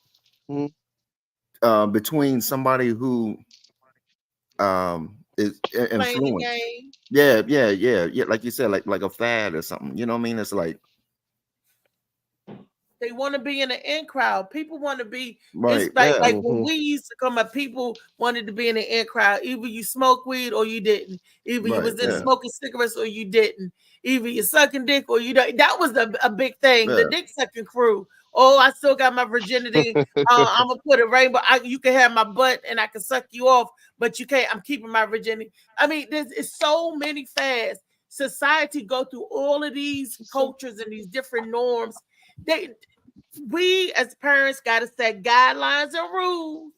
between somebody who is Playing the influenced. game. Yeah. Like you said, like a fad or something. You know what I mean? It's like They want to be in the in crowd. People want to be. right. It's like Yeah. when we used to come up, people wanted to be in the in crowd. Either you smoke weed or you didn't. Either you Right. was in Yeah. smoking cigarettes or you didn't. Either you're sucking dick or you don't. That was a big thing. Yeah. The dick sucking crew. Oh, I still got my virginity. I'm gonna put a rainbow. You can have my butt and I can suck you off, but you can't. I'm keeping my virginity. I mean, there's so many fads. Society go through all of these cultures and these different norms. We as parents got to set guidelines and rules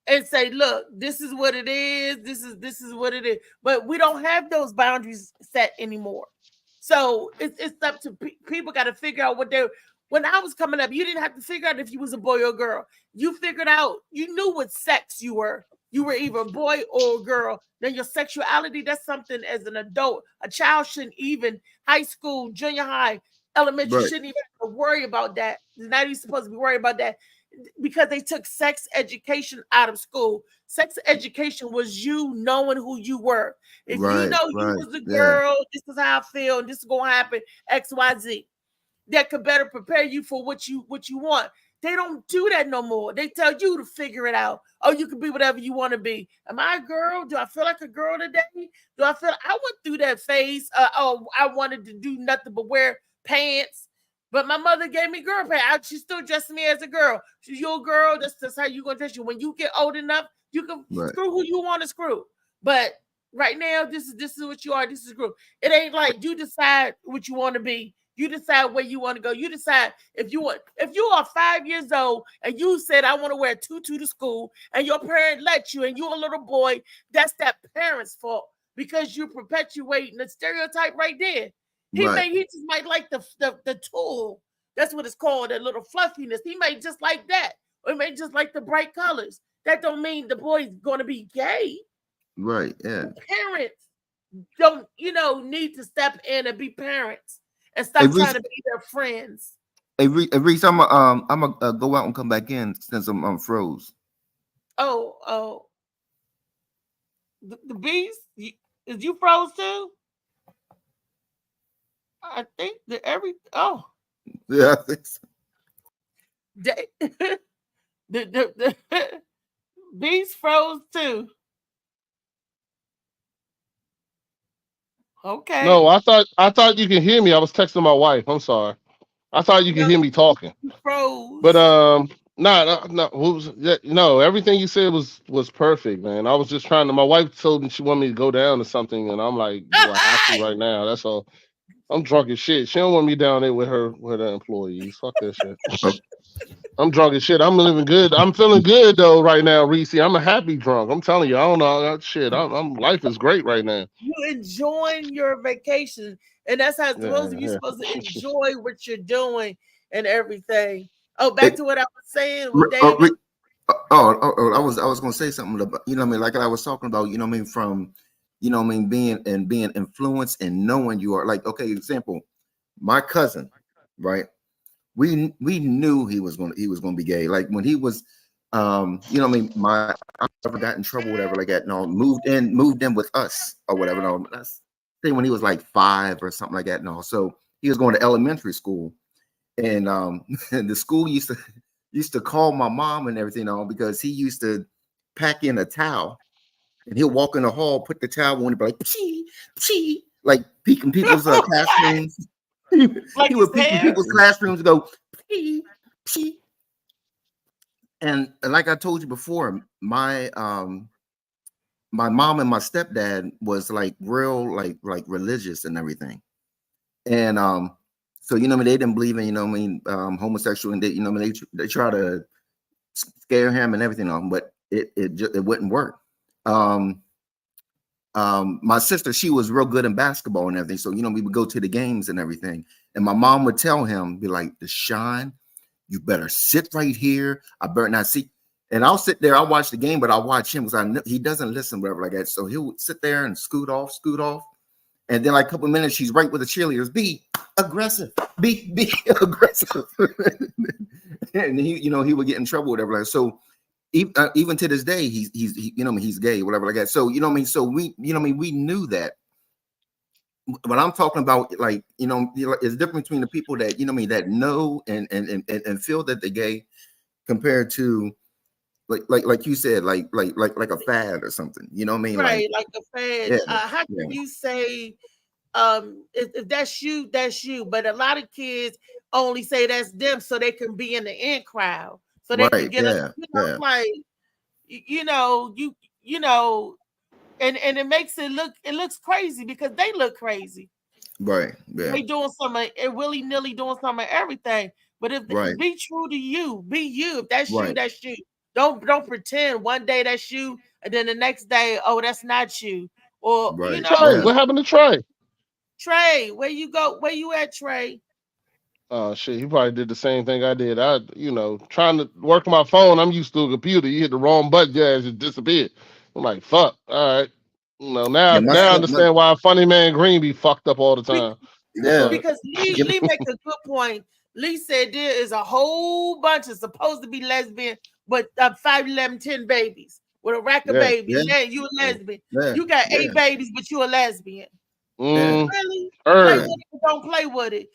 and say, look, this is what it is. This is what it is. But we don't have those boundaries set anymore. So it's up to people. Got to figure out what they're. When I was coming up, you didn't have to figure out if you was a boy or a girl. You figured out. You knew what sex you were. You were either a boy or a girl. Then your sexuality, that's something as an adult. A child shouldn't even, high school, junior high, elementary, shouldn't even have to worry about that. Not even supposed to be worried about that because they took sex education out of school. Sex education was you knowing who you were. If you know you was a girl, this is how I feel, and this is going to happen, X, Y, Z. That could better prepare you for what you want. They don't do that no more. They tell you to figure it out. Oh, you can be whatever you want to be. Am I a girl? Do I feel like a girl today? Do I feel? I went through that phase. I wanted to do nothing but wear pants, but my mother gave me girl pants. She still dressed me as a girl. She's your girl. That's how you gonna dress you. When you get old enough, you can screw who you want to screw. But right now, this is what you are. This is screw. It ain't like you decide what you want to be. You decide where you want to go. You decide if you are 5 years old and you said, I want to wear a tutu to school, and your parent let you, and you're a little boy, that's that parent's fault because you're perpetuating the stereotype right there. He just might like the tool. That's what it's called, that little fluffiness. He may just like that, or he may just like the bright colors. That don't mean the boy's going to be gay. Right, yeah. The parents don't, need to step in and be parents. And stop trying to be their friends. Hey, Reese, I'm gonna go out and come back in since I'm froze. Oh, the beast, is you froze too? I think that yeah, I think so. The beast froze too. Okay. No, I thought you could hear me. I was texting my wife. I'm sorry. I thought you could hear me talking. Froze. But no, everything you said was perfect, man. I was just trying to. My wife told me she wanted me to go down to something, and I'm like, I have to right now. That's all. I'm drunk as shit. She don't want me down there with her employees. Fuck that shit. I'm drunk as shit. I'm living good. I'm feeling good though right now, Reese. I'm a happy drunk. I'm telling you, I don't know shit. I'm life is great right now. You enjoying your vacation, and that's how it's supposed to be. You're supposed to enjoy what you're doing and everything. Oh, back to what I was saying with David. I was gonna say something about, like I was talking about, from being influenced and knowing you are, like, okay, example, my cousin, right? We knew he was going to be gay. Like when he was, I never got in trouble, whatever, like that. No, moved in with us or whatever. No, that's say when he was like 5 or something like that. No, so he was going to elementary school, and the school used to call my mom and everything on because he used to pack in a towel, and he'll walk in the hall, put the towel on, and be like, pee, pee, like peeking people's classrooms. He would peek in people's classrooms and go, pee, pee. And like I told you before, my mom and my stepdad was like real, like religious and everything. And so they didn't believe in homosexual, and they try to scare him and everything, but it wouldn't work. My sister, she was real good in basketball and everything. So, we would go to the games and everything. And my mom would tell him, be like, Deshaun, you better sit right here. I better not see. And I'll sit there, I'll watch the game, but I'll watch him because I know he doesn't listen, whatever like that. So he'll sit there and scoot off. And then like a couple of minutes, she's right with the cheerleaders. Be aggressive. Be aggressive. And he would get in trouble, whatever. Like, so even to this day, he's gay, whatever like that. So so we knew that. What I'm talking about, like, is different between the people that that know and feel that they're gay, compared to like you said, like a fad or something. You know what I mean? Right, like a fad. How can you say if that's you, that's you. But a lot of kids only say that's them so they can be in the in crowd, so they can Right. get Yeah. Yeah. like you know, and it makes it looks crazy because they look crazy. Right. Yeah. They doing some willy nilly doing some of everything. But if Right. be true to you, be you. If that's you, Right. that's you. Don't pretend one day that's you, and then the next day, oh, that's not you. Or Right. Trey, Yeah. what happened to Trey? Trey, where you go? Where you at, Trey? Oh shit, he probably did the same thing I did. Trying to work my phone. I'm used to a computer. You hit the wrong button, yeah, it just disappeared. I'm like, fuck. All right. Yeah. Now I understand why Funny Man Green be fucked up all the time. Yeah. Because Lee makes a good point. Lee said there is a whole bunch of supposed to be lesbian, but 5, 11, 10 babies with a rack of Yeah. babies. Yeah. Yeah, you a lesbian. Yeah. You got 8 Yeah. babies, but you a lesbian. Yeah. Really? Play Early. with it, don't play with it.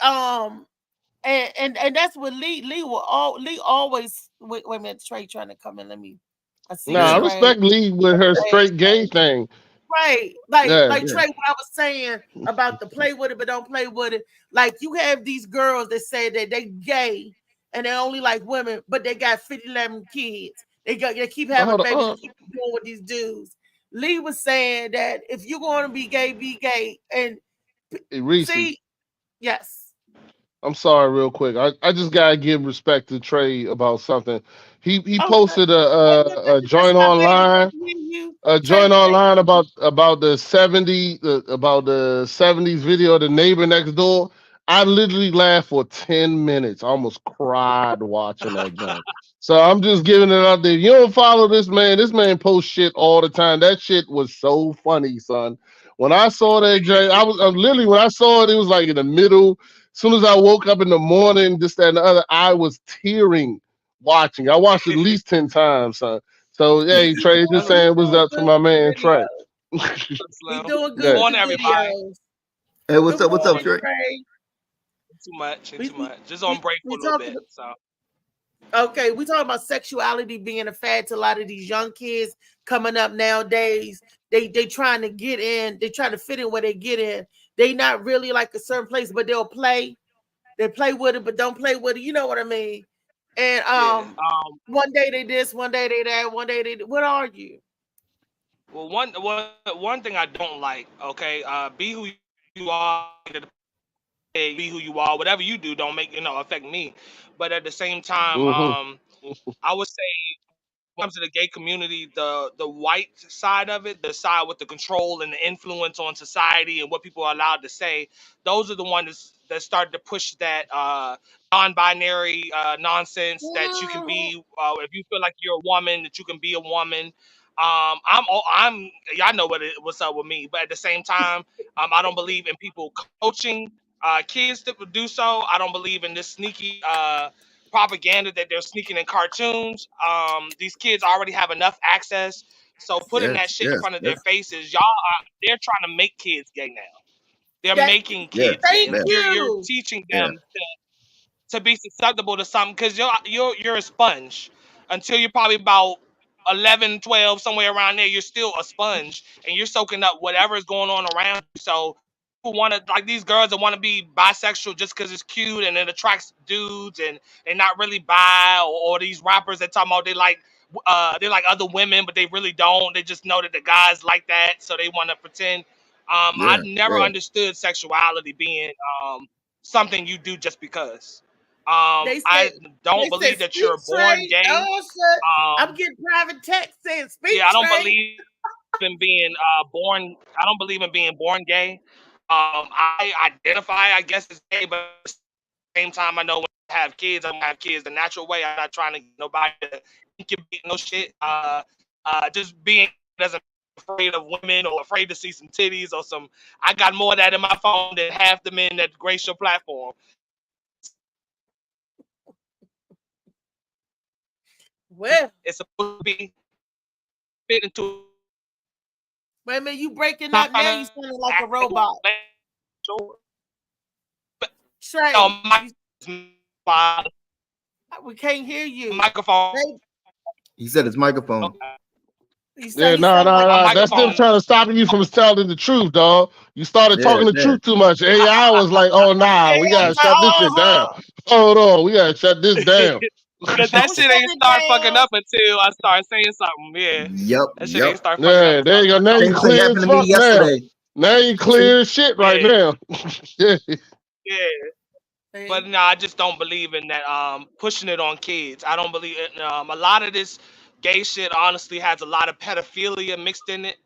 And that's what Lee always wait a minute, Trey trying to come in. I see Nah, I Trey. respect Lee with her straight gay thing. Right, like Yeah. Trey, what I was saying about the play with it, but don't play with it. Like you have these girls that say that they gay and they only like women, but they got 50, 11 kids. They keep having babies, and keep doing with these dudes. Lee was saying that if you're going to be gay, and Reese. see, yes. I'm sorry, real quick. I just gotta give respect to Trey about something. He posted a joint online. A joint online about the 70s video of the neighbor next door. I literally laughed for 10 minutes. I almost cried watching that joint. So I'm just giving it out there. You don't follow this man. This man posts shit all the time. That shit was so funny, son. When I saw that joint, I literally when I saw it, it was like in the middle. As soon as I woke up in the morning, this, that, and the other, I was tearing watching. I watched at least 10 times, son. So, hey, Trey, just saying what's up to my man, Trey. He's doing good. Yeah. Morning, everybody. videos. Hey, what's up? What's up, morning, Trey? Too much. Just on break for a little bit. So Okay, we talking about sexuality being a fad to a lot of these young kids coming up nowadays. They trying to get in. They trying to fit in where they get in. They not really like a certain place, but they'll play. They play with it, but don't play with it. You know what I mean? And one day they this, one day they that, one day they. What are you? well, one thing I don't like. Okay, be who you are. Be who you are. Whatever you do, don't make affect me. But at the same time, I would say when it comes to the gay community, the white side of it, the side with the control and the influence on society and what people are allowed to say, those are the ones that started to push that non-binary nonsense that you can be if you feel like you're a woman, that you can be a woman. I'm y'all know what's up with me, but at the same time, I don't believe in people coaching kids to do so. I don't believe in this sneaky propaganda that they're sneaking in cartoons. These kids already have enough access, so putting that shit in front of their faces, they're trying to make kids gay now. They're making kids gay. Like you're teaching them to be susceptible to something because you're a sponge until you're probably about 11, 12, somewhere around there. You're still a sponge and you're soaking up whatever is going on around you. So people want to, like these girls that want to be bisexual just because it's cute and it attracts dudes and they're not really bi, or these rappers that talking about they like other women but they really don't. They just know that the guys like that, so they want to pretend. I've never understood sexuality being something you do just because. I don't believe that you're born gay. I'm getting private text saying speak. Yeah, I don't believe in being born. I don't believe in being born gay. I identify, I guess, as gay, but at the same time, I know when I have kids, I'm gonna have kids the natural way. I'm not trying to get nobody to incubate no shit. Just being doesn't afraid of women or afraid to see some titties or some. I got more of that in my phone than half the men that grace your platform. Well, it's supposed to be fit into. Wait a minute, you breaking up now? You sounding like a robot. Trey, we can't hear you. Microphone. He said his microphone. Okay. You Yeah, say no, something no, like My no. That's them microphone. trying to stop you from telling the truth, dog. You started Yeah, talking the yeah. truth too much. AI was like, oh, nah, yeah, we I'm got to like, shut this shit down. Hold on, we got to shut this down. Because that don't shit shut ain't it start fucking down. up until I start saying something. Yeah. Yep, That shit yep. ain't start fucking up Yeah, until there I you go. start Now you talking. Same thing clear as happened to me fuck now. yesterday. Now you clear as shit right Yeah. now. Yeah. Yeah. But See? no, I just don't believe in that pushing it on kids. I don't believe it. A lot of this gay shit honestly has a lot of pedophilia mixed in it.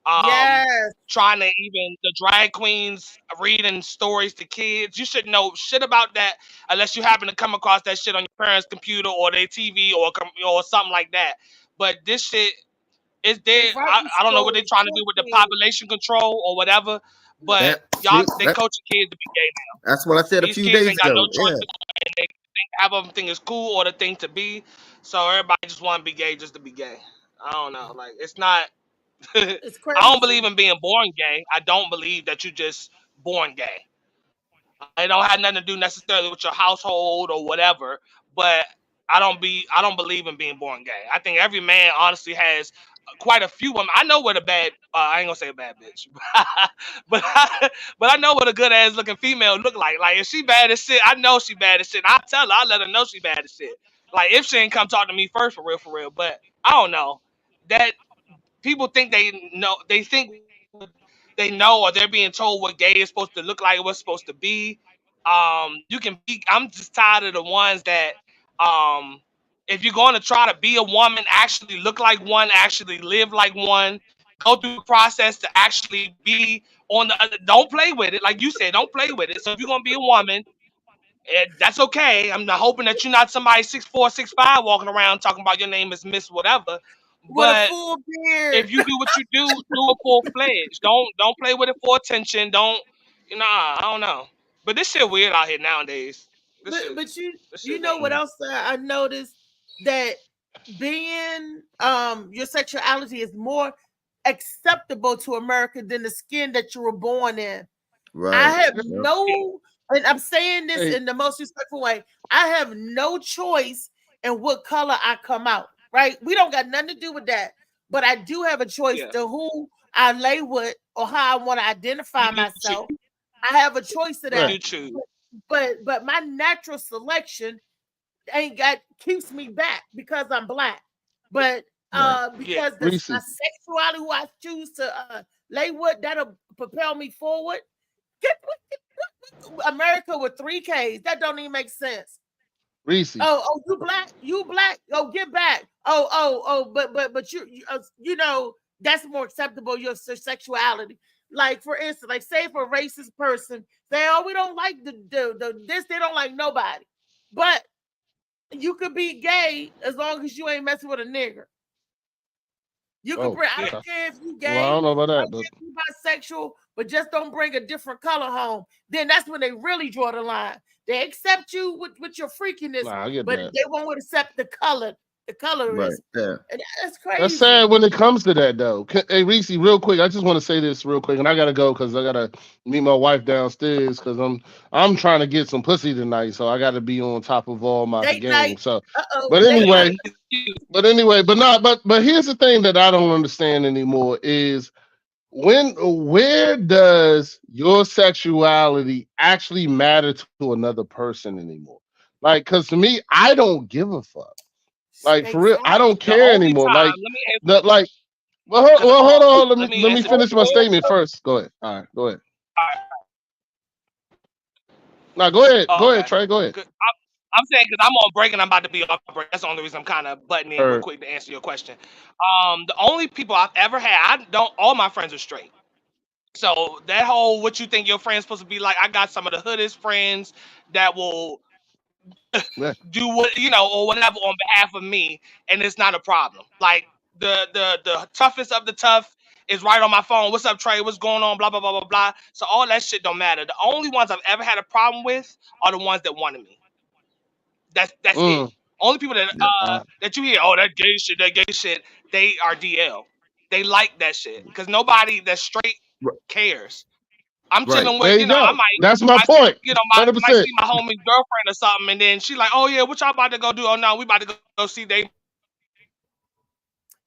Yes. Trying to even the drag queens reading stories to kids. You should know shit about that unless you happen to come across that shit on your parents' computer or their TV or something like that. But this shit is They there. writing I don't know what they're stories trying to for do with the kids. population control or whatever. But That y'all, see, they coaching kids to be gay now. that's what I said a These few kids days ain't got no ago. choice, Yeah. and they think half of them think it's cool or the thing to be. So everybody just want to be gay just to be gay. I don't know. Like it's not. It's I don't believe crazy. in being born gay. I don't believe that you just born gay. It don't have nothing to do necessarily with your household or whatever. But I don't believe in being born gay. I think every man honestly has quite a few women. I know what a bad I ain't gonna say a bad bitch, but but I know what a good ass looking female look like. Like if she bad as shit, I know she bad as shit. I tell her, I let her know she bad as shit. Like if she ain't come talk to me first for real, for real. But I don't know that people think they know. They think they know, or they're being told what gay is supposed to look like, what's supposed to be. You can be. I'm just tired of the ones that, if you're going to try to be a woman, actually look like one, actually live like one, go through the process to actually be on the other. Don't play with it, like you said. Don't play with it. So if you're gonna be a woman, that's okay. I'm not hoping that you're not somebody 6'4", 6'5", walking around talking about your name is Miss whatever. With a But full beard. if you do what you do it full fledged. Don't play with it for attention. Don't I don't know. But this shit weird out here nowadays. This shit But this you shit know what weird. else I noticed, that being your sexuality is more acceptable to America than the skin that you were born in. I Right. have Yep. no, and I'm saying this Hey, in the most respectful way, I have no choice in what color I come out, right? We don't got nothing to do with that. But I do have a choice Yeah. to who I lay with or how I want to identify You do choose. myself. I have a choice of You that. do choose. But my natural selection ain't got keeps me back because I'm black. But Right. Yeah. because Reese. my sexuality, who I choose to lay with, that'll propel me forward. Get America with 3Ks. That don't even make sense. Reese. Oh, you black, you black. Oh, get back. But you know that's more acceptable. Your sexuality, like for instance, like say if a racist person say, oh, we don't like the this, they don't like nobody, but you could be gay as long as you ain't messing with a nigger. You could Oh, bring. I Yeah. okay. don't care if you Well, I gay. don't know about I that, don't but care if you bisexual, but just don't bring a different color home. Then that's when they really draw the line. They accept you with your freakiness, nah, I get but that. they won't accept the color. The color Right. is, Yeah. and that's That's crazy. sad when it comes to that, though. Hey, Reese, real quick, I just want to say this real quick, and I gotta go because I gotta meet my wife downstairs because I'm trying to get some pussy tonight, so I gotta be on top of all my Date game. night. So, Uh-oh. but Date night. anyway, but here's the thing that I don't understand anymore is where does your sexuality actually matter to another person anymore? Like, because to me, I don't give a fuck. Like for real, I don't The care only anymore. time, Like let me answer, the like. cause Hold on. let me Let me answer. finish my statement first. Go ahead. All right, go ahead. No, go ahead. Oh, Go ahead, okay. Trey. Go ahead. I'm saying because I'm on break and I'm about to be off break. That's the only reason I'm kind of butting in real quick to answer your question. The only people I've ever had, all my friends are straight. So that whole what you think your friend's supposed to be like, I got some of the hoodest friends that will Yeah. do what or whatever on behalf of me, and it's not a problem. Like the toughest of the tough is right on my phone. What's up, Trey? What's going on? Blah blah blah blah blah. So all that shit don't matter. The only ones I've ever had a problem with are the ones that wanted me. That's it. Only people that Yep. that you hear, oh, that gay shit, they are DL. They like that shit because nobody that's straight cares. I'm Right. chilling There with, you go. I That's my might, point. might 100%. see my homie's girlfriend or something, and then she like, oh yeah, what y'all about to go do? Oh no, we about to go see they.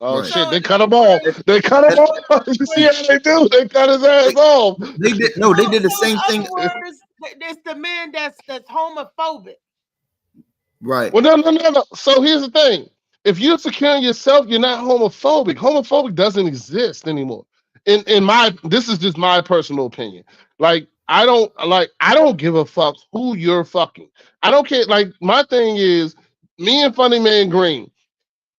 Oh Right. shit! They cut him off. They cut him off. You see how they do? They cut his ass off. They did no. They did the So in same thing. other words, it's the man that's homophobic. Right. Well, no. So here's the thing: if you're securing yourself, you're not homophobic. Homophobic doesn't exist anymore. In my, this is just my personal opinion. Like I don't give a fuck who you're fucking. I don't care. Like my thing is, me and Funny Man Green.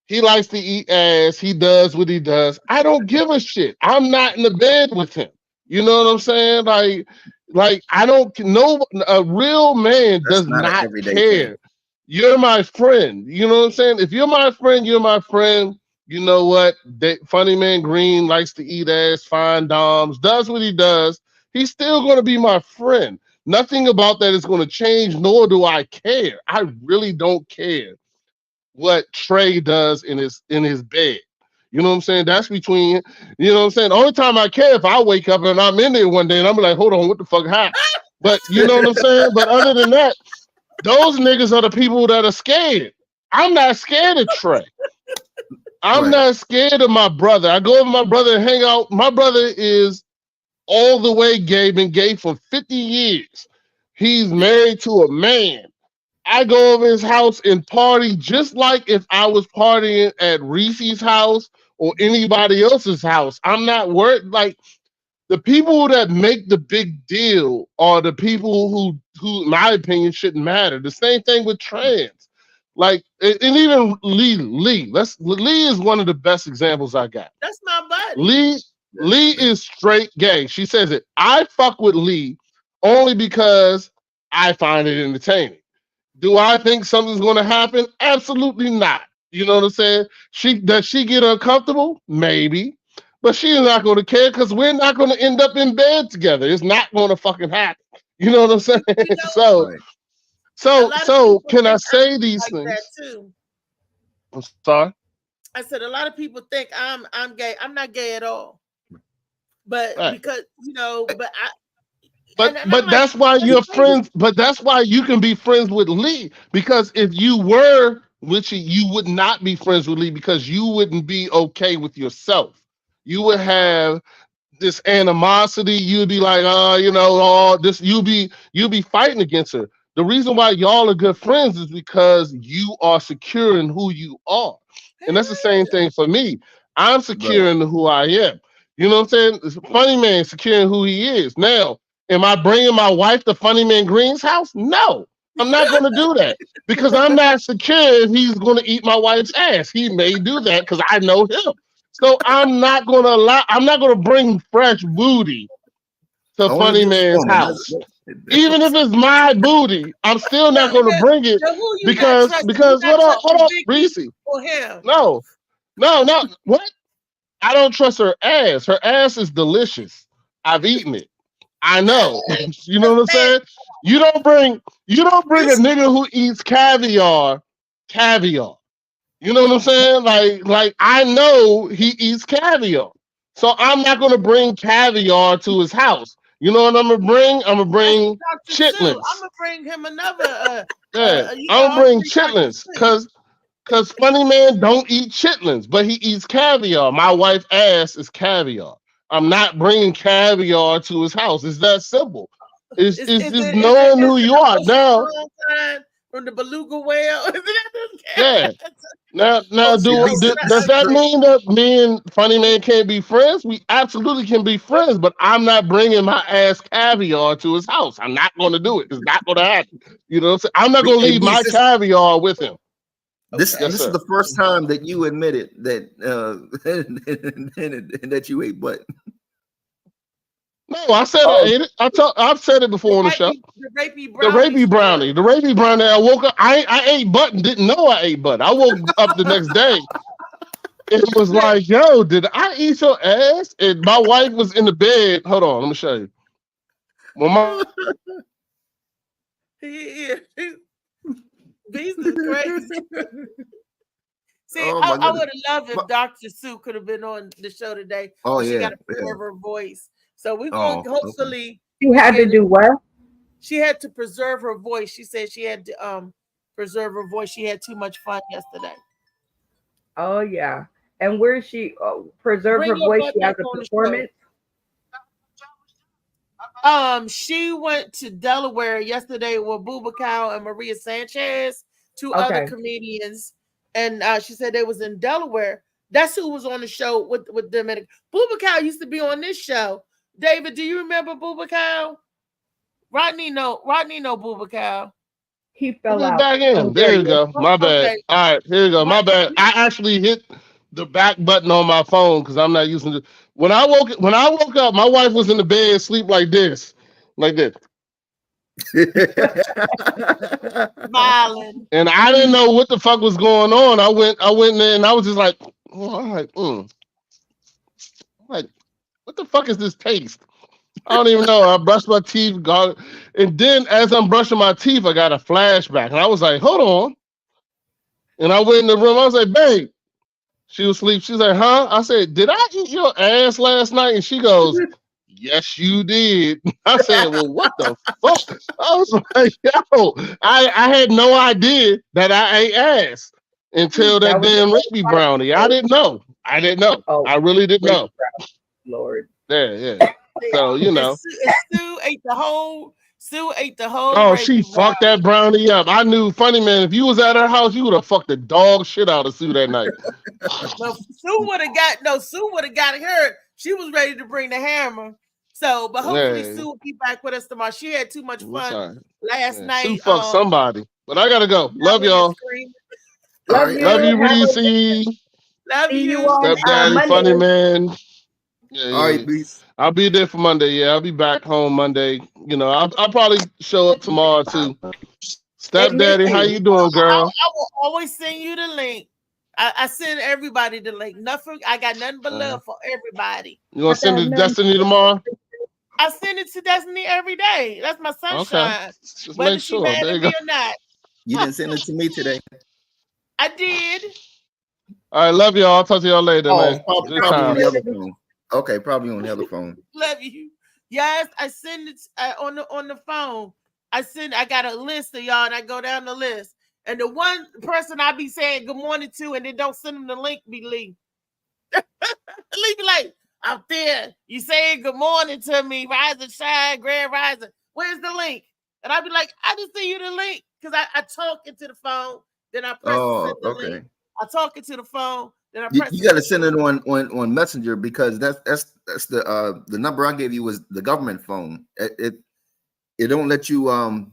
He likes to eat ass. He does what he does. I don't give a shit. I'm not in the bed with him. You know what I'm saying? Like I don't know. A real man That's does not an not everyday care. thing. You're my friend. You know what I'm saying? If you're my friend, you're my friend. You know what? Funny Man Green likes to eat ass, find doms, does what he does. He's still going to be my friend. Nothing about that is going to change, nor do I care. I really don't care what Trey does in his bed. You know what I'm saying? That's between, you know what I'm saying? The only time I care if I wake up and I'm in there one day and I'm like, hold on, what the fuck happened? But you know what I'm saying? But other than that, those niggas are the people that are scared. I'm not scared of Trey. I'm Right. not scared of my brother. I go with my brother and hang out. My brother is all the way gay, been gay for 50 years. He's married to a man. I go over his house and party just like if I was partying at Reese's house or anybody else's house. I'm not worried. Like the people that make the big deal are the people who, in my opinion, shouldn't matter. The same thing with trans. Like, and even Lee. Lee is one of the best examples I got. That's my buddy. Lee is straight gay. She says it. I fuck with Lee only because I find it entertaining. Do I think something's going to happen? Absolutely not. You know what I'm saying? Does she get uncomfortable? Maybe. But she's not going to care because we're not going to end up in bed together. It's not going to fucking happen. You know what I'm saying? So, Right. so can I say these like things? that too. I'm sorry. I said a lot of people think I'm gay. I'm not gay at all. But Right. because but But that's why you're friends. But that's why you can be friends with Lee. Because if you were, which you would not be friends with Lee because you wouldn't be okay with yourself. You would have this animosity. You'd be like, this. You'd be fighting against her. The reason why y'all are good friends is because you are secure in who you are. And that's the same thing for me. I'm secure in who I am. You know what I'm saying? It's Funny Man secure in who he is. Now, am I bringing my wife to Funny Man Green's house? No, I'm not going to do that because I'm not secure if he's going to eat my wife's ass. He may do that because I know him. So I'm not going to bring fresh booty to Only Funny this Man's woman. house. Even if it's my booty, I'm still not going to bring it Now, who you because not trusting? You not hold on, trusting Reese. Vicky or him? No, what? I don't trust her ass. Her ass is delicious. I've eaten it. I know. You know what I'm saying? You don't bring a nigga who eats caviar. You know what I'm saying? Like I know he eats caviar. So I'm not gonna bring caviar to his house. You know what I'm gonna bring? I'm gonna bring chitlins. I'm gonna bring him another. Yeah, I'm gonna bring chitlins because Funny Man don't eat chitlins, but he eats caviar. My wife's ass is caviar. I'm not bringing caviar to his house. It's that simple. It's just knowing who you are. Now, from the beluga whale. yeah. Now, does that mean that me and Funny Man can't be friends? We absolutely can be friends, but I'm not bringing my ass caviar to his house. I'm not going to do it. It's not going to happen. You know what I'm saying? I'm not going to leave my caviar with him. This Yes, is sir. the first time that you admitted that that you ate butt. No, I said I ate it. I've said it before on the show. The rapey brownie. The rapey brownie. I woke up. I ate butt and didn't know I ate butt. I woke up the next day. It was like, yo, did I eat your ass? And my wife was in the bed. Hold on, let me show you. Well, These are crazy. See, Oh, my I would have goodness. loved if Dr. Sue could have been on the show today. Oh, but she yeah, got to yeah. preserve her voice. So we're Oh, going to hopefully. She had to do what? She had to preserve her voice. She said she had to preserve her voice. She had too much fun yesterday. Oh yeah. And where she preserve Bring her your voice, butt she has back a on the show. performance. She went to Delaware yesterday with Bubakau and Maria Sanchez, two other Okay. comedians, and she said they was in Delaware. That's who was on the show with them. And Bubakau used to be on this show. David, do you remember Bubakau? Rodney no Bubakau. He Put fell it out. back in. Oh, There there you you go. go. My bad. Okay. All right, here you go. My Right. bad. I actually hit the back button on my phone because I'm not using it. When I woke up, my wife was in the bed, asleep like this. Smiling. And I didn't know what the fuck was going on. I went in there and I was just like, like, what the fuck is this taste? I don't even know. I brushed my teeth, and then as I'm brushing my teeth, I got a flashback. And I was like, hold on. And I went in the room. I was like, babe. She was asleep. She's like, huh? I said, did I eat your ass last night? And she goes, yes, you did. I said, well, what the fuck? I was like, yo, I had no idea that I ate ass until that was damn the Raspy brownie. I didn't know. Oh, I really didn't know. Lord. Yeah. So, you know. Sue ate the whole Oh, she Raspy fucked that brownie up. I knew, funny man, if you was at her house, you would have fucked the dog shit out of Sue that night. No, Sue would have got her. She was ready to bring the hammer. So, but hopefully Yeah. Sue will be back with us tomorrow. She had too much fun last Yeah. night. Sue fucked somebody. But I gotta go. Love y'all. Love Love you. you, Have a Reese. Love See you. you on Stepdaddy, Monday. funny man. Yeah, All right, peace. I'll be there for Monday. Yeah, I'll be back home Monday. You know, I'll probably show up tomorrow too. Stepdaddy, how you doing, girl? I will always send you the link. I send everybody the link. Nothing. I got nothing but love for everybody. You gonna send it to Destiny tomorrow? I send it to Destiny every day. That's my sunshine. Just Whether make she sure. mad There at you me go. or not. You didn't send it to me today. I did. All right, love y'all. I'll talk to y'all later, man. Probably Good on times. the other phone. Okay, probably on the other phone. Love you. Yes, I send it on the phone. I got a list of y'all, and I go down the list. And the one person I be saying good morning to, and then don't send them the link, be Lee. Lee be like, out there, you saying good morning to me, rise and shine, grand rising. Where's the link? And I be like, I just send you the link because I talk into the phone, then I press send the Okay. link. I talk into the phone, then I You, press. you got to send it on Messenger because that's the number I gave you was the government phone. It don't let you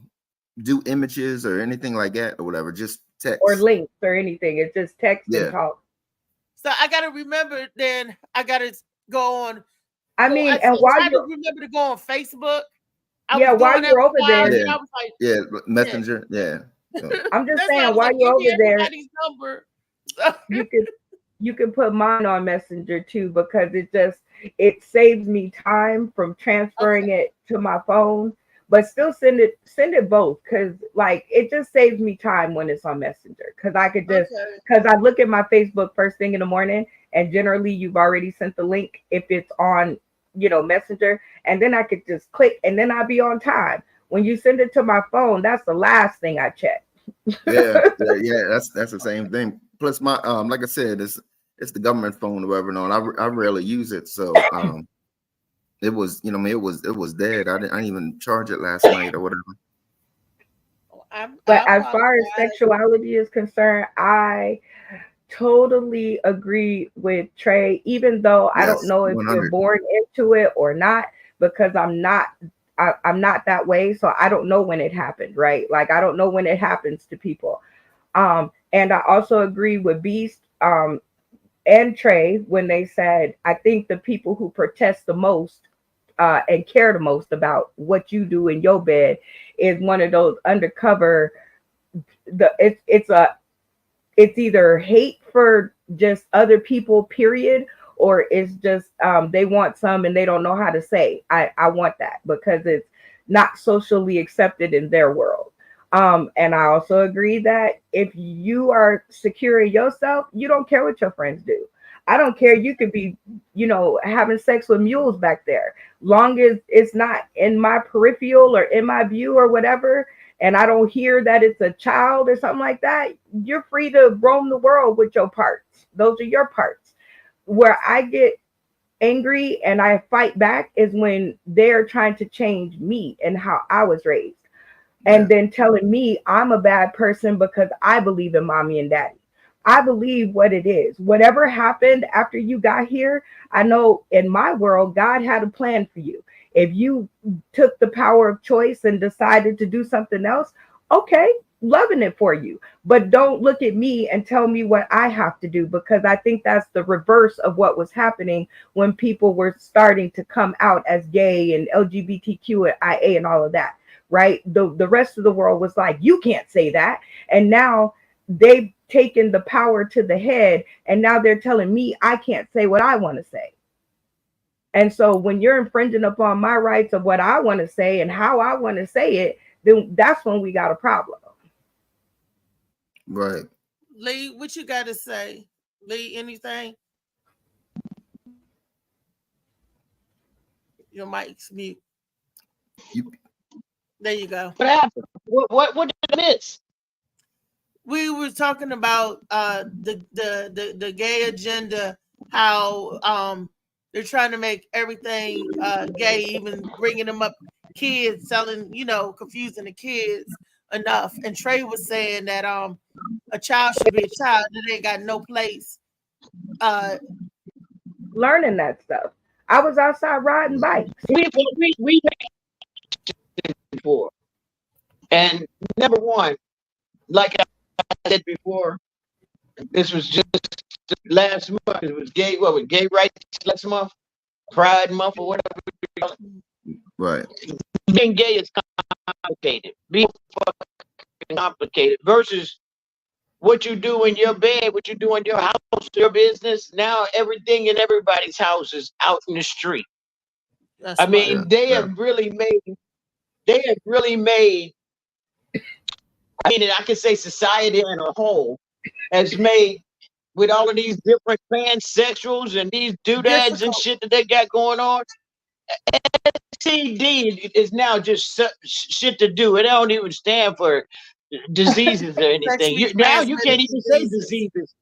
do images or anything like that or whatever. Just text or links or anything. It's just text Yeah. and talk. So I gotta remember. Then I gotta go on. I so mean, I and while tried to you're remember to go on Facebook. Yeah, was while doing that you're for over a while, there- and I was like, Yeah, Messenger. Yeah. I'm just that's why I saying, was while like, you're give me over there, everybody's number. you can put mine on Messenger too, because it saves me time from transferring it to my phone. But still send it both, because like it just saves me time when it's on Messenger, because I could just because I look at my Facebook first thing in the morning, and generally you've already sent the link if it's on Messenger, and then I could just click and then I'll be on time. When you send it to my phone, that's the last thing I check. yeah. That's the same thing. Plus, my like I said, it's the government phone or whatever. And I rarely use it, so it was it was dead. I didn't even charge it last night or whatever. But as far as sexuality is concerned, I totally agree with Trey, even though I don't know if 100. you're born into it or not, because I'm not that way. So I don't know when it happened, right? Like I don't know when it happens to people. And I also agree with Beast and Trey when they said, I think the people who protest the most and care the most about what you do in your bed is one of those undercover. It's either hate for just other people, period, or it's just they want some and they don't know how to say, I want that, because it's not socially accepted in their world. And I also agree that if you are secure in yourself, you don't care what your friends do. I don't care. You could be, having sex with mules back there. Long as it's not in my peripheral or in my view or whatever, and I don't hear that it's a child or something like that, you're free to roam the world with your parts. Those are your parts. where I get angry and I fight back is when they're trying to change me and how I was raised. And then telling me I'm a bad person because I believe in mommy and daddy. I believe what it is. Whatever happened after you got here, I know in my world, God had a plan for you. If you took the power of choice and decided to do something else, okay, loving it for you. But don't look at me and tell me what I have to do, because I think that's the reverse of what was happening when people were starting to come out as gay and LGBTQ and IA and all of that. Right? The rest of the world was like, you can't say that. And now they've taken the power to the head, and now they're telling me I can't say what I want to say. And so when you're infringing upon my rights of what I want to say and how I want to say it, then that's when we got a problem. Right. Lee, what you got to say? Lee, anything? Your mic's mute. There you go. What happened? What did I miss? We were talking about the gay agenda, how they're trying to make everything gay, even bringing them up, kids selling, confusing the kids enough. And Trey was saying that a child should be a child, that ain't got no place learning that stuff. I was outside riding bikes. We before, and number one, like I said before, this was just last month. It was gay. What was gay rights last month? Pride Month or whatever. Right. Being gay is complicated. Being complicated versus what you do in your bed, what you do in your house, your business. Now everything in everybody's house is out in the street. I mean, they have really made. I mean, I can say society in a whole has made, with all of these different pansexuals and these doodads and shit that they got going on. STD is now just shit to do. It don't even stand for diseases or anything. Now you can't even say diseases.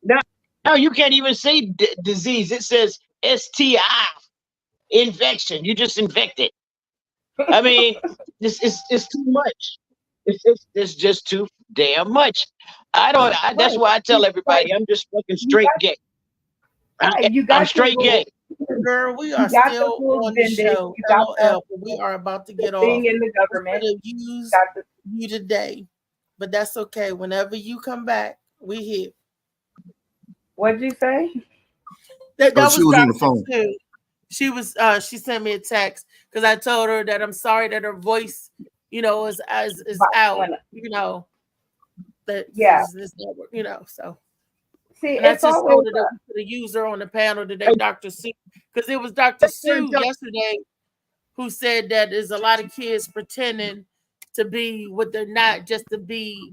Now you can't even say disease. It says STI, infection. You just infected. I mean, it's too much. It's just too damn much. That's why I tell everybody I'm just fucking straight gay. I'm straight gay. Girl, we are still on the show. LOL, we are about to get off. In the government. Use you today, but that's okay. Whenever you come back, we here. What'd you say? That was she was on the phone. Too. She was. She sent me a text because I told her that I'm sorry that her voice, is out. That is so. See, and it's I just always told her that we could have used her on the panel today, Dr. Sue, because it was Dr. Sue yesterday who said that there's a lot of kids pretending to be what they're not, just to be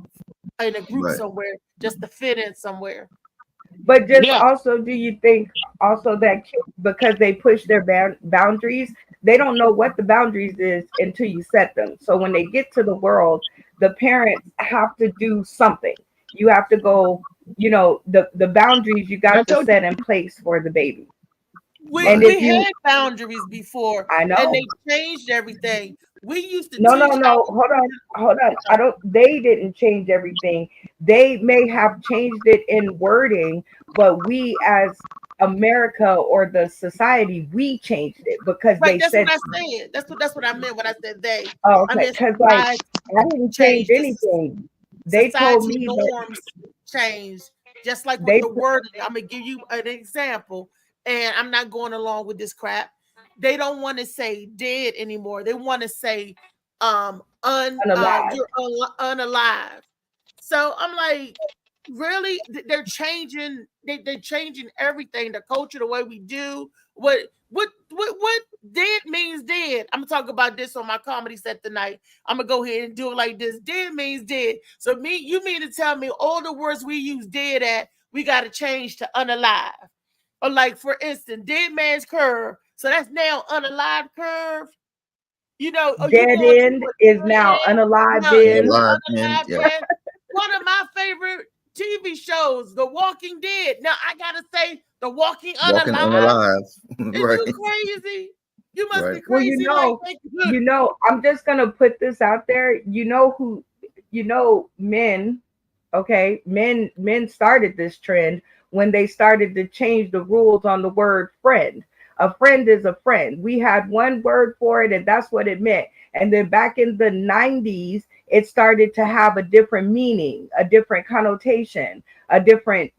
in a group somewhere, just to fit in somewhere. But just also, do you think also that kids, because they push their boundaries, they don't know what the boundaries is until you set them. So when they get to the world, the parents have to do something. You have to go, the boundaries you got to set in place for the baby. We had boundaries before. I know. And they changed everything. We used to No. Hold on. They didn't change everything. They may have changed it in wording, but we as America or the society, we changed it because they said. That's what I said. That's what I meant when I said they. Oh, okay. Because I didn't change anything. They told me norms changed, just like with the wording. I'm gonna give you an example, and I'm not going along with this crap. They don't want to say dead anymore. They want to say unalive. You're unalive. So I'm like, really? They're changing. They're changing everything. The culture, the way we do. What dead means dead. I'm gonna talk about this on my comedy set tonight. I'm gonna go ahead and do it like this. Dead means dead. So you mean to tell me all the words we use dead at, we got to change to unalive? Or like, for instance, dead man's curve. So that's now unalive curve. Dead end is now unalive end. One of my favorite TV shows, The Walking Dead. Now I gotta say, The Walking Walking Unalive. unalive. Is Right. you crazy? You must Right. be Well, crazy like that. I'm just gonna put this out there. Men, okay, men started this trend when they started to change the rules on the word friend. A friend is a friend. We had one word for it, and that's what it meant. And then back in the 90s, it started to have a different meaning, a different connotation, a different,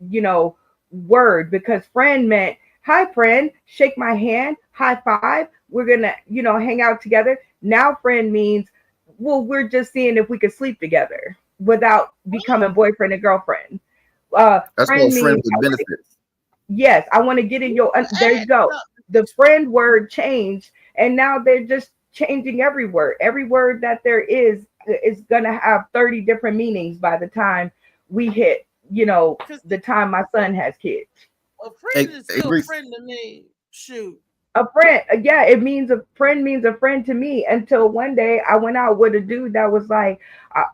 word, because friend meant, hi, friend, shake my hand, high five. We're going to, hang out together. Now, friend means, well, we're just seeing if we could sleep together without becoming boyfriend and girlfriend. That's Friend called friend means, with benefits. yes, I want to get in your, there you go. The friend word changed, and now they're just changing every word. Every word that there is going to have 30 different meanings by the time we hit, the time my son has kids. A friend is still a friend to me. Shoot. A friend, yeah, it means a friend means a friend to me, until one day I went out with a dude that was like,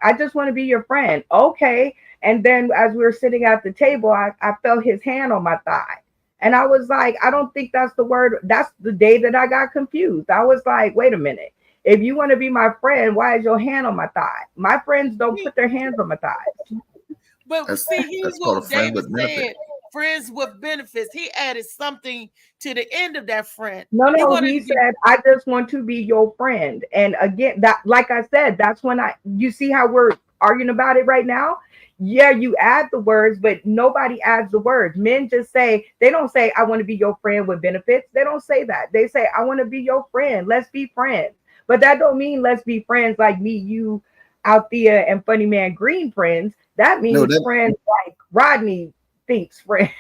I just want to be your friend. Okay. And then as we were sitting at the table, I felt his hand on my thigh. And I was like, I don't think that's the word. That's the day that I got confused. I was like, wait a minute. If you want to be my friend, why is your hand on my thigh? My friends don't put their hands on my thighs. But see, he's what David said. Friends with benefits. He added something to the end of that friend. No, he said, I just want to be your friend. And again, that, like I said, that's when you see how we're arguing about it right now. Yeah, you add the words, but nobody adds the words. Men just say, they don't say, I want to be your friend with benefits. They don't say that. They say, I want to be your friend. Let's be friends. But that don't mean let's be friends like me, you, Althea, and Funny Man Green friends. That means friends like Rodney thinks friends.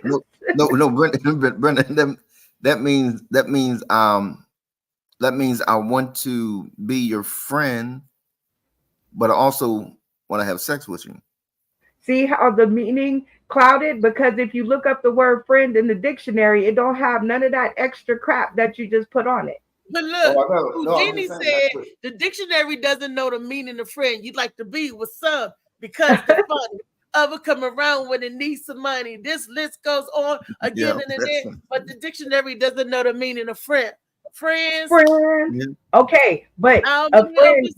No, Brendan, that means I want to be your friend, but I also want to have sex with you. See how the meaning clouded? Because if you look up the word friend in the dictionary, it don't have none of that extra crap that you just put on it. But look, Houdini said the dictionary doesn't know the meaning of friend. You'd like to be with some because the fun of it come around when it needs some money. This list goes on again and again, but the dictionary doesn't know the meaning of friend. Friends. Okay, but a friend,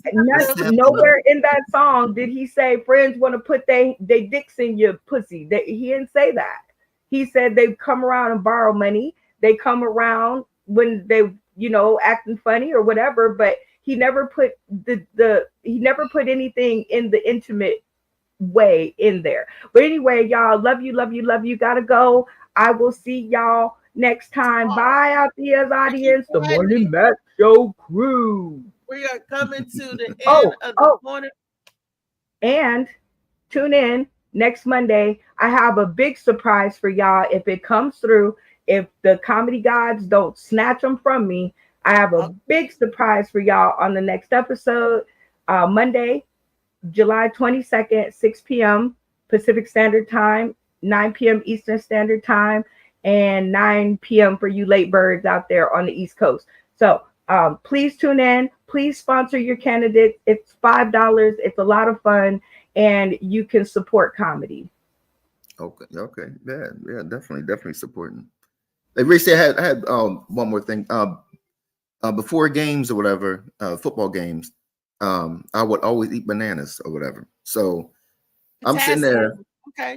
nowhere in that song did he say friends want to put they dicks in your pussy. He didn't say that. He said they come around and borrow money. They come around when they, acting funny or whatever, but he never put he never put anything in the intimate way in there. But anyway, y'all, love you. Gotta go. I will see y'all next time. Bye, Althea's audience. The Morning Matt Show crew. We are coming to the end of the morning. And tune in next Monday. I have a big surprise for y'all. If it comes through, if the comedy gods don't snatch them from me, I have a big surprise for y'all on the next episode. Monday, July 22nd, 6 p.m. Pacific Standard Time, 9 p.m. Eastern Standard Time, and 9 p.m. for you late birds out there on the East Coast. So please tune in. Please sponsor your candidate. It's $5. It's a lot of fun, and you can support comedy. Okay. Yeah, definitely supporting. They recently had one more thing. Before games or whatever, football games, I would always eat bananas or whatever. So I'm sitting there,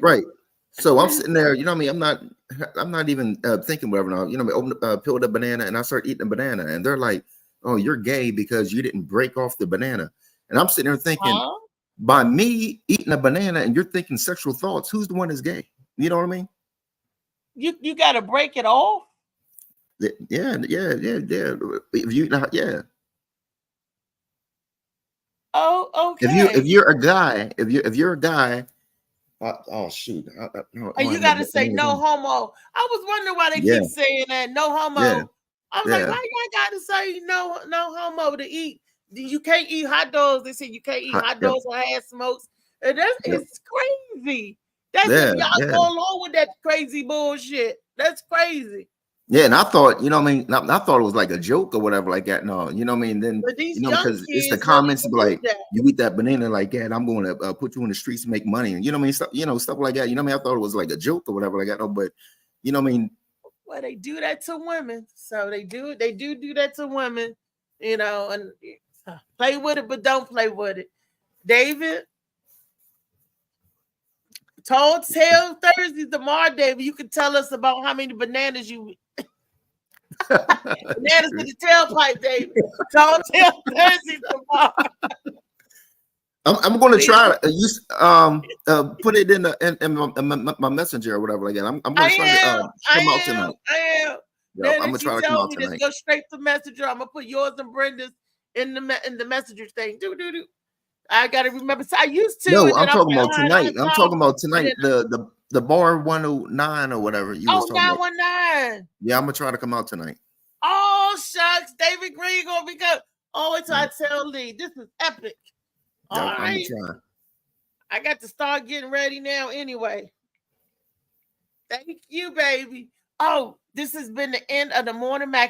right? So I'm sitting there, you know what I mean? I'm not even thinking whatever. Now, you know, peeled a banana and I start eating a banana, and they're like, "Oh, you're gay because you didn't break off the banana." And I'm sitting there thinking, by me eating a banana, and you're thinking sexual thoughts, who's the one that's gay? You know what I mean? You got to break it off. Yeah. If you, yeah. Oh, okay. If you're a guy, if you're a guy, oh shoot, and you got to say no homo. I was wondering why they keep saying that no homo. Yeah. I was like, why you got to say no homo to eat? You can't eat hot dogs. They say you can't eat hot dogs or ass smokes. And it's crazy. That's if y'all go along with that crazy bullshit. That's crazy. Yeah, and I thought, you know what I mean? I thought it was like a joke or whatever like that. No, you know what I mean? Then, But these you know, young because it's the kids really comments believe like, that. you eat that banana like that, I'm going to put you in the streets to make money. And, you know what I mean? Stuff, you know, stuff like that. You know what I mean? I thought it was like a joke or whatever like that. No, but, you know what I mean? Well, they do that to women. So they do that to women, you know, and play with it, but don't play with it. David, Tell Thursday tomorrow, David, you can tell us about how many bananas you bananas in the tailpipe, David. Tell Thursday tomorrow. I'm going to try to put it in my messenger or whatever like that. I'm going to try to come out tonight. I am. Yeah, I'm going to try to come out tonight. Just go straight to Messenger. I'm going to put yours and Brenda's in the Messenger thing. I got to remember. So I used to. No, I'm talking about tonight. I'm talking about tonight. The bar 109 or whatever you was talking about. 919. Yeah, I'm going to try to come out tonight. Oh, shucks. David Green going to become. Oh, until I tell Lee. This is epic. Yeah, All I'm right. trying. I got to start getting ready now anyway. Thank you, baby. Oh, this has been the end of the Morning Mac